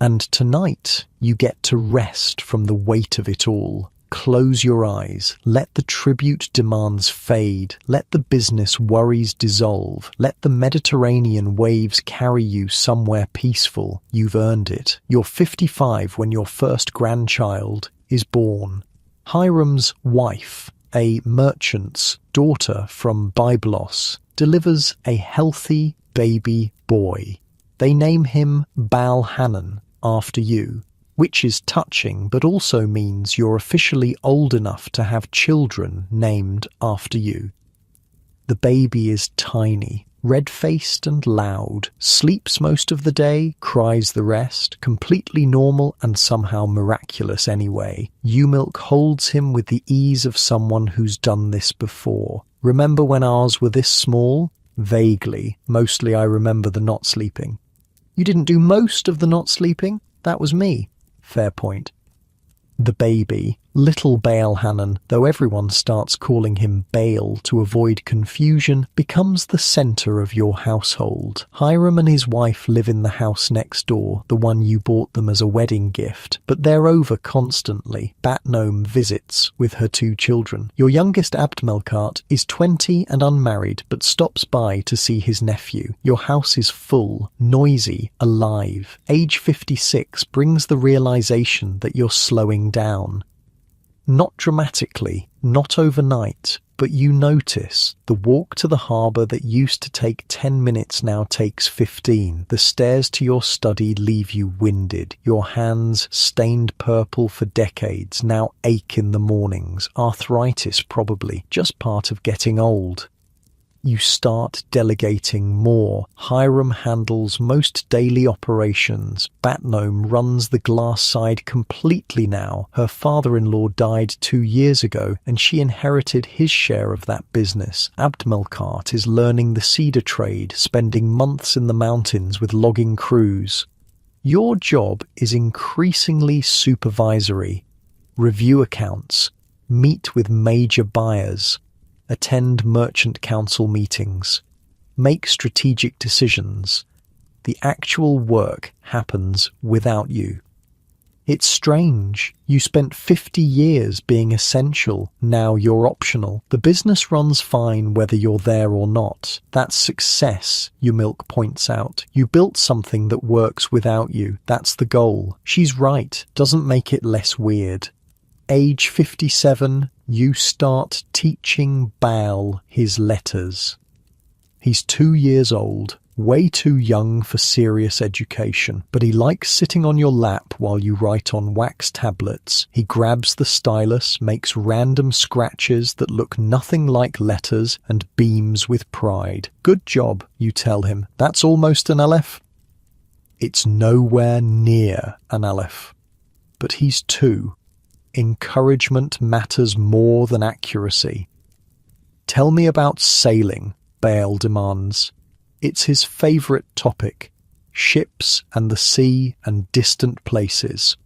[SPEAKER 1] And tonight, you get to rest from the weight of it all. Close your eyes. Let the tribute demands fade. Let the business worries dissolve. Let the Mediterranean waves carry you somewhere peaceful. You've earned it. You're 55 when your first grandchild is born. Hiram's wife, a merchant's daughter from Byblos, delivers a healthy baby boy. They name him Baal-Hanan after you, which is touching but also means you're officially old enough to have children named after you. The baby is tiny, red-faced and loud, sleeps most of the day, cries the rest, completely normal and somehow miraculous anyway. U-Milk holds him with the ease of someone who's done this before. Remember when ours were this small? Vaguely. Mostly I remember the not sleeping. You didn't do most of the not sleeping? That was me. Fair point. The baby, little Baal-Hanan, though everyone starts calling him Baal to avoid confusion, becomes the center of your household. Hiram and his wife live in the house next door, the one you bought them as a wedding gift, but they're over constantly. Batnome visits with her 2 children. Your youngest Abdmelkart is 20 and unmarried, but stops by to see his nephew. Your house is full, noisy, alive. Age 56 brings the realization that you're slowing down. Not dramatically, not overnight, but you notice the walk to the harbour that used to take 10 minutes now takes 15. The stairs to your study leave you winded. Your hands, stained purple for decades, now ache in the mornings. Arthritis probably, just part of getting old. You start delegating more. Hiram handles most daily operations. Batnome runs the glass side completely now. Her father-in-law died 2 years ago, and she inherited his share of that business. Abdmelkart is learning the cedar trade, spending months in the mountains with logging crews. Your job is increasingly supervisory. Review accounts. Meet with major buyers. Attend merchant council meetings, make strategic decisions. The actual work happens without you. It's strange. You spent 50 years being essential. Now you're optional. The business runs fine whether you're there or not. That's success, U-Milk points out. You built something that works without you. That's the goal. She's right. Doesn't make it less weird. Age 57, you start teaching Baal his letters. He's 2 years old, way too young for serious education, but he likes sitting on your lap while you write on wax tablets. He grabs the stylus, makes random scratches that look nothing like letters, and beams with pride. Good job, you tell him. That's almost an aleph. It's nowhere near an aleph. But he's 2. Encouragement matters more than accuracy. Tell me about sailing, Baal demands. It's his favourite topic, ships and the sea and distant places.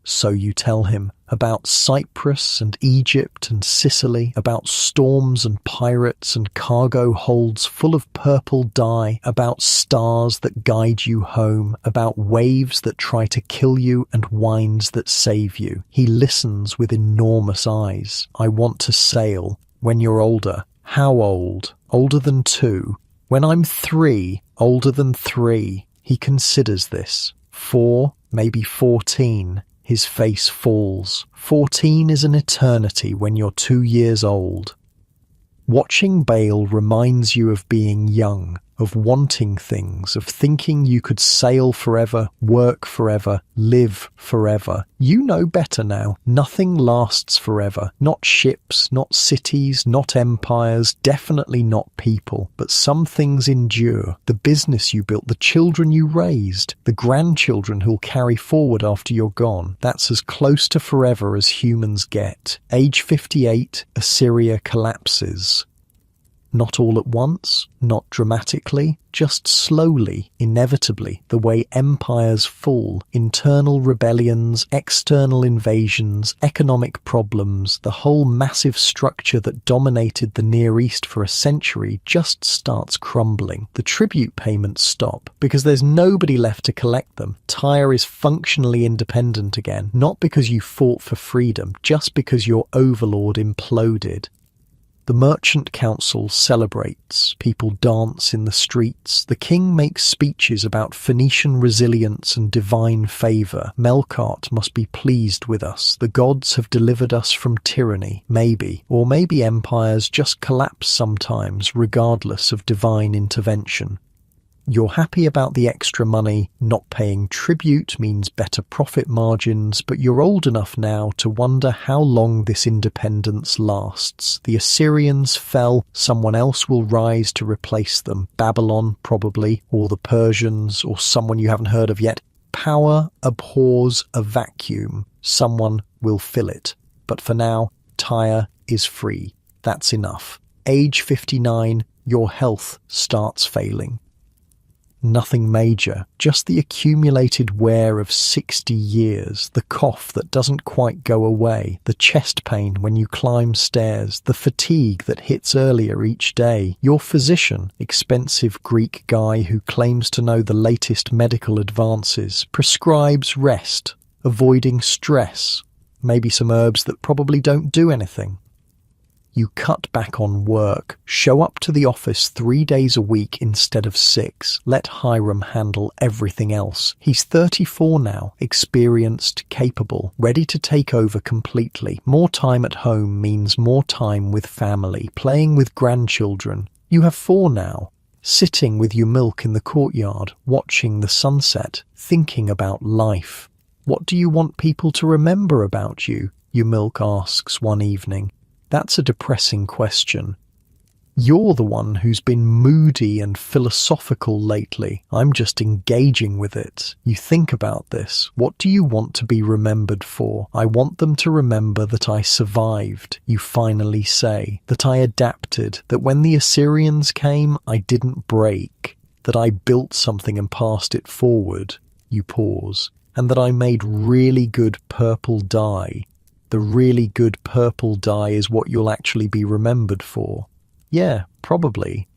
[SPEAKER 1] So you tell him about Cyprus and Egypt and Sicily, about storms and pirates and cargo holds full of purple dye, about stars that guide you home, about waves that try to kill you and winds that save you. He listens with enormous eyes. I want to sail. When you're older. How old? Older than 2. When I'm 3, older than 3. He considers this. 4, maybe 14. His face falls. 14 is an eternity when you're 2 years old. Watching Baal reminds you of being young, of wanting things, of thinking you could sail forever, work forever, live forever. You know better now. Nothing lasts forever. Not ships, not cities, not empires, definitely not people. But some things endure. The business you built, the children you raised, the grandchildren who'll carry forward after you're gone. That's as close to forever as humans get. Age 58, Assyria collapses. Not all at once, not dramatically, just slowly, inevitably, the way empires fall, internal rebellions, external invasions, economic problems, the whole massive structure that dominated the Near East for a century just starts crumbling. The tribute payments stop because there's nobody left to collect them. Tyre is functionally independent again, not because you fought for freedom, just because your overlord imploded. The merchant council celebrates, people dance in the streets, the king makes speeches about Phoenician resilience and divine favour. Melkart must be pleased with us, the gods have delivered us from tyranny, maybe, or maybe empires just collapse sometimes regardless of divine intervention. You're happy about the extra money, not paying tribute means better profit margins, but you're old enough now to wonder how long this independence lasts. The Assyrians fell, someone else will rise to replace them. Babylon, probably, or the Persians, or someone you haven't heard of yet. Power abhors a vacuum. Someone will fill it. But for now, Tyre is free. That's enough. Age 59, your health starts failing. Nothing major, just the accumulated wear of 60 years, the cough that doesn't quite go away, the chest pain when you climb stairs, the fatigue that hits earlier each day. Your physician, expensive Greek guy who claims to know the latest medical advances, prescribes rest, avoiding stress, maybe some herbs that probably don't do anything. You cut back on work, show up to the office 3 days a week instead of 6. Let Hiram handle everything else. He's 34 now, experienced, capable, ready to take over completely. More time at home means more time with family, playing with grandchildren. You have 4 now. Sitting with your milk in the courtyard, watching the sunset, thinking about life. What do you want people to remember about you? Your milk asks one evening. That's a depressing question. You're the one who's been moody and philosophical lately. I'm just engaging with it. You think about this. What do you want to be remembered for? I want them to remember that I survived, you finally say. That I adapted. That when the Assyrians came, I didn't break. That I built something and passed it forward. You pause. And that I made really good purple dye. The really good purple dye is what you'll actually be remembered for. Yeah, probably.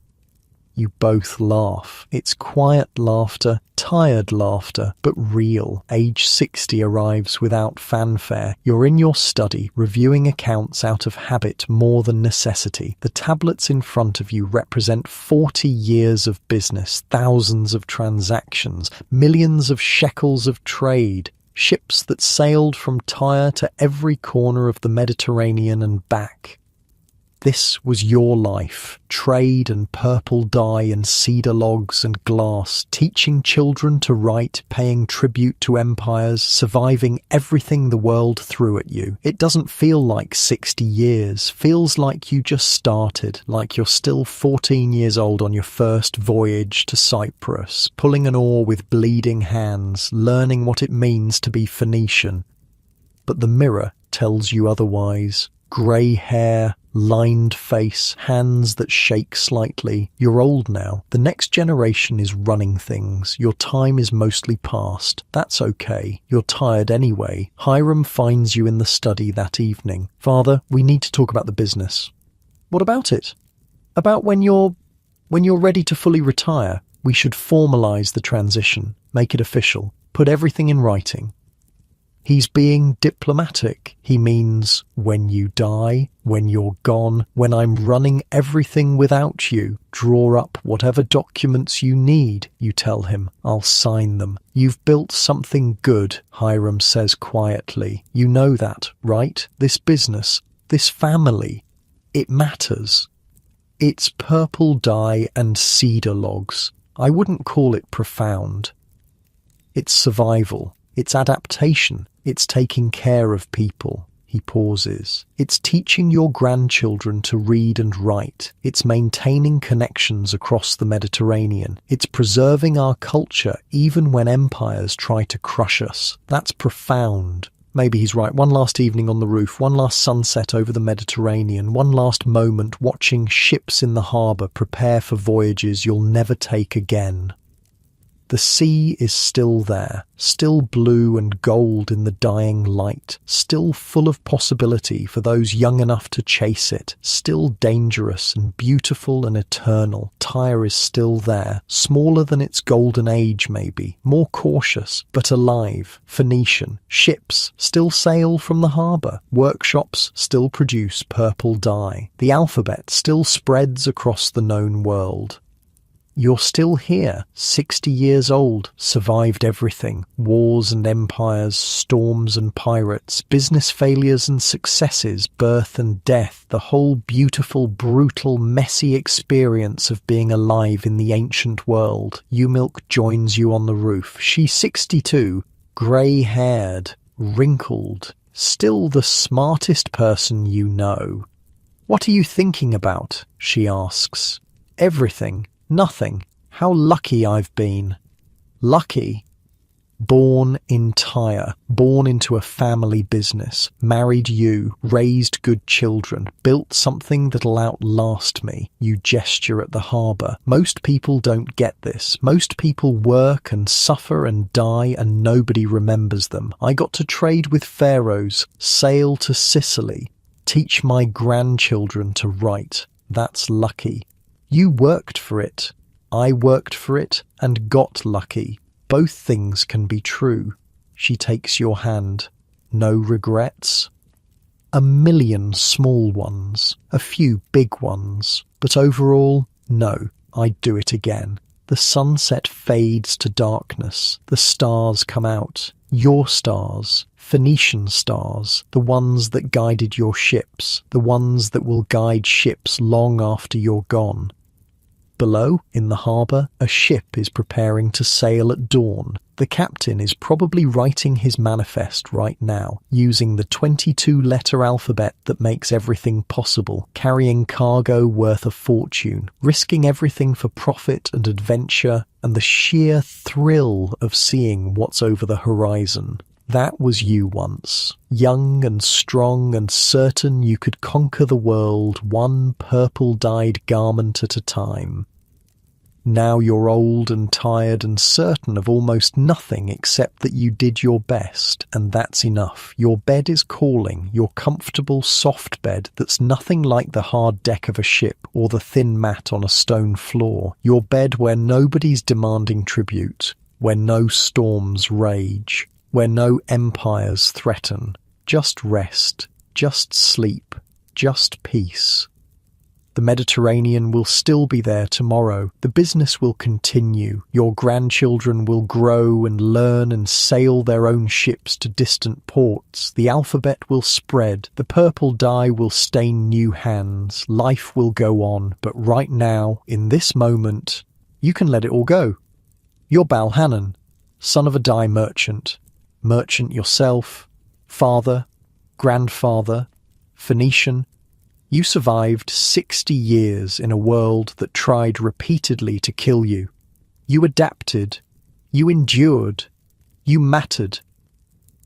[SPEAKER 1] You both laugh. It's quiet laughter, tired laughter, but real. Age 60 arrives without fanfare. You're in your study, reviewing accounts out of habit more than necessity. The tablets in front of you represent 40 years of business, thousands of transactions, millions of shekels of trade. Ships that sailed from Tyre to every corner of the Mediterranean and back. This was your life, trade and purple dye and cedar logs and glass, teaching children to write, paying tribute to empires, surviving everything the world threw at you. It doesn't feel like 60 years, feels like you just started, like you're still 14 years old on your first voyage to Cyprus, pulling an oar with bleeding hands, learning what it means to be Phoenician. But the mirror tells you otherwise. Grey hair, lined face, hands that shake slightly. You're old now. The next generation is running things. Your time is mostly past. That's okay. You're tired anyway. Hiram finds you in the study that evening. Father, we need to talk about the business. What about it? About when you're ready to fully retire. We should formalize the transition, make it official, put everything in writing. He's being diplomatic. He means when you die, when you're gone, when I'm running everything without you. Draw up whatever documents you need, you tell him. I'll sign them. You've built something good, Hiram says quietly. You know that, right? This business, this family, it matters. It's purple dye and cedar logs. I wouldn't call it profound. It's survival. It's adaptation. It's taking care of people. He pauses. It's teaching your grandchildren to read and write. It's maintaining connections across the Mediterranean. It's preserving our culture even when empires try to crush us. That's profound. Maybe he's right. One last evening on the roof, one last sunset over the Mediterranean, one last moment watching ships in the harbour prepare for voyages you'll never take again. The sea is still there, still blue and gold in the dying light, still full of possibility for those young enough to chase it, still dangerous and beautiful and eternal. Tyre is still there, smaller than its golden age maybe, more cautious, but alive. Phoenician, ships still sail from the harbour, workshops still produce purple dye. The alphabet still spreads across the known world. You're still here, 60 years old, survived everything, wars and empires, storms and pirates, business failures and successes, birth and death, the whole beautiful, brutal, messy experience of being alive in the ancient world. Umilk joins you on the roof. She's 62, grey-haired, wrinkled, still the smartest person you know. "What are you thinking about?" she asks. "Everything. Nothing. How lucky I've been." Lucky? Born in Tyre, born into a family business, married you, raised good children, built something that'll outlast me. You gesture at the harbour. Most people don't get this. Most people work and suffer and die and nobody remembers them. I got to trade with pharaohs, sail to Sicily, teach my grandchildren to write. That's lucky. You worked for it. I worked for it and got lucky. Both things can be true. She takes your hand. No regrets? A million small ones, a few big ones, but overall, no, I'd do it again. The sunset fades to darkness. The stars come out. Your stars. Phoenician stars, the ones that guided your ships, the ones that will guide ships long after you're gone. Below, in the harbour, a ship is preparing to sail at dawn. The captain is probably writing his manifest right now, using the 22-letter alphabet that makes everything possible, carrying cargo worth a fortune, risking everything for profit and adventure and the sheer thrill of seeing what's over the horizon. That was you once, young and strong and certain you could conquer the world one purple-dyed garment at a time. Now you're old and tired and certain of almost nothing except that you did your best, and that's enough. Your bed is calling, your comfortable, soft bed that's nothing like the hard deck of a ship or the thin mat on a stone floor. Your bed where nobody's demanding tribute, where no storms rage, where no empires threaten. Just rest, just sleep, just peace. The Mediterranean will still be there tomorrow. The business will continue. Your grandchildren will grow and learn and sail their own ships to distant ports. The alphabet will spread. The purple dye will stain new hands. Life will go on. But right now, in this moment, you can let it all go. You're Balhanan, son of a dye merchant. Merchant yourself, father, grandfather, Phoenician. You survived 60 years in a world that tried repeatedly to kill you. You adapted, you endured, you mattered,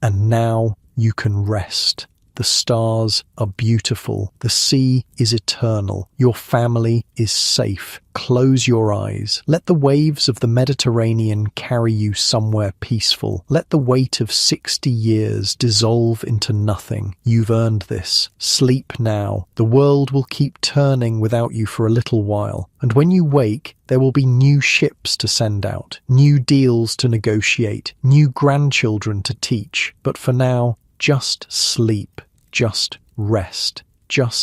[SPEAKER 1] and now you can rest. The stars are beautiful. The sea is eternal. Your family is safe. Close your eyes. Let the waves of the Mediterranean carry you somewhere peaceful. Let the weight of 60 years dissolve into nothing. You've earned this. Sleep now. The world will keep turning without you for a little while. And when you wake, there will be new ships to send out, new deals to negotiate, new grandchildren to teach. But for now, just sleep. Just rest. Just